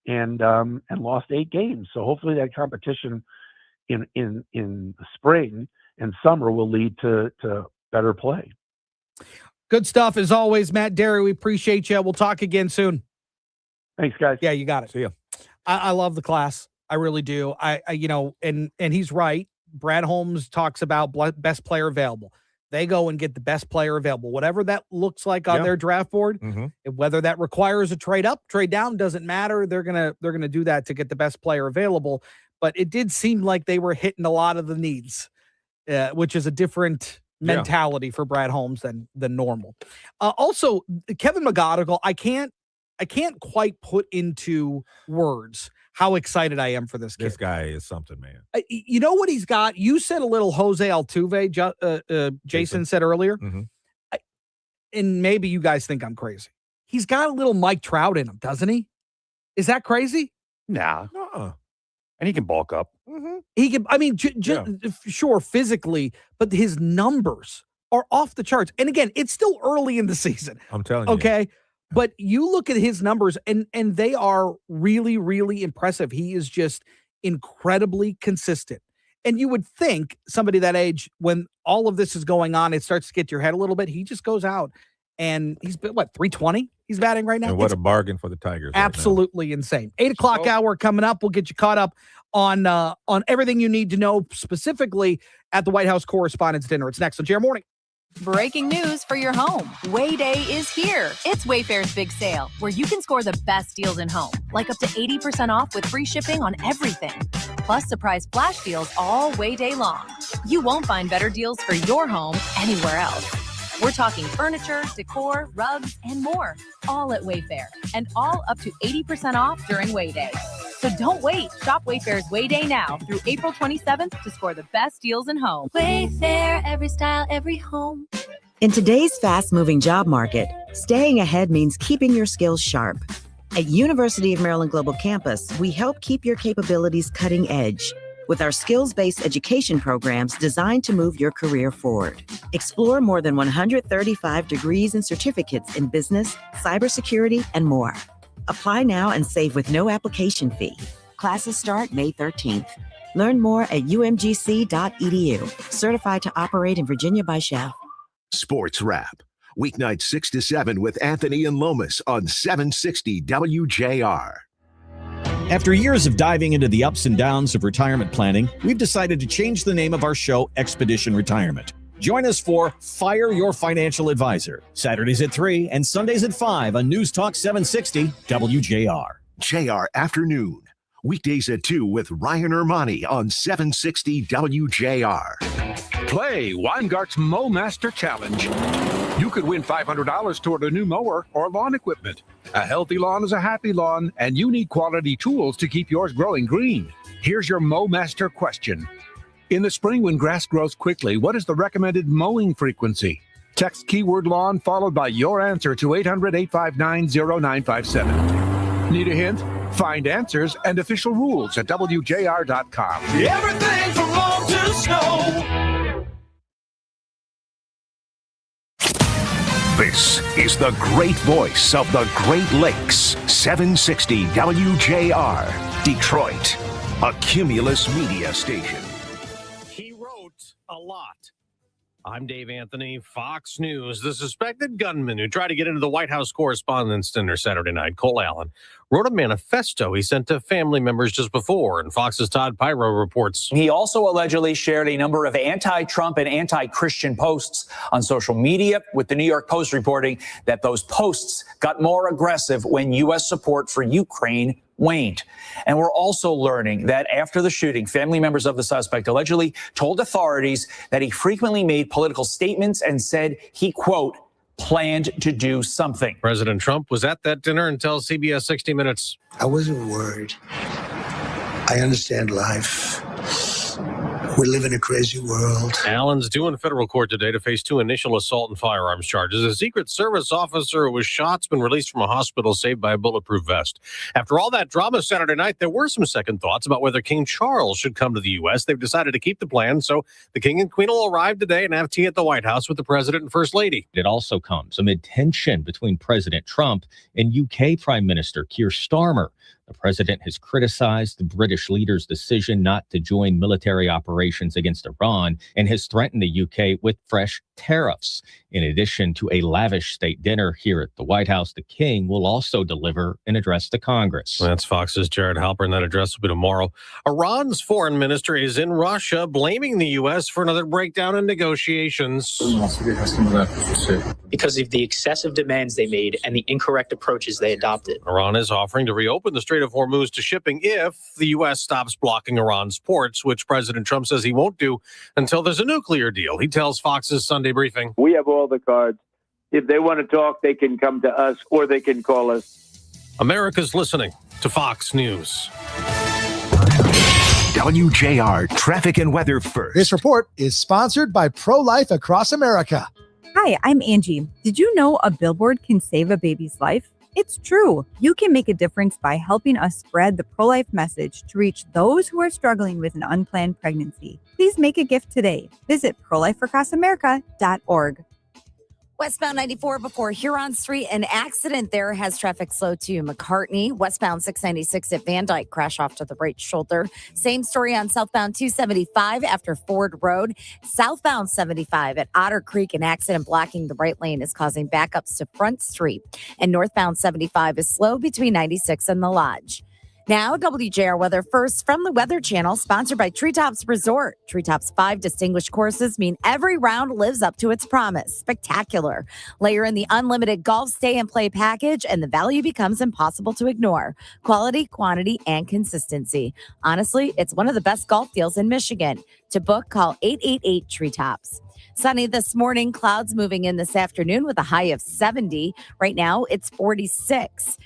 and lost 8 games. So hopefully that competition in the spring and summer will lead to better play. Good stuff as always, Matt Derry. We appreciate you. We'll talk again soon. Thanks, guys. Yeah, you got it. See ya. I love the class. I really do. And he's right. Brad Holmes talks about best player available. They go and get the best player available, whatever that looks like on their draft board. Whether that requires a trade up, trade down, doesn't matter. They're gonna do that to get the best player available. But it did seem like they were hitting a lot of the needs, which is a different mentality for Brad Holmes than normal. Also, Kevin McGonigal, I can't quite put into words how excited I am for this kid. This guy is something, man. You know what he's got? You said a little Jose Altuve, Jason said earlier. And maybe you guys think I'm crazy. He's got a little Mike Trout in him, doesn't he? Is that crazy? Nah. And he can bulk up. He can, I mean, sure, physically, but his numbers are off the charts. And again, it's still early in the season. I'm telling you. Okay. But you look at his numbers and they are really, really impressive. He is just incredibly consistent. And you would think somebody that age, when all of this is going on, it starts to get your head a little bit. He just goes out and he's been, 320 he's batting right now? And what a bargain for the Tigers. Absolutely insane. 8 o'clock hour coming up. We'll get you caught up on everything you need to know specifically at the White House Correspondents' Dinner. It's next on JR Morning. Breaking news for your home. Wayday is here. It's Wayfair's big sale, where you can score the best deals in home, like up to 80% off with free shipping on everything. plus surprise flash deals all way day long. You won't find better deals for your home anywhere else. We're talking furniture, decor, rugs, and more, all at Wayfair, and all up to 80% off during Way Day. So don't wait. Shop Wayfair's Way Day now through April 27th to score the best deals in home. Wayfair, every style, every home. In today's fast-moving job market, staying ahead means keeping your skills sharp. At University of Maryland Global Campus, we help keep your capabilities cutting edge with our skills-based education programs designed to move your career forward. Explore more than 135 degrees and certificates in business, cybersecurity, and more. Apply now and save with no application fee. Classes start May 13th. Learn more at umgc.edu. Certified to operate in Virginia by Chef. Sports Wrap. Weeknight 6 to 7 with Anthony and Lomas on 760 WJR. After years of diving into the ups and downs of retirement planning, we've decided to change the name of our show, Expedition Retirement. Join us for Fire Your Financial Advisor, Saturdays at 3 and Sundays at 5 on News Talk 760 WJR. JR Afternoon. Weekdays at 2 with Ryan Ermani on 760 WJR. Play Weingart's Mow Master Challenge. You could win $500 toward a new mower or lawn equipment. A healthy lawn is a happy lawn, and you need quality tools to keep yours growing green. Here's your Mow Master question. In the spring when grass grows quickly, what is the recommended mowing frequency? Text keyword lawn followed by your answer to 800-859-0957. Need a hint? Find answers and official rules at WJR.com. Everything from lawn to snow. This is the great voice of the Great Lakes, 760 WJR, Detroit, a Cumulus media station. He wrote a lot. I'm Dave Anthony, Fox News. The suspected gunman who tried to get into the White House Correspondents' Dinner Saturday night, Cole Allen, wrote a manifesto he sent to family members just before, and Fox's Todd Pyro reports. He also allegedly shared a number of anti-Trump and anti-Christian posts on social media, with the New York Post reporting that those posts got more aggressive when U.S. support for Ukraine waned. And we're also learning that after the shooting, family members of the suspect allegedly told authorities that he frequently made political statements and said he, quote, planned to do something. President Trump was at that dinner and tells CBS 60 Minutes. I wasn't worried. I understand life. We live in a crazy world. Allen's due in federal court today to face 2 initial assault and firearms charges. A Secret Service officer who was shot's been released from a hospital saved by a bulletproof vest. After all that drama Saturday night, there were some second thoughts about whether King Charles should come to the U.S. They've decided to keep the plan, so the King and Queen will arrive today and have tea at the White House with the President and First Lady. It also comes amid tension between President Trump and UK Prime Minister Keir Starmer. The president has criticized the British leader's decision not to join military operations against Iran and has threatened the UK with fresh tariffs. In addition to a lavish state dinner here at the White House, the king will also deliver an address to Congress. That's Fox's Jared Halpern. That address will be tomorrow. Iran's foreign minister is in Russia, blaming the U.S. for another breakdown in negotiations. Because of the excessive demands they made and the incorrect approaches they adopted. Iran is offering to reopen the Strait of Hormuz to shipping if the U.S. stops blocking Iran's ports, which President Trump says he won't do until there's a nuclear deal. He tells Fox's Sunday briefing. We have all the cards. If they want to talk, they can come to us or they can call us. America's listening to Fox News. WJR traffic and weather first. This report is sponsored by Pro-Life Across America. Hi, I'm Angie. Did you know a billboard can save a baby's life? It's true. You can make a difference by helping us spread the pro-life message to reach those who are struggling with an unplanned pregnancy. Please make a gift today. Visit prolifeacrossamerica.org. Westbound 94 before Huron Street, an accident there has traffic slow to McCartney. Westbound 696 at Van Dyke, crash off to the right shoulder. Same story on southbound 275 after Ford Road. Southbound 75 at Otter Creek, an accident blocking the right lane is causing backups to Front Street. And northbound 75 is slow between 96 and the Lodge. Now, WJR weather first from the Weather Channel, sponsored by Treetops Resort. Treetops 5 distinguished courses mean every round lives up to its promise. Spectacular. Layer in the unlimited golf stay and play package, and the value becomes impossible to ignore. Quality, quantity, and consistency. Honestly, it's one of the best golf deals in Michigan. To book, call 888-TREETOPS. Sunny this morning, clouds moving in this afternoon with a high of 70. Right now, it's 46.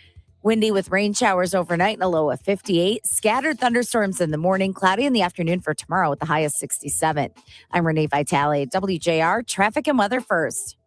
Windy with rain showers overnight and a low of 58. Scattered thunderstorms in the morning, cloudy in the afternoon for tomorrow with the high of 67. I'm Renee Vitale, WJR Traffic and Weather First.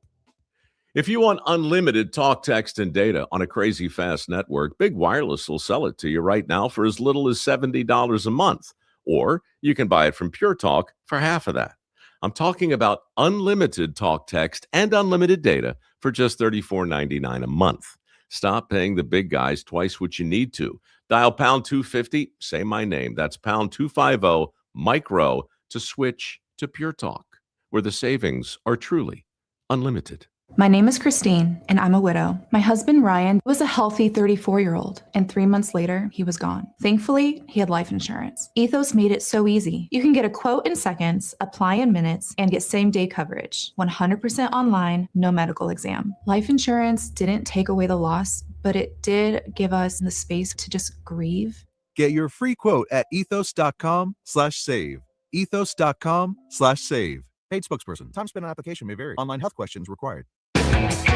If you want unlimited talk, text, and data on a crazy fast network, Big Wireless will sell it to you right now for as little as $70 a month. Or you can buy it from Pure Talk for half of that. I'm talking about unlimited talk, text, and unlimited data for just $34.99 a month. Stop paying the big guys twice what you need to. Dial pound 250, say my name. That's pound 250 micro to switch to Pure Talk, where the savings are truly unlimited. My name is Christine, and I'm a widow. My husband, Ryan, was a healthy 34-year-old, and 3 months later, he was gone. Thankfully, he had life insurance. Ethos made it so easy. You can get a quote in seconds, apply in minutes, and get same-day coverage. 100% online, no medical exam. Life insurance didn't take away the loss, but it did give us the space to just grieve. Get your free quote at ethos.com/save. Ethos.com/save. Paid spokesperson. Time spent on application may vary. Online health questions required.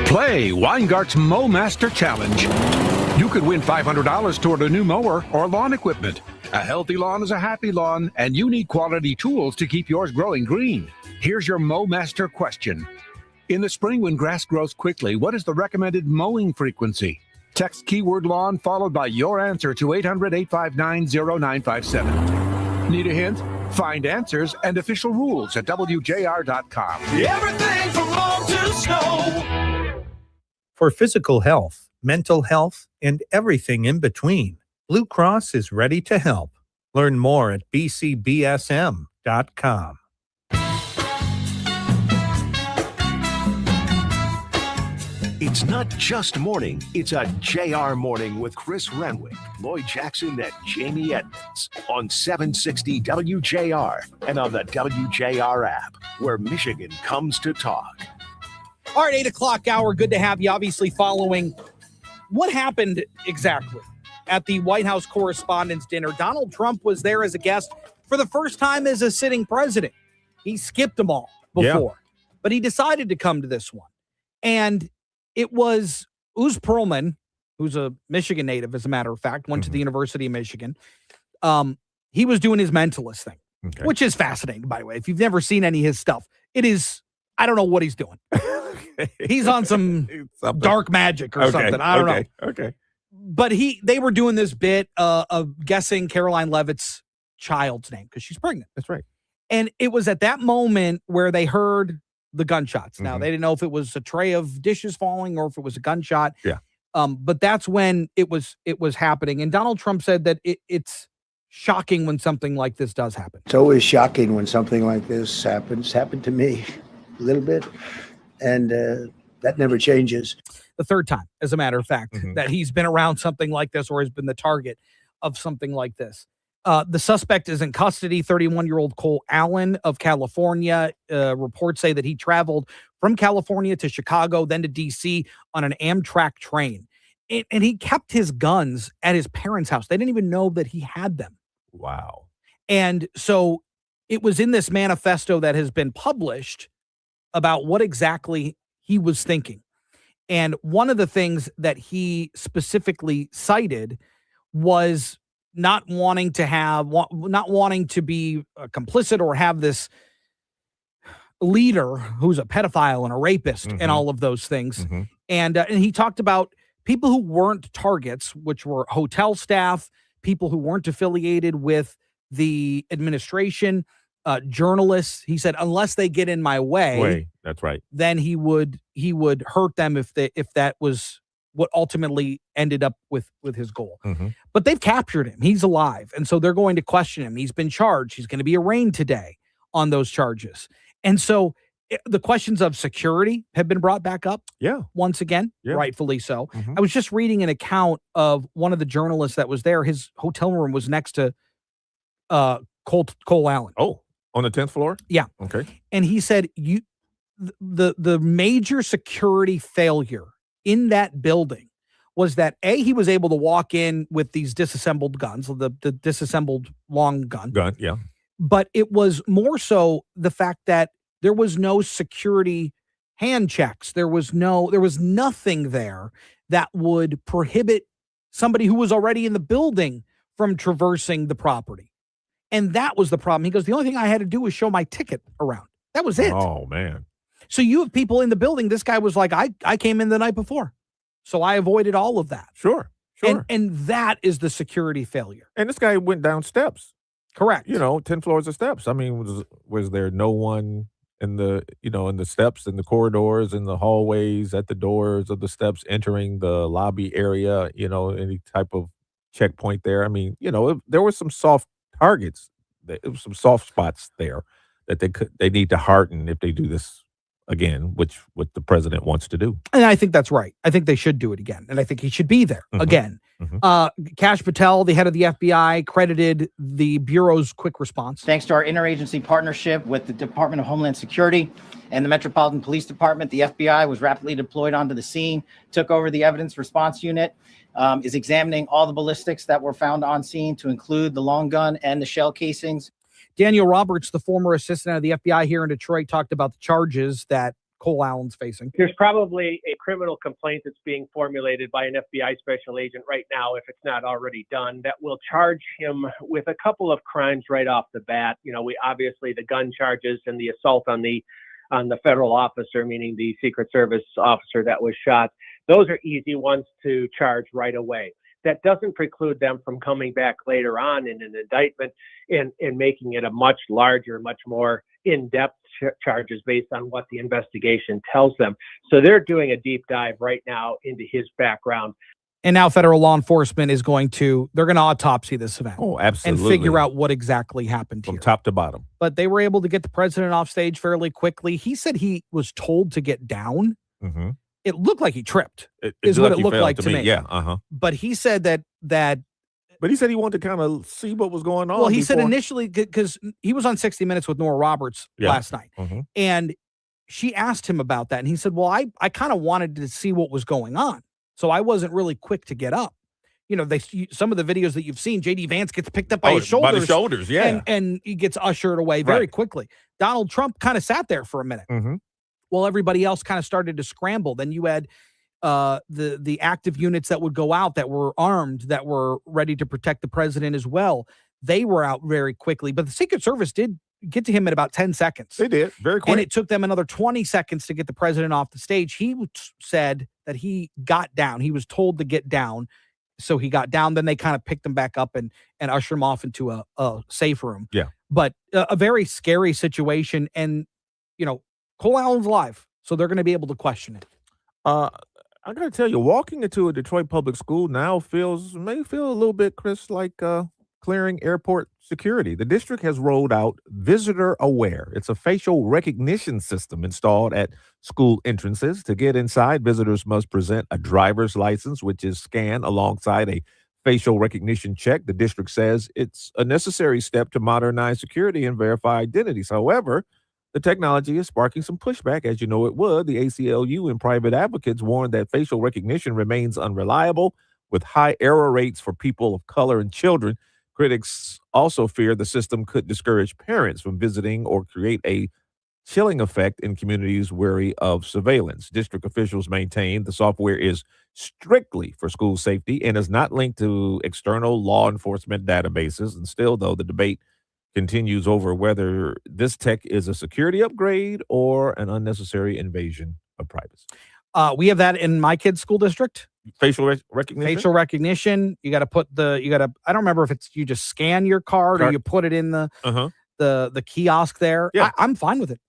Play Weingart's Mow Master Challenge. You could win $500 toward a new mower or lawn equipment. A healthy lawn is a happy lawn, and you need quality tools to keep yours growing green. Here's your Mow Master question. In the spring when grass grows quickly, what is the recommended mowing frequency? Text keyword lawn followed by your answer to 800-859-0957. Need a hint? Find answers and official rules at WJR.com. Everything from lawn to snow. For physical health, mental health, and everything in between, Blue Cross is ready to help. Learn more at bcbsm.com. It's not just morning, it's a JR morning with Chris Renwick, Lloyd Jackson, and Jamie Edmonds on 760 WJR and on the WJR app, where Michigan comes to talk. All right, 8 o'clock hour. Good to have you. Obviously following what happened exactly at the White House Correspondents' Dinner. Donald Trump was there as a guest for the first time as a sitting president. He skipped them all before, but he decided to come to this one. And it was Uz Perlman, who's a Michigan native, as a matter of fact, went to the University of Michigan. He was doing his mentalist thing, which is fascinating, by the way. If you've never seen any of his stuff, it is, I don't know what he's doing. He's on some dark magic or something. I don't know. Okay. But they were doing this bit of guessing Caroline Leavitt's child's name because she's pregnant. That's right. And it was at that moment where they heard the gunshots. Now, they didn't know if it was a tray of dishes falling or if it was a gunshot. Yeah. But that's when it was happening. And Donald Trump said that it's shocking when something like this does happen. It's always shocking when something like this happens. Happened to me a little bit, and that never changes. The third time, as a matter of fact, that he's been around something like this or has been the target of something like this. The suspect is in custody, 31-year-old Cole Allen of California. Reports say that he traveled from California to Chicago, then to D.C. on an Amtrak train. And he kept his guns at his parents' house. They didn't even know that he had them. Wow. And so it was in this manifesto that has been published about what exactly he was thinking. And one of the things that he specifically cited was not wanting to be complicit or have this leader who's a pedophile and a rapist and all of those things. And he talked about people who weren't targets, which were hotel staff, people who weren't affiliated with the administration, journalists. He said, unless they get in my way, that's right, then he would hurt them if that was what ultimately ended up with his goal. But they've captured him. He's alive. And so they're going to question him. He's been charged. He's going to be arraigned today on those charges. And so the questions of security have been brought back up. Yeah. Once again, Yeah. rightfully so. Mhm. I was just reading an account of one of the journalists that was there. His hotel room was next to Cole Allen. Oh, on the 10th floor? Yeah. Okay. And he said the major security failure in that building was that he was able to walk in with these disassembled guns, the disassembled long gun. Yeah. But it was more so the fact that there was no security hand checks. There was nothing there that would prohibit somebody who was already in the building from traversing the property. And that was the problem. He goes, the only thing I had to do was show my ticket around. That was it. Oh, man. So you have people in the building. This guy was like, I came in the night before. So I avoided all of that. Sure. And that is the security failure. And this guy went down steps. Correct. 10 floors of steps. I mean, was there no one in the, in the steps, in the corridors, in the hallways, at the doors of the steps, entering the lobby area, any type of checkpoint there? I mean, there were some soft targets. There was some soft spots there that they need to harden if they do this again, which what the president wants to do. And I think that's right. I think they should do it again. And I think he should be there again. Kash Patel, the head of the FBI, credited the Bureau's quick response. Thanks to our interagency partnership with the Department of Homeland Security and the Metropolitan Police Department, the FBI was rapidly deployed onto the scene, took over the evidence response unit, is examining all the ballistics that were found on scene to include the long gun and the shell casings. Daniel Roberts, the former assistant of the FBI here in Detroit, talked about the charges that Cole Allen's facing. There's probably a criminal complaint that's being formulated by an FBI special agent right now, if it's not already done, that will charge him with a couple of crimes right off the bat. We obviously the gun charges and the assault on the federal officer, meaning the Secret Service officer that was shot. Those are easy ones to charge right away. That doesn't preclude them from coming back later on in an indictment and making it a much larger, much more in-depth charges based on what the investigation tells them. So they're doing a deep dive right now into his background. And now federal law enforcement is they're going to autopsy this event. Oh, absolutely. And figure out what exactly happened from here. top to bottom. But they were able to get the president off stage fairly quickly. He said he was told to get down. Mm-hmm. It looked like he tripped, is what it looked like to me. Yeah, But he said that But he said he wanted to kind of see what was going on. Well, he said initially, because he was on 60 Minutes with Nora Roberts last night, and she asked him about that, and he said, well, I kind of wanted to see what was going on, so I wasn't really quick to get up. Some of the videos that you've seen, J.D. Vance gets picked up by his shoulders. By the shoulders, yeah. And he gets ushered away very quickly. Donald Trump kind of sat there for a minute while everybody else kind of started to scramble. Then you had the active units that would go out that were armed, that were ready to protect the president as well. They were out very quickly, but the Secret Service did get to him in about 10 seconds. They did, very quick. And it took them another 20 seconds to get the president off the stage. He said that he got down. He was told to get down. So he got down. Then they kind of picked him back up and ushered him off into a safe room. Yeah. But a very scary situation. And, Cole Allen's alive, so they're going to be able to question it. I got to tell you, walking into a Detroit public school now may feel a little bit, Chris, like clearing airport security. The district has rolled out Visitor Aware. It's a facial recognition system installed at school entrances. To get inside, visitors must present a driver's license, which is scanned alongside a facial recognition check. The district says it's a necessary step to modernize security and verify identities. However, the technology is sparking some pushback, as you know it would. The ACLU and private advocates warned that facial recognition remains unreliable with high error rates for people of color and children. Critics also fear the system could discourage parents from visiting or create a chilling effect in communities wary of surveillance. District officials maintain the software is strictly for school safety and is not linked to external law enforcement databases. And still, though, the debate continues over whether this tech is a security upgrade or an unnecessary invasion of privacy. We have that in my kid's school district. Facial recognition? Facial recognition. You got to I don't remember if it's you just scan your card or you put it in the kiosk there. Yeah. I'm fine with it.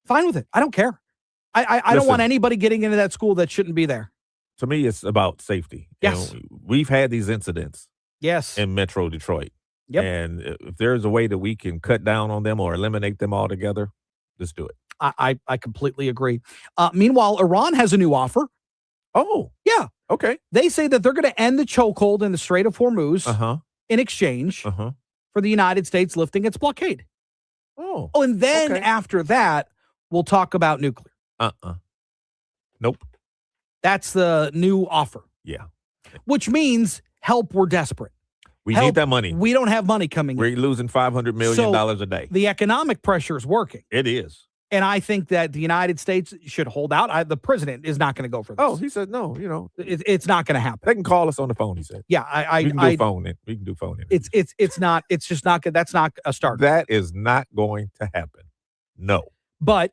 Fine with it. I don't care. I don't want anybody getting into that school that shouldn't be there. To me, it's about safety. Yes. We've had these incidents. Yes. In Metro Detroit. Yep. And if there's a way that we can cut down on them or eliminate them altogether, let's do it. I completely agree. Meanwhile, Iran has a new offer. Oh, yeah. Okay. They say that they're going to end the chokehold in the Strait of Hormuz in exchange for the United States lifting its blockade. Oh, and then after that, we'll talk about nuclear. Nope. That's the new offer. Yeah. Which means help, we're desperate. We Help, need that money. We don't have money coming in. We're losing $500 million a day. The economic pressure is working. It is. And I think that the United States should hold out. The president is not going to go for this. Oh, he said no. It's not going to happen. They can call us on the phone. He said, "Yeah, we can do phone. We can do phone. It's not. It's just not good. That's not a start. That is not going to happen. No. But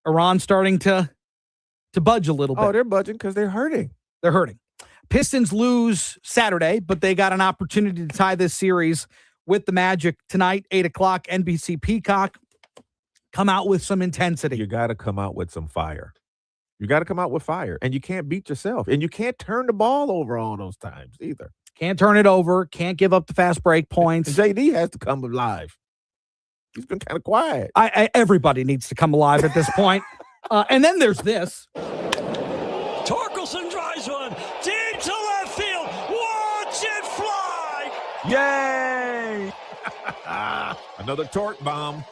Iran's starting to budge a little bit. Oh, they're budging because they're hurting. They're hurting. Pistons lose Saturday, but they got an opportunity to tie this series with the Magic tonight, 8:00, NBC Peacock. Come out with some intensity. You got to come out with some fire. You got to come out with fire. And you can't beat yourself. And you can't turn the ball over all those times either. Can't turn it over. Can't give up the fast break points. And JD has to come alive. He's been kind of quiet. Everybody needs to come alive at this point. And then there's this. Torkelson drives one deep to left field. Watch it fly. Yay! Another torque bomb.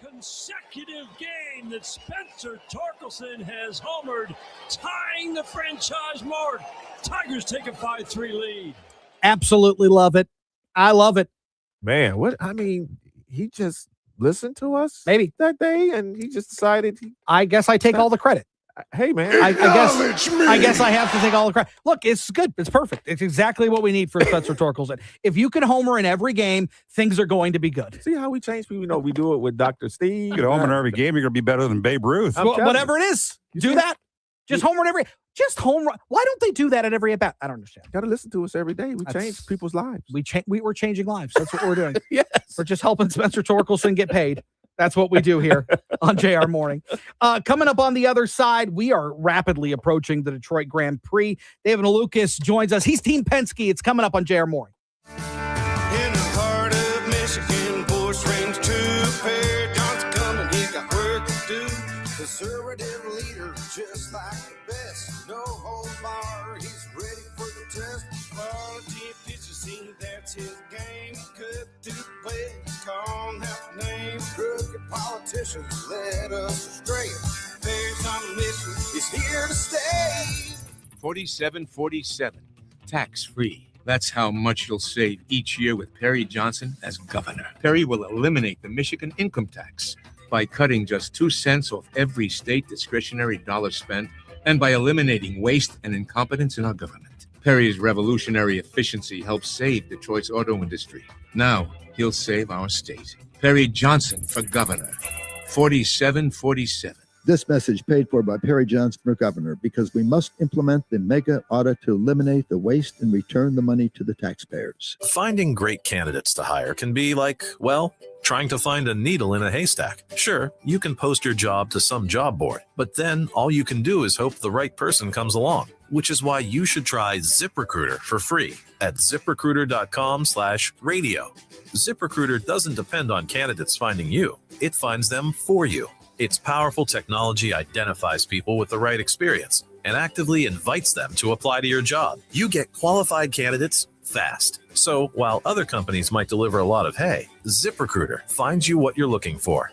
Consecutive game that Spencer Torkelson has homered, tying the franchise mark. Tigers take a 5-3 lead. Absolutely love it. I love it. Man, he just listened to us maybe that day, and he just decided. I guess I take all the credit. Hey, man. I guess I have to take all the credit. Look, it's good. It's perfect. It's exactly what we need for Spencer Torkelson. If you can homer in every game, things are going to be good. See how we change people? We do it with Dr. Steve. You can homer in every game, you're going to be better than Babe Ruth. Whatever it is, do that. Just homer in every. Just home run. Why don't they do that at every at-bat? I don't understand. Got to listen to us every day. We change people's lives. We're changing lives. That's what we're doing. Yes. We're just helping Spencer Torkelson get paid. That's what we do here on JR Morning. Coming up on the other side, we are rapidly approaching the Detroit Grand Prix. David Lucas joins us. He's Team Penske. It's coming up on JR Morning. In the heart of Michigan, Bush Range 2, Perry Johnson coming, he got work to do. Conservative leader, just like the best. No hold bar, he's ready for the test. Quality pitches, see that's his game. Cut to the play, calling out the name. Crooked politicians led us astray. Perry's on a mission, he's here to stay. 4747, tax-free. That's how much you'll save each year with Perry Johnson as governor. Perry will eliminate the Michigan income tax by cutting just 2 cents off every state discretionary dollar spent and by eliminating waste and incompetence in our government. Perry's revolutionary efficiency helps save Detroit's auto industry. Now he'll save our state. Perry Johnson for governor. 4747. This message paid for by Perry Johnson for governor, because we must implement the mega audit to eliminate the waste and return the money to the taxpayers. Finding great candidates to hire can be like, well, trying to find a needle in a haystack. Sure, you can post your job to some job board, but then all you can do is hope the right person comes along, which is why you should try ZipRecruiter for free at ZipRecruiter.com/radio. ZipRecruiter doesn't depend on candidates finding you. It finds them for you. Its powerful technology identifies people with the right experience and actively invites them to apply to your job. You get qualified candidates fast. So while other companies might deliver a lot of hay, ZipRecruiter finds you what you're looking for.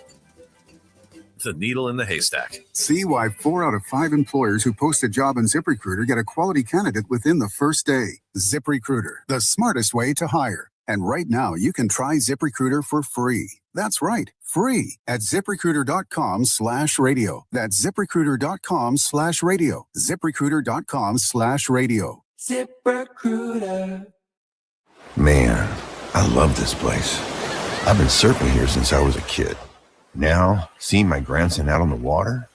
The needle in the haystack. See why 4 out of 5 employers who post a job on ZipRecruiter get a quality candidate within the first day. ZipRecruiter, the smartest way to hire. And right now, you can try ZipRecruiter for free. That's right, free at ZipRecruiter.com/radio. That's ZipRecruiter.com/radio. ZipRecruiter.com/radio. ZipRecruiter. Man, I love this place. I've been surfing here since I was a kid. Now, seeing my grandson out on the water,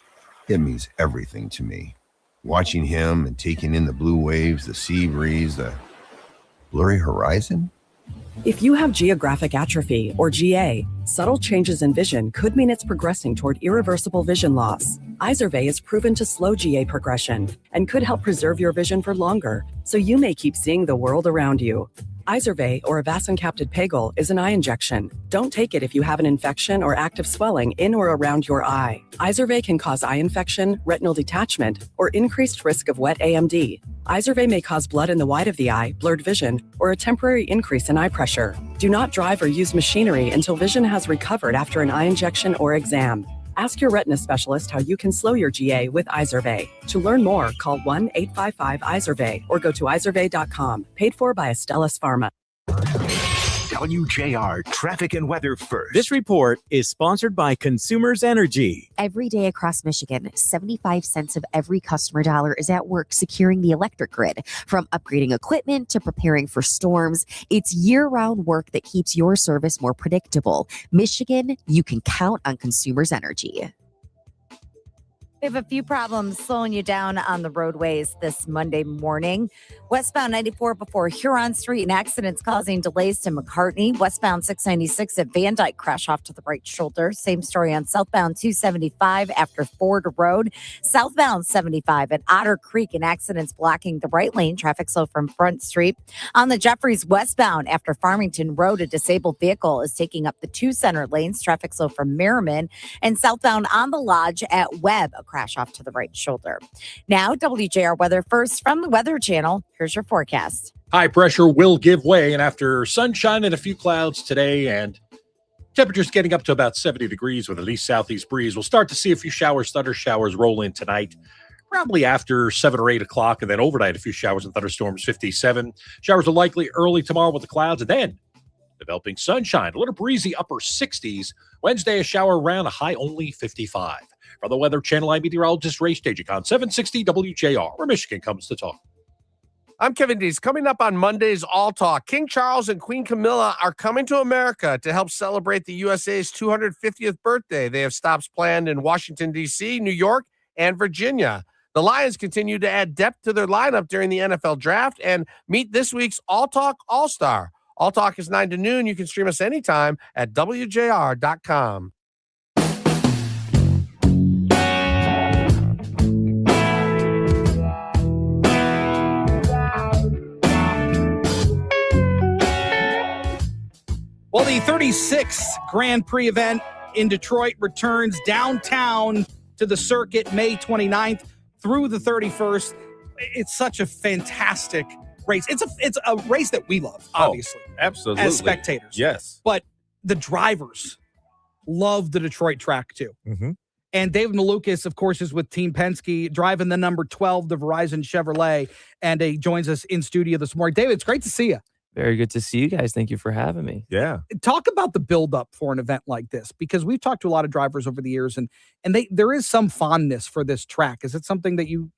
it means everything to me. Watching him and taking in the blue waves, the sea breeze, the blurry horizon. If you have geographic atrophy, or GA, subtle changes in vision could mean it's progressing toward irreversible vision loss. Izervay is proven to slow GA progression and could help preserve your vision for longer, so you may keep seeing the world around you. Izervay, or avacincaptad pegol, is an eye injection. Don't take it if you have an infection or active swelling in or around your eye. Izervay can cause eye infection, retinal detachment, or increased risk of wet AMD. Izervay may cause blood in the white of the eye, blurred vision, or a temporary increase in eye pressure. Do not drive or use machinery until vision has recovered after an eye injection or exam. Ask your retina specialist how you can slow your GA with Izervay. To learn more, call 1-855-IZERVAY or go to izervay.com. Paid for by Astellas Pharma. WJR Traffic and Weather First. This report is sponsored by Consumers Energy. Every day across Michigan, 75 cents of every customer dollar is at work securing the electric grid. From upgrading equipment to preparing for storms, it's year-round work that keeps your service more predictable. Michigan, you can count on Consumers Energy. We have a few problems slowing you down on the roadways this Monday morning. Westbound 94 before Huron Street, and accidents causing delays to McCartney. Westbound 696 at Van Dyke, crash off to the right shoulder. Same story on southbound 275 after Ford Road. Southbound 75 at Otter Creek, and accidents blocking the right lane. Traffic slow from Front Street. On the Jeffries westbound after Farmington Road, a disabled vehicle is taking up the two center lanes. Traffic slow from Merriman. And southbound on the Lodge at Webb, a crash off to the right shoulder. Now, WJR Weather First from the Weather Channel. Here's your forecast. High pressure will give way, and after sunshine and a few clouds today and temperatures getting up to about 70 degrees with at least southeast breeze, we'll start to see a few showers, thunder showers roll in tonight, probably after 7 or 8 o'clock, and then overnight a few showers and thunderstorms, 57. Showers are likely early tomorrow with the clouds, and then developing sunshine, a little breezy upper 60s. Wednesday, a shower around, a high only 55. From the Weather Channel, I'm meteorologist Ray Stagik on 760 WJR, where Michigan comes to talk. I'm Kevin Dees. Coming up on Monday's All Talk, King Charles and Queen Camilla are coming to America to help celebrate the USA's 250th birthday. They have stops planned in Washington, D.C., New York, and Virginia. The Lions continue to add depth to their lineup during the NFL Draft and meet this week's All Talk All-Star. All Talk is 9 to noon. You can stream us anytime at WJR.com. Well, the 36th Grand Prix event in Detroit returns downtown to the circuit May 29th through the 31st. It's such a fantastic race. It's a race that we love, obviously. Oh, absolutely. As spectators. Yes. But the drivers love the Detroit track too. Mm-hmm. And David Malukas, of course, is with Team Penske, driving the number 12, the Verizon Chevrolet, and he joins us in studio this morning. David, it's great to see you. Very good to see you guys. Thank you for having me. Yeah. Talk about the buildup for an event like this, because we've talked to a lot of drivers over the years, and there is some fondness for this track. Is it something that you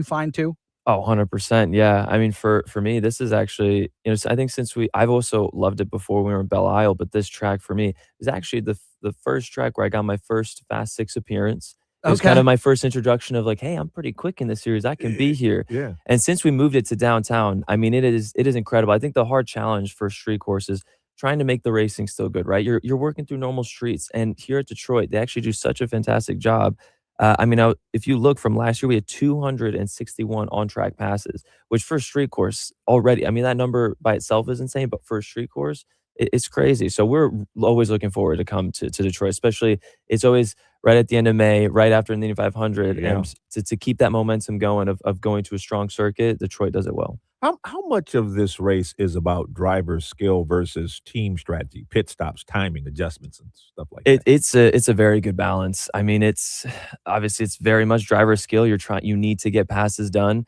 find too? Oh, 100%. Yeah. I mean, for me, this is actually, I think I've also loved it before we were in Belle Isle, but this track for me is actually the first track where I got my first Fast Six appearance. It was kind of my first introduction of like, hey, I'm pretty quick in this series. I can be here. Yeah. And since we moved it to downtown, I mean, it is incredible. I think the hard challenge for street courses, trying to make the racing still good, right? You're working through normal streets, and here at Detroit, they actually do such a fantastic job. If you look from last year, we had 261 on-track passes, which for a street course already, I mean, that number by itself is insane, but for a street course, it's crazy. So we're always looking forward to come to Detroit, especially it's always right at the end of May, right after the Indy 500. Yeah. And to keep that momentum going of going to a strong circuit, Detroit does it well. How much of this race is about driver skill versus team strategy, pit stops, timing, adjustments, and stuff like that? It's a very good balance. I mean, it's very much driver skill. You need to get passes done.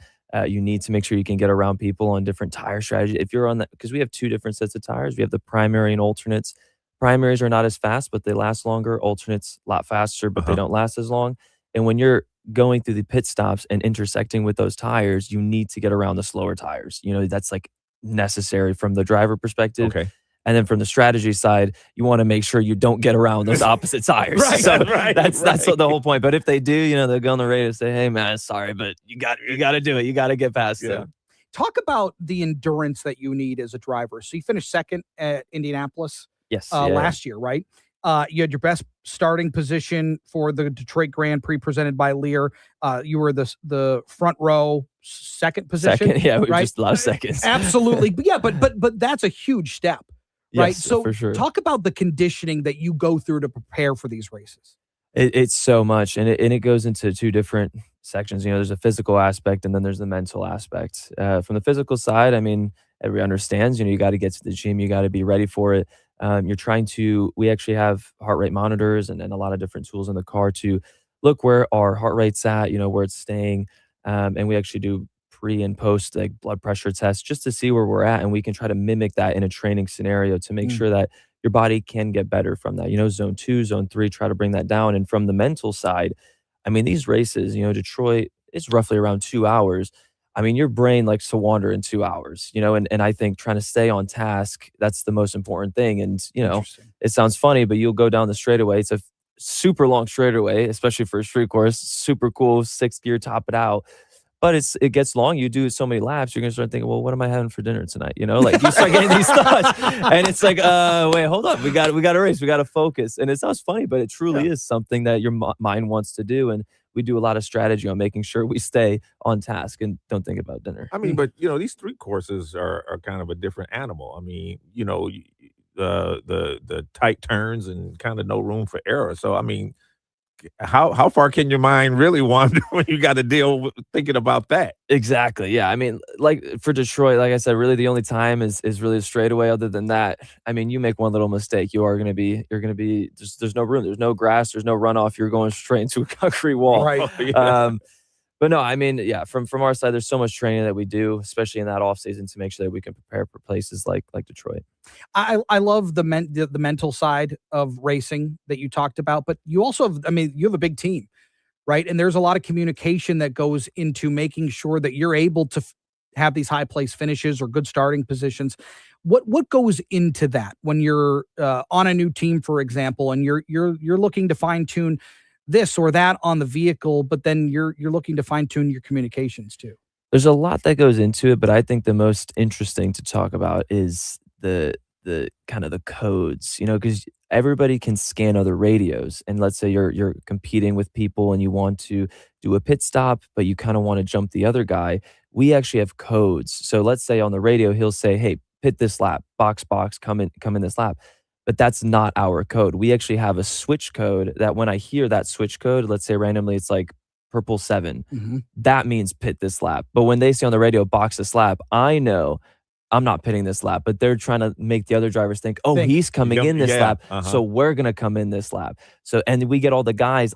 You need to make sure you can get around people on different tire strategy. If you're on that, because we have two different sets of tires. We have the primary and alternates. Primaries are not as fast, but they last longer. Alternates a lot faster, but they don't last as long. And when you're going through the pit stops and intersecting with those tires, you need to get around the slower tires. That's like necessary from the driver perspective. Okay. And then from the strategy side, you want to make sure you don't get around those opposite tires. That's the whole point. But if they do, they'll go on the radio and say, "Hey, man, sorry, but you got to do it. You got to get past them." Talk about the endurance that you need as a driver. So you finished second at Indianapolis last year, right? You had your best starting position for the Detroit Grand Prix presented by Lear. You were the front row second position. Second, yeah, we right? just a lot of seconds. Absolutely. But yeah, but that's a huge step, right? Yes, So for sure. talk about the conditioning that you go through to prepare for these races. It's so much, and it goes into two different sections. You know, there's a physical aspect, and then there's the mental aspect. From the physical side, I mean, everyone understands. You know, you got to get to the gym, you got to be ready for it. You're trying to. We actually have heart rate monitors and a lot of different tools in the car to look where our heart rate's at. You know, where it's staying, and we actually do pre and post like blood pressure tests just to see where we're at, and we can try to mimic that in a training scenario to make sure that your body can get better from that. You know, zone 2, zone 3, try to bring that down. And from the mental side, I mean, these races, you know, Detroit, it's roughly around 2 hours. I mean, your brain likes to wander in 2 hours, you know, and I think trying to stay on task, that's the most important thing. And, you know, it sounds funny, but you'll go down the straightaway. It's a super long straightaway, especially for a street course, super cool, 6th gear, top it out. But it gets long. You do so many laps, you're gonna start thinking, well, what am I having for dinner tonight? You know, like you start getting these thoughts, and it's like, wait, hold up, we got to race, we got to focus. And it sounds funny, but it truly is something that your mind wants to do, and we do a lot of strategy on making sure we stay on task and don't think about dinner. I mean, but you know, these street courses are kind of a different animal. I mean, you know, the tight turns and kind of no room for error. So I mean, how far can your mind really wander when you got to deal with thinking about that? Exactly. Yeah. I mean, like for Detroit, like I said, really the only time is really a straightaway. Other than that, I mean, you make one little mistake, you're gonna be there's no room, there's no grass, there's no runoff. You're going straight into a concrete wall. Right. But no, I mean, yeah, from our side, there's so much training that we do, especially in that off season, to make sure that we can prepare for places like Detroit. I love the mental side of racing that you talked about, but you also have, I mean, you have a big team, right? And there's a lot of communication that goes into making sure that you're able to have these high place finishes or good starting positions. What goes into that when you're on a new team, for example, and you're looking to fine tune this or that on the vehicle, but then you're looking to fine tune your communications too? There's a lot that goes into it, but I think the most interesting to talk about is the kind of the codes, you know, because everybody can scan other radios. And let's say you're competing with people and you want to do a pit stop, but you kind of want to jump the other guy. We actually have codes. So let's say on the radio, he'll say, hey, pit this lap, box, come in this lap. But that's not our code. We actually have a switch code that when I hear that switch code, let's say randomly it's like purple 7, that means pit this lap. But when they say on the radio, box this lap, I know I'm not pitting this lap, but they're trying to make the other drivers think, oh, he's coming in this lap, so we're going to come in this lap. So, and we get all the guys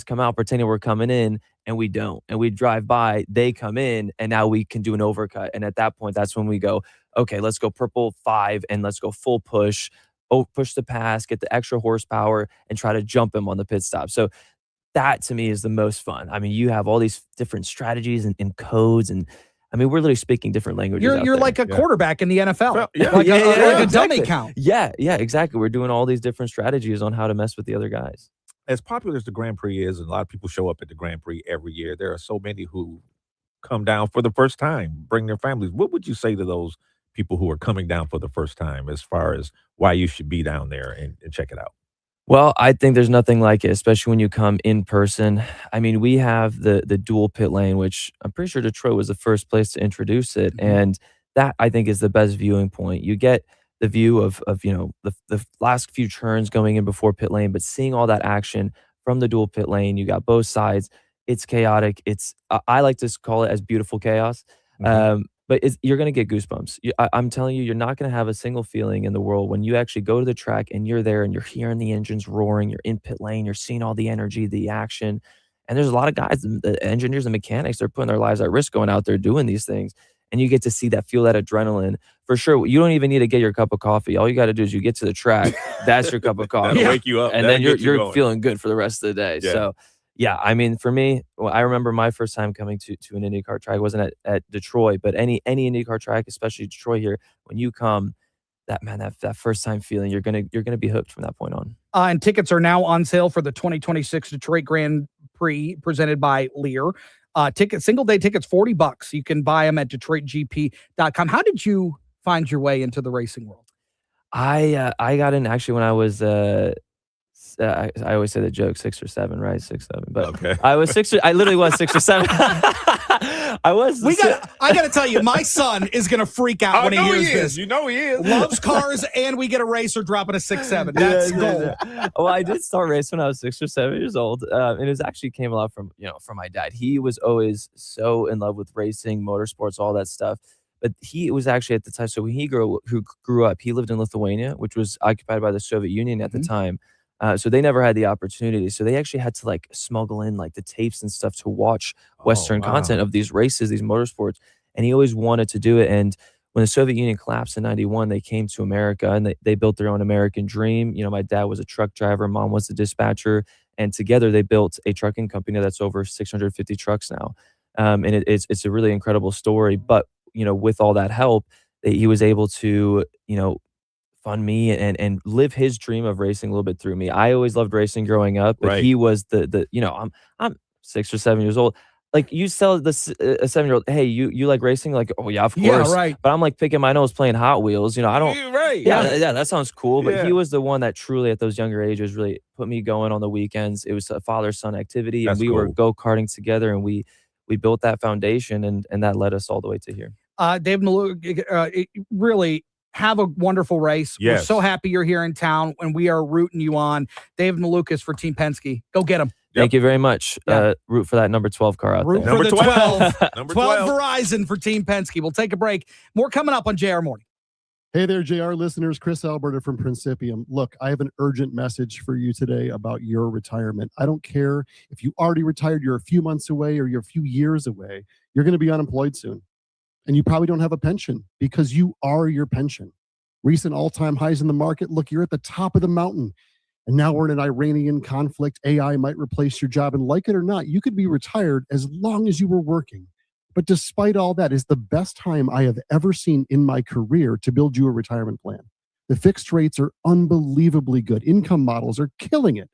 come out pretending we're coming in, and we don't. And we drive by, they come in, and now we can do an overcut. And at that point, that's when we go, okay, let's go purple 5, and let's go full push. Push the pass, get the extra horsepower, and try to jump him on the pit stop. So that to me is the most fun. I mean, you have all these different strategies and codes, and I mean, we're literally speaking different languages. You're like a quarterback in the NFL. Well, like a exactly. dummy count. Yeah, exactly. We're doing all these different strategies on how to mess with the other guys. As popular as the Grand Prix is, and a lot of people show up at the Grand Prix every year, there are so many who come down for the first time, bring their families. What would you say to those people who are coming down for the first time as far as why you should be down there and check it out? Well, I think there's nothing like it, especially when you come in person. I mean, we have the dual pit lane, which I'm pretty sure Detroit was the first place to introduce it. And that, I think, is the best viewing point. You get the view of you know, the last few turns going in before pit lane, but seeing all that action from the dual pit lane, you got both sides. It's chaotic. It's I like to call it as beautiful chaos. But you're going to get goosebumps. I'm telling you, you're not going to have a single feeling in the world when you actually go to the track and you're there and you're hearing the engines roaring, you're in pit lane, you're seeing all the energy, the action. And there's a lot of guys, the engineers and mechanics, they're putting their lives at risk going out there doing these things. And you get to see that, feel that adrenaline. For sure, you don't even need to get your cup of coffee. All you got to do is you get to the track, that's your cup of coffee. That'll wake you up. And then you're feeling good for the rest of the day. Yeah. So, yeah, I mean, for me, well, I remember my first time coming to an IndyCar track. It wasn't at Detroit, but any IndyCar track, especially Detroit here, when you come, that first time feeling, you're gonna be hooked from that point on. And tickets are now on sale for the 2026 Detroit Grand Prix presented by Lear. Single day tickets, $40. You can buy them at DetroitGP.com. How did you find your way into the racing world? I got in actually when I was I always say the joke 6 or 7, right? 6, 7. But okay. I was 6. I literally was 6 or 7. I got to tell you, my son is going to freak out when he hears this. You know he is. Loves cars, and we get a racer dropping a 6.7. That's gold. Well, I did start racing when I was 6 or 7 years old, and it actually came a lot from my dad. He was always so in love with racing, motorsports, all that stuff. But he was actually at the time. So when he grew up, he lived in Lithuania, which was occupied by the Soviet Union at the time. So they never had the opportunity. So they actually had to like smuggle in like the tapes and stuff to watch Western content of these races, these motorsports. And he always wanted to do it. And when the Soviet Union collapsed in 91, they came to America and they built their own American dream. You know, my dad was a truck driver, mom was a dispatcher. And together they built a trucking company that's over 650 trucks now. And it's a really incredible story. But, with all that help, he was able to, fund me and live his dream of racing a little bit through me. I always loved racing growing up, but he was I'm 6 or 7 years old. Like you tell a 7-year-old, hey, you like racing? Like, oh yeah, of course. Yeah, right. But I'm like picking my nose playing Hot Wheels. I don't. Right. Yeah, that sounds cool. But Yeah. he was the one that truly at those younger ages really put me going on the weekends. It was a father-son activity, That's and we were cool. go-karting together, and we built that foundation, and that led us all the way to here. Dave Maluk, really have a wonderful race. Yes. We're so happy you're here in town, and we are rooting you on. David Malukas for Team Penske. Go get him. Thank you very much. Root for that number 12 car out Root there. for the 12. Number 12 12. Verizon for Team Penske. We'll take a break. More coming up on JR Morning. Hey there, JR listeners. Chris Alberta from Principium. Look, I have an urgent message for you today about your retirement. I don't care if you already retired, you're a few months away, or you're a few years away. You're going to be unemployed soon. And you probably don't have a pension because you are your pension. Recent all-time highs in the market. Look, you're at the top of the mountain. And now we're in an Iranian conflict. AI might replace your job. And like it or not, you could be retired as long as you were working. But despite all that, is the best time I have ever seen in my career to build you a retirement plan. The fixed rates are unbelievably good. Income models are killing it.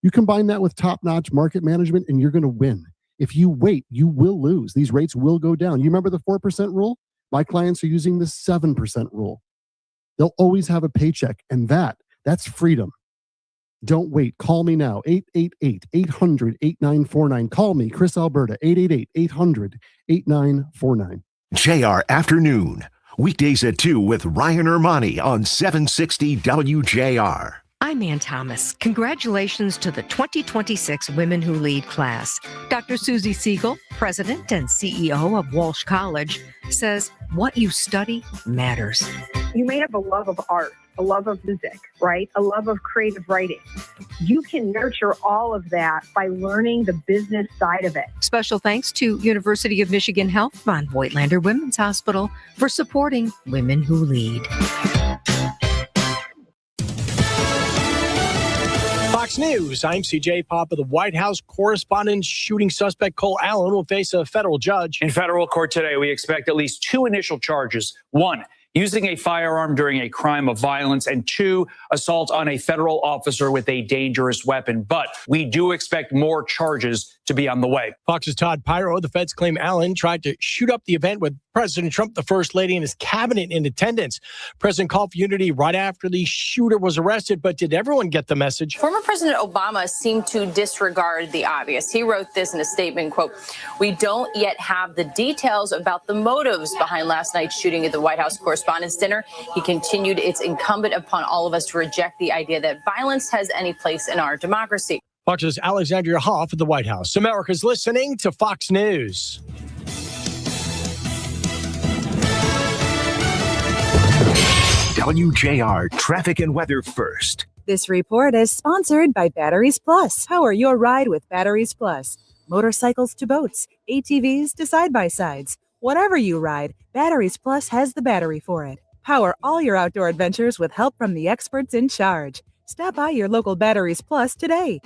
You combine that with top-notch market management, and you're going to win. If you wait, you will lose. These rates will go down. You remember the 4% rule? My clients are using the 7% rule. They'll always have a paycheck, and that's freedom. Don't wait. Call me now, 888-800-8949. Call me, Chris Alberta, 888-800-8949. JR Afternoon. Weekdays at 2 with Ryan Ermani on 760 WJR. I'm Ann Thomas. Congratulations to the 2026 Women Who Lead class. Dr. Susie Siegel, President and CEO of Walsh College, says what you study matters. You may have a love of art, a love of music, right? A love of creative writing. You can nurture all of that by learning the business side of it. Special thanks to University of Michigan Health von Voigtlander Women's Hospital for supporting Women Who Lead. Fox News, I'm CJ Papa. The White House correspondent shooting suspect Cole Allen will face a federal judge. In federal court today, we expect at least 2 initial charges. 1, using a firearm during a crime of violence, and 2, assault on a federal officer with a dangerous weapon. But we do expect more charges to be on the way. Fox's Todd Pyro, the feds claim Allen tried to shoot up the event with President Trump, the First Lady, and his cabinet in attendance. President called for unity right after the shooter was arrested, but did everyone get the message? Former President Obama seemed to disregard the obvious. He wrote this in a statement, quote, "We don't yet have the details about the motives behind last night's shooting at the White House Correspondents' Dinner." He continued, "It's incumbent upon all of us to reject the idea that violence has any place in our democracy." Fox's Alexandria Hoff at the White House. America's listening to Fox News. WJR traffic and weather first. This report is sponsored by Batteries Plus. Power your ride with Batteries Plus. Motorcycles to boats, ATVs to side-by-sides. Whatever you ride, Batteries Plus has the battery for it. Power all your outdoor adventures with help from the experts in charge. Stop by your local Batteries Plus today.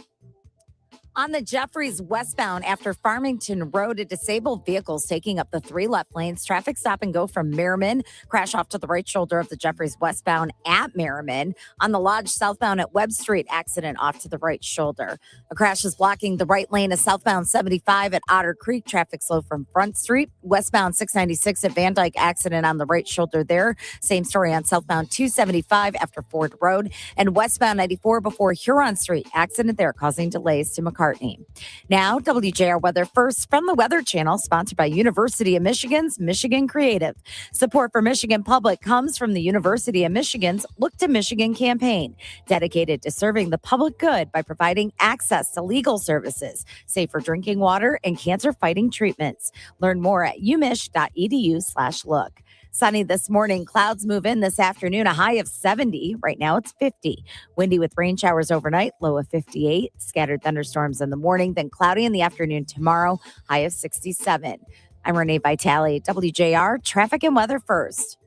On the Jeffries westbound after Farmington Road, a disabled vehicle is taking up the 3 left lanes. Traffic stop and go from Merriman. Crash off to the right shoulder of the Jeffries westbound at Merriman. On the Lodge southbound at Webb Street, accident off to the right shoulder. A crash is blocking the right lane of southbound 75 at Otter Creek. Traffic slow from Front Street. Westbound 696 at Van Dyke, accident on the right shoulder there. Same story on southbound 275 after Ford Road. And westbound 94 before Huron Street, accident there causing delays to McCarthy McCartney. Now, WJR Weather First from the Weather Channel, sponsored by University of Michigan's Michigan Creative. Support for Michigan Public comes from the University of Michigan's Look to Michigan campaign, dedicated to serving the public good by providing access to legal services, safer drinking water, and cancer-fighting treatments. Learn more at umich.edu/look. Sunny this morning. Clouds move in this afternoon, a high of 70. Right now it's 50. Windy with rain showers overnight, low of 58. Scattered thunderstorms in the morning, then cloudy in the afternoon tomorrow, high of 67. I'm Renee Vitale, WJR Traffic and Weather First.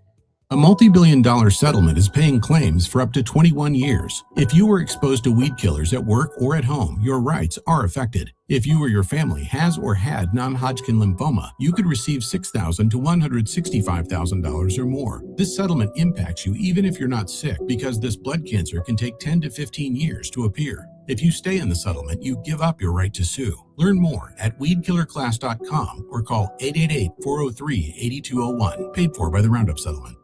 A multi-billion-dollar settlement is paying claims for up to 21 years. If you were exposed to weed killers at work or at home, your rights are affected. If you or your family has or had non-Hodgkin lymphoma, you could receive $6,000 to $165,000 or more. This settlement impacts you even if you're not sick, because this blood cancer can take 10 to 15 years to appear. If you stay in the settlement, you give up your right to sue. Learn more at weedkillerclass.com or call 888-403-8201. Paid for by the Roundup Settlement.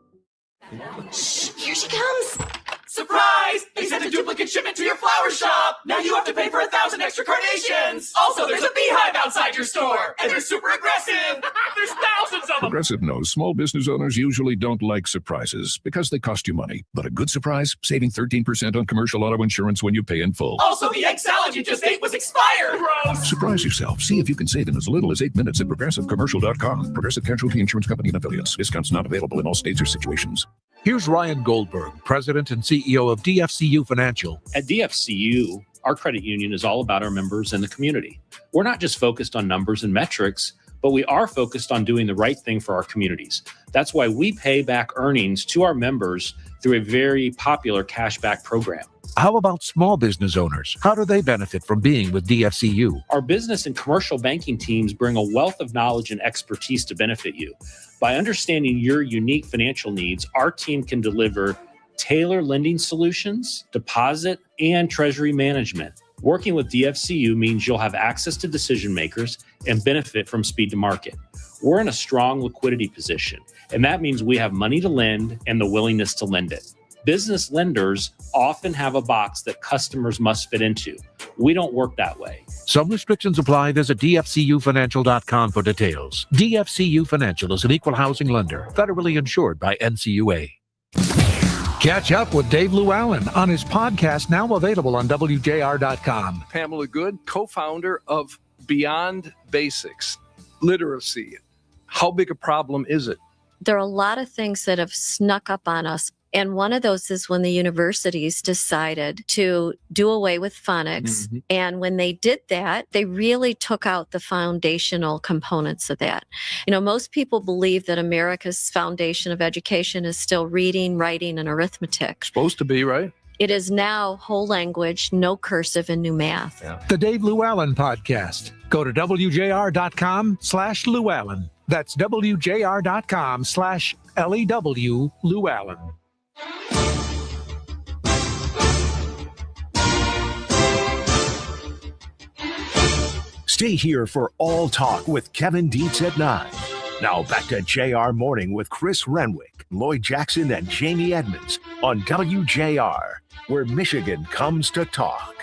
Shh, here she comes. Surprise! They sent a duplicate shipment to your flower shop. Now you have to pay for 1,000 extra carnations. Also, there's a beehive outside your store, and they're super aggressive. There's thousands of them. Progressive knows small business owners usually don't like surprises because they cost you money. But a good surprise, saving 13% on commercial auto insurance when you pay in full. Also, the egg salad you just ate was expired. Gross. Surprise yourself. See if you can save in as little as 8 minutes at progressivecommercial.com. Progressive Casualty Insurance Company and affiliates. Discounts not available in all states or situations. Here's Ryan Goldberg, President and CEO of DFCU Financial. At DFCU, our credit union is all about our members and the community. We're not just focused on numbers and metrics, but we are focused on doing the right thing for our communities. That's why we pay back earnings to our members through a very popular cashback program. How about small business owners? How do they benefit from being with DFCU? Our business and commercial banking teams bring a wealth of knowledge and expertise to benefit you. By understanding your unique financial needs, our team can deliver tailored lending solutions, deposit, and treasury management. Working with DFCU means you'll have access to decision makers and benefit from speed to market. We're in a strong liquidity position, and that means we have money to lend and the willingness to lend it. Business lenders often have a box that customers must fit into. We don't work that way. Some restrictions apply. Visit dfcufinancial.com for details. DFCU Financial is an equal housing lender, federally insured by NCUA. Catch up with Dave Llewellyn on his podcast, now available on WJR.com. Pamela Good, co-founder of Beyond Basics, Literacy. How big a problem is it? There are a lot of things that have snuck up on us. And one of those is when the universities decided to do away with phonics. Mm-hmm. And when they did that, they really took out the foundational components of that. You know, most people believe that America's foundation of education is still reading, writing, and arithmetic. Supposed to be, right? It is now whole language, no cursive, and new math. Yeah. The Dave Llewellyn Podcast. Go to WJR.com/Llewellyn. That's WJR.com/LEW Llewellyn. Stay here for All Talk with Kevin Dietz at 9. Now back to JR Morning with Chris Renwick, Lloyd Jackson, and Jamie Edmonds on WJR, where Michigan comes to talk.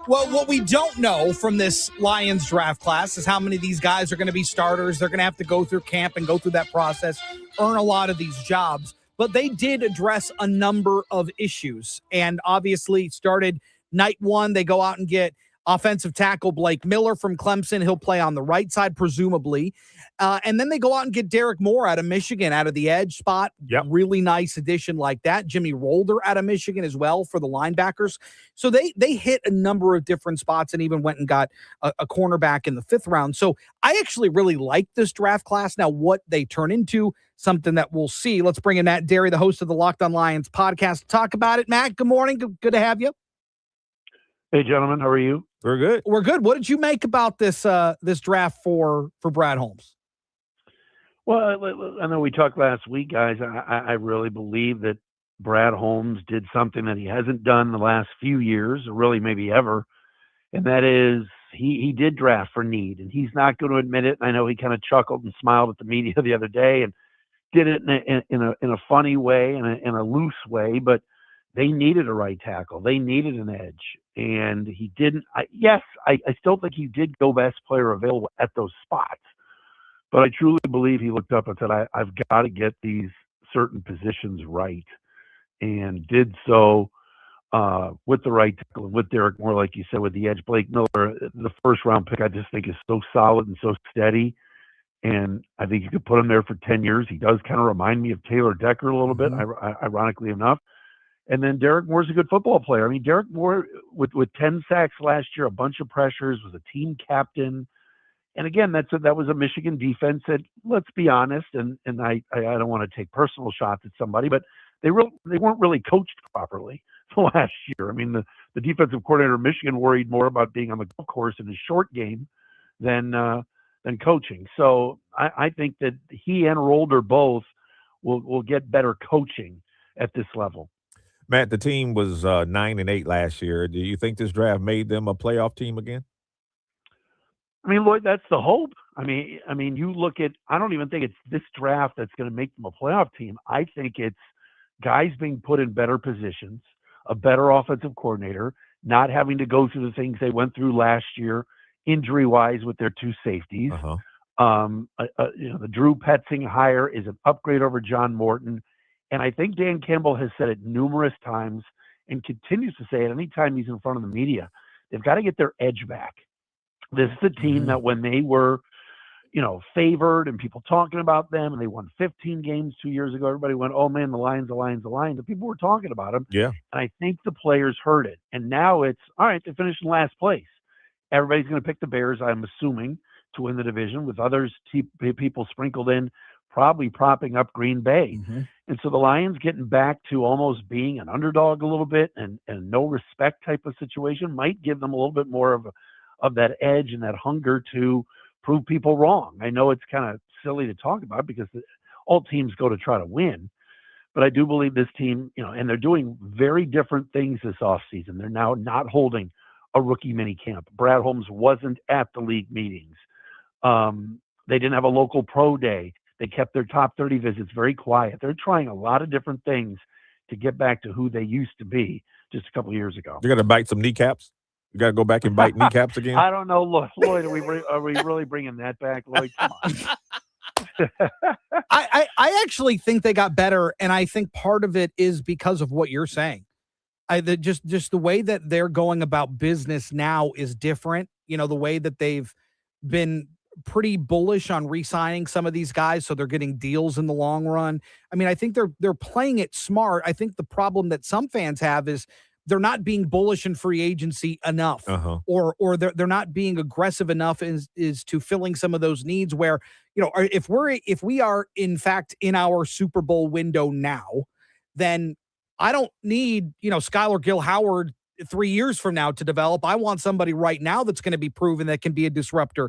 Well, what we don't know from this Lions draft class is how many of these guys are going to be starters. They're going to have to go through camp and go through that process, earn a lot of these jobs. But they did address a number of issues. And obviously, started night one. They go out and get offensive tackle Blake Miller from Clemson. He'll play on the right side, presumably. And then they go out and get Derek Moore out of Michigan, out of the edge spot. Yep. Really nice addition like that. Jimmy Rolder out of Michigan as well for the linebackers. So they hit a number of different spots and even went and got a cornerback in the 5th round. So I actually really like this draft class. Now, what they turn into, something that we'll see. Let's bring in Matt Derry, the host of the Locked on Lions podcast, to talk about it. Matt, good morning. Good to have you. Hey, gentlemen. How are you? We're good. We're good. What did you make about this this draft for Brad Holmes? Well, I know we talked last week, guys. I really believe that Brad Holmes did something that he hasn't done the last few years, or really maybe ever, and that is he did draft for need, and he's not going to admit it. And I know he kind of chuckled and smiled at the media the other day and did it in a funny way, in a loose way, but they needed a right tackle. They needed an edge. and he didn't. I still think he did go best player available at those spots, but I truly believe he looked up and said, I've got to get these certain positions right, and did so with the right tackle and with Derek Moore, like you said, with the edge. Blake Miller, the first round pick, I just think is so solid and so steady. And I think you could put him there for 10 years. He does kind of remind me of Taylor Decker a little bit, ironically enough. And then Derek Moore's a good football player. I mean, Derek Moore, with 10 sacks last year, a bunch of pressures, was a team captain. And again, that was a Michigan defense that, let's be honest, and I don't want to take personal shots at somebody, but they weren't really coached properly last year. I mean, the defensive coordinator of Michigan worried more about being on the golf course in his short game than coaching. So I think that he and Rolder both will get better coaching at this level. Matt, the team was 9-8 last year. Do you think this draft made them a playoff team again? I mean, Lloyd, that's the hope. I mean, you look at, I don't even think it's this draft that's going to make them a playoff team. I think it's guys being put in better positions, a better offensive coordinator, not having to go through the things they went through last year, injury-wise, with their two safeties. The Drew Petzing hire is an upgrade over John Morton. And I think Dan Campbell has said it numerous times and continues to say it anytime he's in front of the media. They've got to get their edge back. This is a team that when they were, favored and people talking about them, and they won 15 games 2 years ago, everybody went, oh man, the Lions. And people were talking about them. Yeah. And I think the players heard it. And now it's, all right, they finished in last place. Everybody's going to pick the Bears, I'm assuming, to win the division, with others people sprinkled in, probably propping up Green Bay. And so the Lions getting back to almost being an underdog a little bit and no respect type of situation might give them a little bit more of that edge and that hunger to prove people wrong. I know it's kind of silly to talk about because all teams go to try to win, but I do believe this team, and they're doing very different things this offseason. They're now not holding a rookie mini camp. Brad Holmes wasn't at the league meetings. They didn't have a local pro day. They kept their top 30 visits very quiet. They're trying a lot of different things to get back to who they used to be just a couple of years ago. You're going to bite some kneecaps? You got to go back and bite kneecaps again? I don't know. Look, Lloyd, are we really bringing that back, Lloyd? Come on. I actually think they got better, and I think part of it is because of what you're saying. Just the way that they're going about business now is different. The way that they've been pretty bullish on re-signing some of these guys, so they're getting deals in the long run. I mean, I think they're playing it smart. I think the problem that some fans have is they're not being bullish in free agency enough, or they're not being aggressive enough is to filling some of those needs where, if we are in fact in our Super Bowl window now, then I don't need, Skylar Gill-Howard 3 years from now to develop. I want somebody right now that's going to be proven that can be a disruptor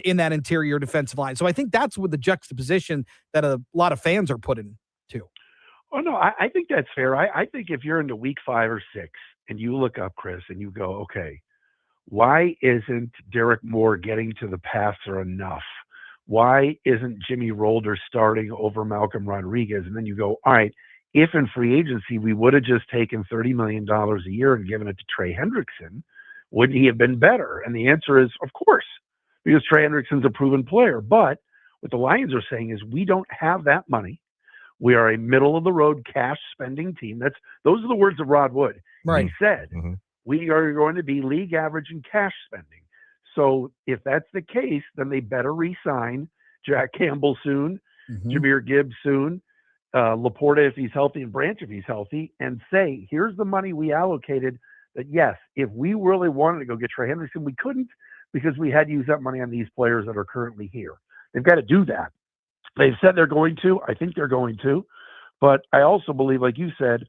in that interior defensive line. So I think that's with the juxtaposition that a lot of fans are put in too. Oh, no, I think that's fair. I think if you're into week 5 or 6 and you look up, Chris, and you go, okay, why isn't Derek Moore getting to the passer enough? Why isn't Jimmy Rolder starting over Malcolm Rodriguez? And then you go, all right, if in free agency we would have just taken $30 million a year and given it to Trey Hendrickson, wouldn't he have been better? And the answer is, of course, because Trey Hendrickson's a proven player. But what the Lions are saying is we don't have that money. We are a middle-of-the-road cash spending team. Those are the words of Rod Wood. Right. He said, we are going to be league average in cash spending. So if that's the case, then they better re-sign Jack Campbell soon, Jahmyr Gibbs soon, Laporta if he's healthy, and Branch if he's healthy, and say, here's the money we allocated that, yes, if we really wanted to go get Trey Hendrickson, we couldn't because we had to use that money on these players that are currently here. They've got to do that. They've said they're going to. I think they're going to. But I also believe, like you said,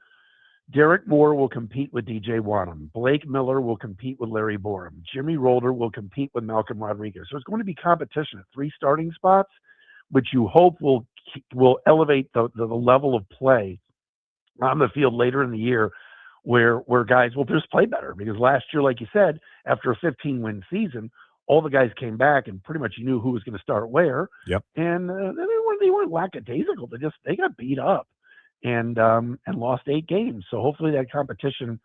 Derek Moore will compete with DJ Wanham. Blake Miller will compete with Larry Borum. Jimmy Rolder will compete with Malcolm Rodriguez. So it's going to be competition at 3 starting spots, which you hope will elevate the level of play on the field later in the year where guys will just play better. Because last year, like you said, after a 15-win season, all the guys came back and pretty much you knew who was going to start where. Yep. And they weren't lackadaisical. They got beat up and lost 8 games. So hopefully that competition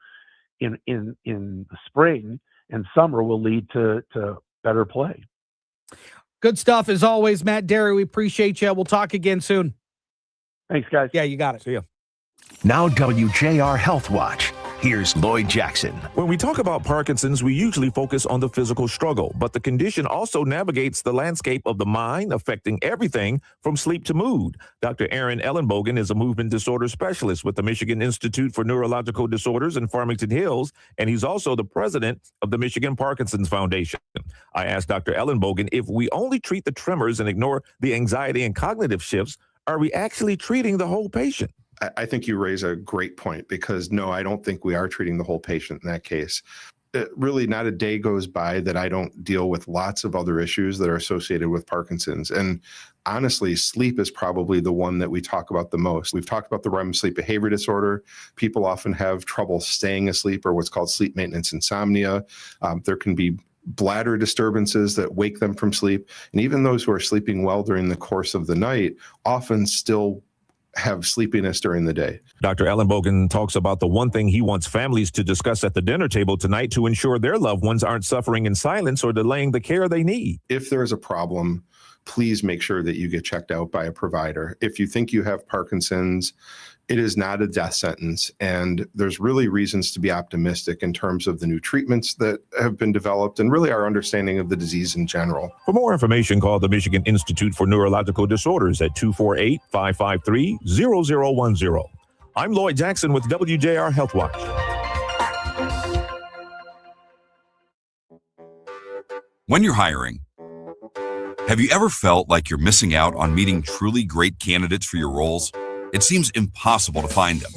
in the spring and summer will lead to better play. Good stuff as always, Matt Derry. We appreciate you. We'll talk again soon. Thanks, guys. Yeah, you got it. See ya. Now WJR Health Watch. Here's Lloyd Jackson. When we talk about Parkinson's, we usually focus on the physical struggle, but the condition also navigates the landscape of the mind, affecting everything from sleep to mood. Dr. Aaron Ellenbogen is a movement disorder specialist with the Michigan Institute for Neurological Disorders in Farmington Hills, and he's also the president of the Michigan Parkinson's Foundation. I asked Dr. Ellenbogen, if we only treat the tremors and ignore the anxiety and cognitive shifts, are we actually treating the whole patient? I think you raise a great point, because no, I don't think we are treating the whole patient in that case. Really, not a day goes by that I don't deal with lots of other issues that are associated with Parkinson's. And honestly, sleep is probably the one that we talk about the most. We've talked about the REM sleep behavior disorder. People often have trouble staying asleep, or what's called sleep maintenance insomnia. There can be bladder disturbances that wake them from sleep. And even those who are sleeping well during the course of the night often still have sleepiness during the day. Dr. Ellenbogen talks about the one thing he wants families to discuss at the dinner table tonight to ensure their loved ones aren't suffering in silence or delaying the care they need. If there's a problem, please make sure that you get checked out by a provider. If you think you have Parkinson's, it is not a death sentence, and there's really reasons to be optimistic in terms of the new treatments that have been developed and really our understanding of the disease in general. For more information, call the Michigan Institute for Neurological Disorders at 248-553-0010. I'm Lloyd Jackson with WJR Health Watch. When you're hiring, have you ever felt like you're missing out on meeting truly great candidates for your roles? It seems impossible to find them,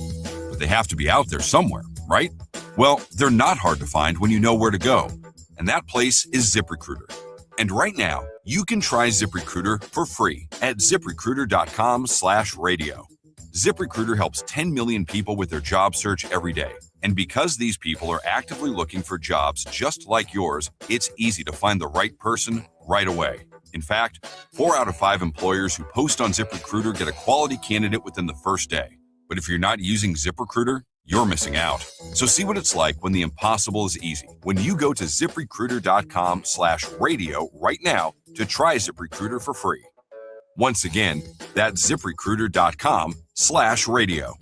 but they have to be out there somewhere, right? Well, they're not hard to find when you know where to go, and that place is ZipRecruiter. And right now, you can try ZipRecruiter for free at ZipRecruiter.com/radio. ZipRecruiter helps 10 million people with their job search every day. And because these people are actively looking for jobs just like yours, it's easy to find the right person right away. In fact, 4 out of 5 employers who post on ZipRecruiter get a quality candidate within the first day. But if you're not using ZipRecruiter, you're missing out. So see what it's like when the impossible is easy. When you go to ZipRecruiter.com/radio right now to try ZipRecruiter for free. Once again, that's ZipRecruiter.com/radio.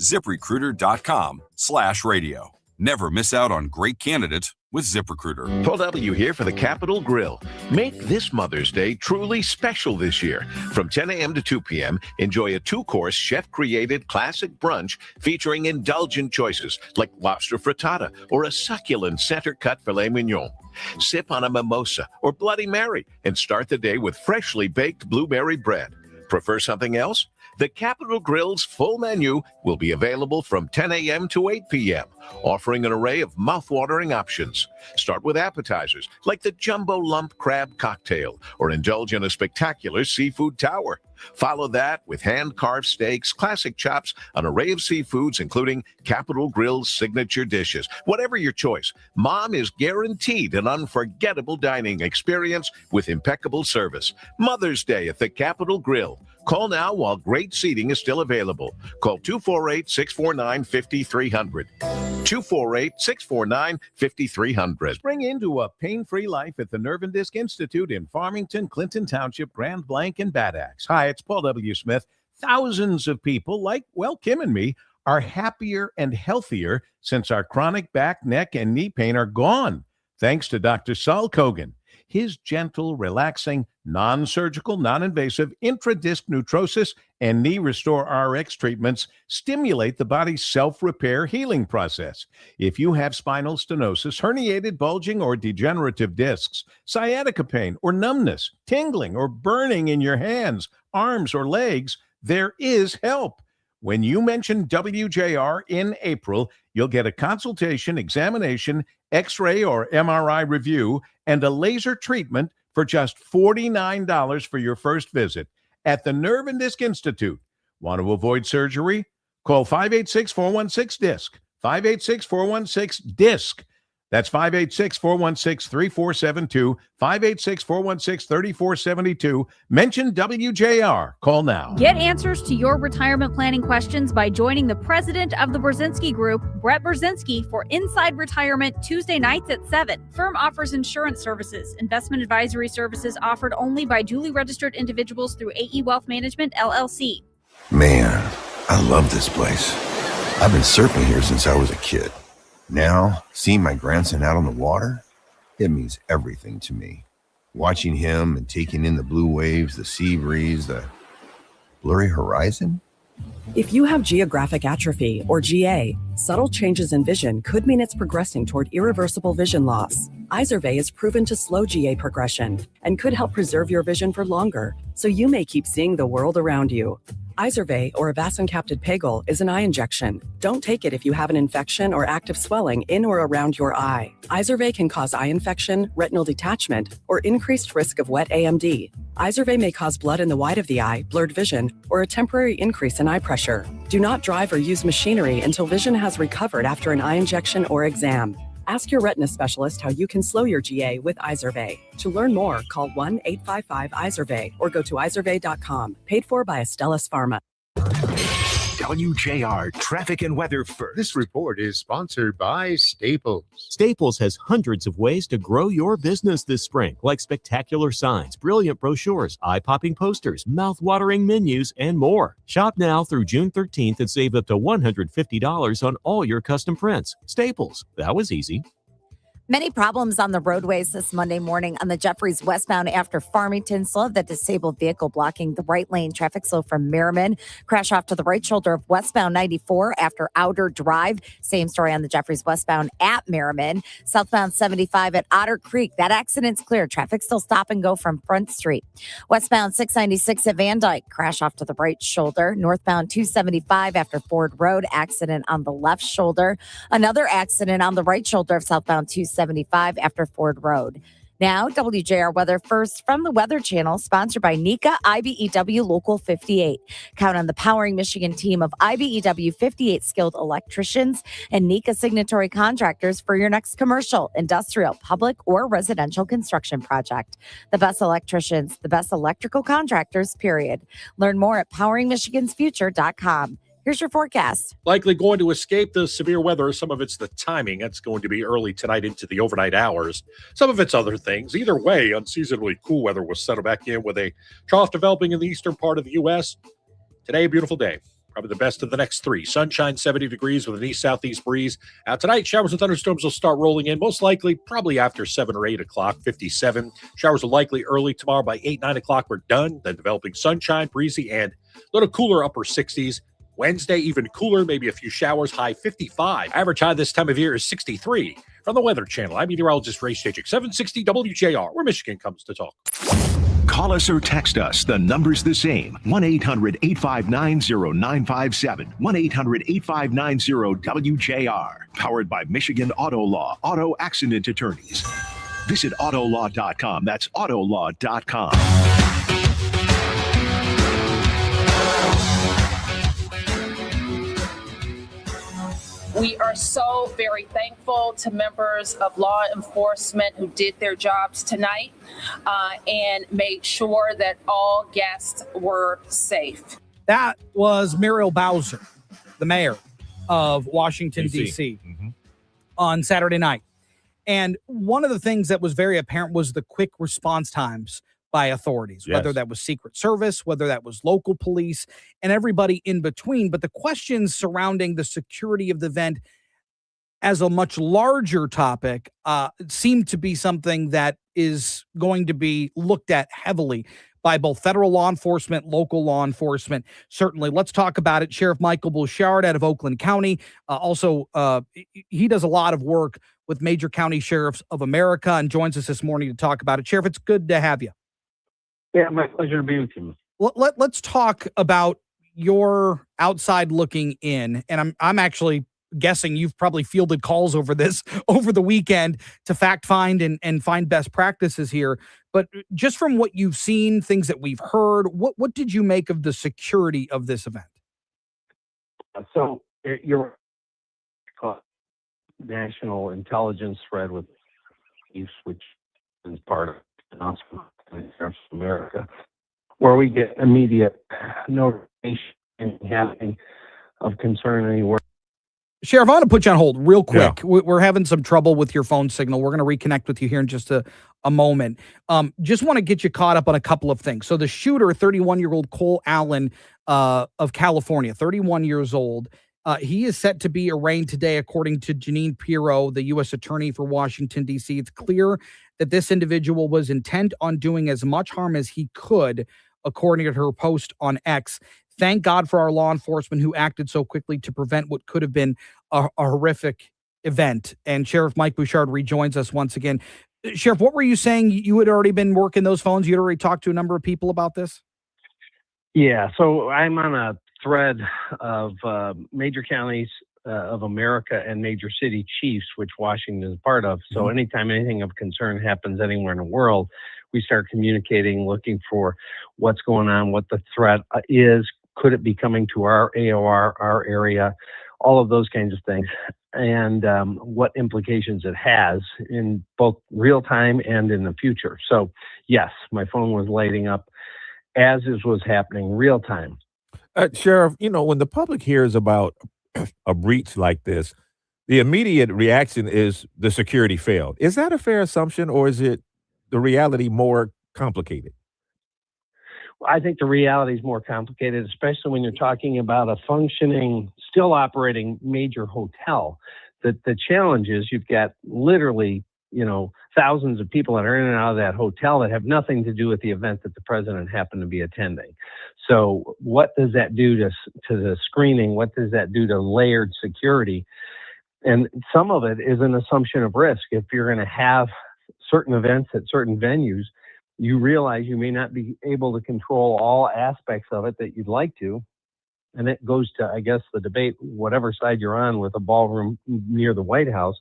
ZipRecruiter.com/radio. Never miss out on great candidates with ZipRecruiter. Paul W. here for the Capitol Grill. Make this Mother's Day truly special this year. From 10 a.m. to 2 p.m., enjoy a 2-course chef-created classic brunch featuring indulgent choices like lobster frittata or a succulent center-cut filet mignon. Sip on a mimosa or Bloody Mary and start the day with freshly baked blueberry bread. Prefer something else? The Capitol Grill's full menu will be available from 10 a.m. to 8 p.m., offering an array of mouth-watering options. Start with appetizers like the Jumbo Lump Crab Cocktail, or indulge in a spectacular seafood tower. Follow that with hand-carved steaks, classic chops, an array of seafoods, including Capitol Grill's signature dishes. Whatever your choice, Mom is guaranteed an unforgettable dining experience with impeccable service. Mother's Day at the Capitol Grill. Call now while great seating is still available. Call 248-649-5300. 248-649-5300. Spring into a pain-free life at the Nerve and Disc Institute in Farmington, Clinton Township, Grand Blanc, and Bad Axe. Hi, it's Paul W. Smith. Thousands of people, like, well, Kim and me, are happier and healthier since our chronic back, neck, and knee pain are gone, thanks to Dr. Saul Kogan. His gentle, relaxing, non-surgical, non-invasive intra-disc neutrosis and knee restore RX treatments stimulate the body's self-repair healing process. If you have spinal stenosis, herniated, bulging, or degenerative discs, sciatica pain, or numbness, tingling, or burning in your hands, arms, or legs, there is help. When you mention WJR in April, you'll get a consultation, examination, X-ray or MRI review, and a laser treatment for just $49 for your first visit at the Nerve and Disc Institute. Want to avoid surgery? Call 586-416-DISC, 586-416-DISC. That's 586-416-3472, 586-416-3472. Mention WJR. Call now. Get answers to your retirement planning questions by joining the president of the Brzezinski Group, Brett Brzezinski, for Inside Retirement Tuesday nights at 7. Firm offers insurance services, investment advisory services offered only by duly registered individuals through AE Wealth Management, LLC. Man, I love this place. I've been surfing here since I was a kid. Now, seeing my grandson out on the water, it means everything to me. Watching him and taking in the blue waves, the sea breeze, the blurry horizon. If you have geographic atrophy, or GA, subtle changes in vision could mean it's progressing toward irreversible vision loss. Izervay is proven to slow GA progression and could help preserve your vision for longer, so you may keep seeing the world around you. Izervay, or avacincaptad pegol, is an eye injection. Don't take it if you have an infection or active swelling in or around your eye. Izervay can cause eye infection, retinal detachment, or increased risk of wet AMD. Izervay may cause blood in the white of the eye, blurred vision, or a temporary increase in eye pressure. Do not drive or use machinery until vision has recovered after an eye injection or exam. Ask your retina specialist how you can slow your GA with Izervay. To learn more, call 1-855-IZERVAY or go to izervay.com. Paid for by Astellas Pharma. WJR traffic and weather first. This report is sponsored by Staples. Staples has hundreds of ways to grow your business this spring, like spectacular signs, brilliant brochures, eye-popping posters, mouth-watering menus, and more. Shop now through June 13th and save up to $150 on all your custom prints. Staples. That was easy. Many problems on the roadways this Monday morning on the Jeffries westbound after Farmington. Slow of that disabled vehicle blocking the right lane. Traffic slow from Merriman. Crash off to the right shoulder of westbound 94 after Outer Drive. Same story on the Jeffries westbound at Merriman. Southbound 75 at Otter Creek. That accident's clear. Traffic still stop and go from Front Street. Westbound 696 at Van Dyke. Crash off to the right shoulder. Northbound 275 after Ford Road. Accident on the left shoulder. Another accident on the right shoulder of southbound 275 after Ford Road. Now, WJR weather first from the Weather Channel, sponsored by NECA IBEW Local 58. Count on the Powering Michigan team of IBEW 58 skilled electricians and NECA signatory contractors for your next commercial, industrial, public, or residential construction project. The best electricians, the best electrical contractors, period. Learn more at poweringmichigansfuture.com. Here's your forecast. Likely going to escape the severe weather. Some of it's the timing. That's going to be early tonight into the overnight hours. Some of it's other things. Either way, unseasonably cool weather will settle back in with a trough developing in the eastern part of the U.S. Today, a beautiful day. Probably the best of the next three. Sunshine, 70 degrees with an east-southeast breeze. Tonight, showers and thunderstorms will start rolling in, most likely probably after 7 or 8 o'clock, 57. Showers are likely early tomorrow by 8, 9 o'clock. We're done. Then developing sunshine, breezy, and a little cooler upper 60s. Wednesday, even cooler, maybe a few showers, high 55. Average high this time of year is 63. From the Weather Channel, I'm meteorologist Ray Stachik, 760 WJR, where Michigan comes to talk. Call us or text us. The number's the same. 1-800-859-0957. 1-800-859-0WJR. Powered by Michigan Auto Law, Auto Accident Attorneys. Visit autolaw.com. That's autolaw.com. We are so very thankful to members of law enforcement who did their jobs tonight and made sure that all guests were safe. That was Muriel Bowser, the mayor of Washington, D.C. On Saturday night. And one of the things that was very apparent was the quick response times by authorities, whether that was Secret Service, whether that was local police, and everybody in between. But the questions surrounding the security of the event as a much larger topic seem to be something that is going to be looked at heavily by both federal law enforcement, local law enforcement. Certainly. Let's talk about it. Sheriff Michael Bouchard out of Oakland County. He does a lot of work with Major County Sheriffs of America and joins us this morning to talk about it. Sheriff, it's good to have you. Yeah, my pleasure to be with you. Let's talk about your outside looking in. And I'm actually guessing you've probably fielded calls over this over the weekend to fact find and find best practices here. But just from what you've seen, things that we've heard, what did you make of the security of this event? So you're national intelligence thread with police, which is part of America, where we get immediate notification happening of concern anywhere. Sheriff, I want to put you on hold real quick. We're having some trouble with your phone signal. We're going to reconnect with you here in just a moment. Just want to get you caught up on a couple of things. So the shooter, 31-year-old Cole Allen of California, 31 years old, he is set to be arraigned today, according to Janine Pirro, the U.S. Attorney for Washington, D.C. It's clear that this individual was intent on doing as much harm as he could, according to her post on X. Thank God for our law enforcement who acted so quickly to prevent what could have been a horrific event. And Sheriff Mike Bouchard rejoins us once again. Sheriff, what were you saying? You had already been working those phones. You'd already talked to a number of people about this? Yeah, so I'm on a thread of major counties of America and major city chiefs, which Washington is part of. So anytime anything of concern happens anywhere in the world, we start communicating, looking for what's going on, what the threat is, could it be coming to our AOR, our area, all of those kinds of things, and what implications it has in both real time and in the future. So yes, my phone was lighting up as this was happening real time. Sheriff, when the public hears about a breach like this, the immediate reaction is the security failed. Is that a fair assumption, or is it the reality more complicated? I think the reality is more complicated, especially when you're talking about a functioning, still operating major hotel. The challenge is you've got literally, thousands of people that are in and out of that hotel that have nothing to do with the event that the president happened to be attending. So what does that do to the screening? What does that do to layered security? And some of it is an assumption of risk. If you're going to have certain events at certain venues, you realize you may not be able to control all aspects of it that you'd like to. And it goes to, I guess, the debate, whatever side you're on with a ballroom near the White House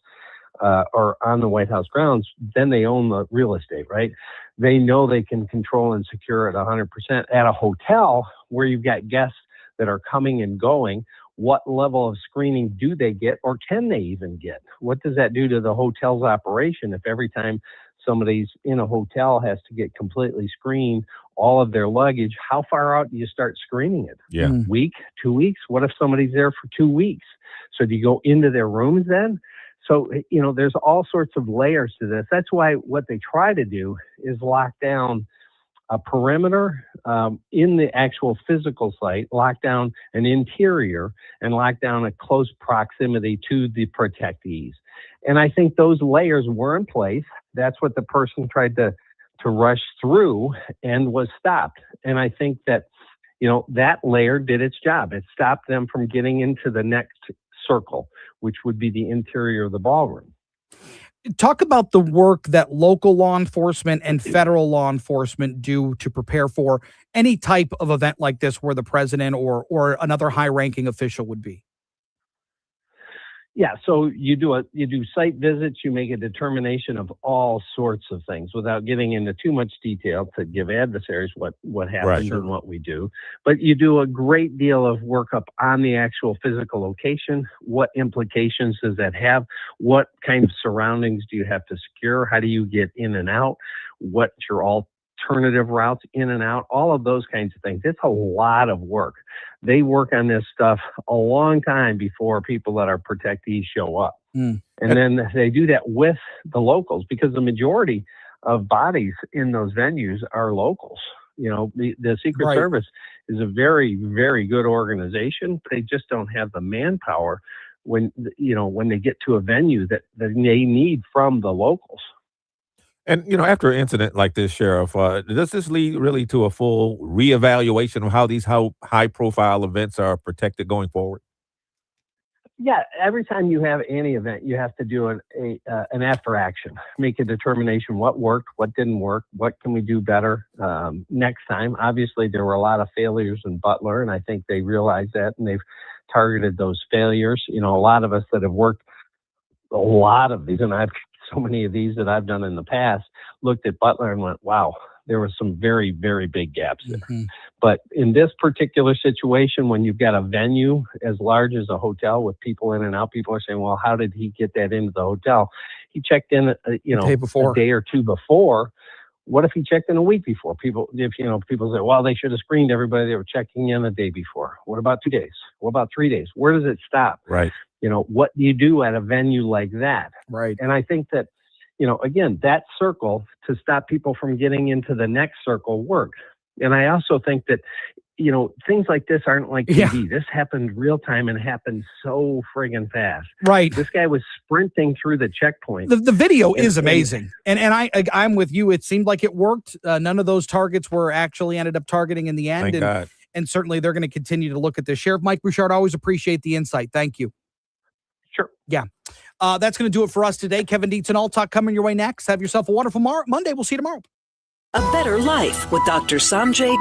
or on the White House grounds, then they own the real estate, right? They know they can control and secure it 100%. At a hotel where you've got guests that are coming and going, what level of screening do they get, or can they even get? What does that do to the hotel's operation if every time somebody's in a hotel has to get completely screened, all of their luggage, how far out do you start screening it? Yeah. Week, 2 weeks? What if somebody's there for 2 weeks? So do you go into their rooms then? So, there's all sorts of layers to this. That's why what they try to do is lock down a perimeter in the actual physical site, lock down an interior, and lock down a close proximity to the protectees. And I think those layers were in place. That's what the person tried to rush through and was stopped. And I think that, that layer did its job. It stopped them from getting into the next circle, which would be the interior of the ballroom. Talk about the work that local law enforcement and federal law enforcement do to prepare for any type of event like this where the president or another high-ranking official would be. Yeah, so you do site visits, you make a determination of all sorts of things without getting into too much detail to give adversaries what happens and what we do. But you do a great deal of workup on the actual physical location. What implications does that have? What kind of surroundings do you have to secure? How do you get in and out? What's your alternative routes in and out? All of those kinds of things. It's a lot of work. They work on this stuff a long time before people that are protectees show up. And then they do that with the locals, because the majority of bodies in those venues are locals. The Secret Service is a very, very good organization, but they just don't have the manpower when they get to a venue that they need from the locals. And, after an incident like this, Sheriff, does this lead really to a full reevaluation of how these high-profile events are protected going forward? Yeah, every time you have any event, you have to do an after action, make a determination what worked, what didn't work, what can we do better next time. Obviously, there were a lot of failures in Butler, and I think they realized that, and they've targeted those failures. A lot of us that have worked a lot of these, and I've so many of these that I've done in the past, looked at Butler and went, wow, there was some very, very big gaps there. But in this particular situation, when you've got a venue as large as a hotel with people in and out, people are saying, well, how did he get that into the hotel? He checked in, a day or two before. What if he checked in a week before? People say, well, they should have screened everybody. They were checking in a day before. What about 2 days? What about 3 days? Where does it stop? Right. What do you do at a venue like that? Right. And I think that, again, that circle to stop people from getting into the next circle worked. And I also think that, things like this aren't like TV. This happened real time and happened so friggin' fast. Right. This guy was sprinting through the checkpoint. The video is amazing. And I'm with you. It seemed like it worked. None of those targets were actually ended up targeting in the end. Thank God. And certainly they're going to continue to look at this. Sheriff Mike Bouchard, always appreciate the insight. Thank you. Sure. Yeah. That's going to do it for us today. Kevin Dietz and All Talk coming your way next. Have yourself a wonderful Monday. We'll see you tomorrow. A better life with Dr. Sanjay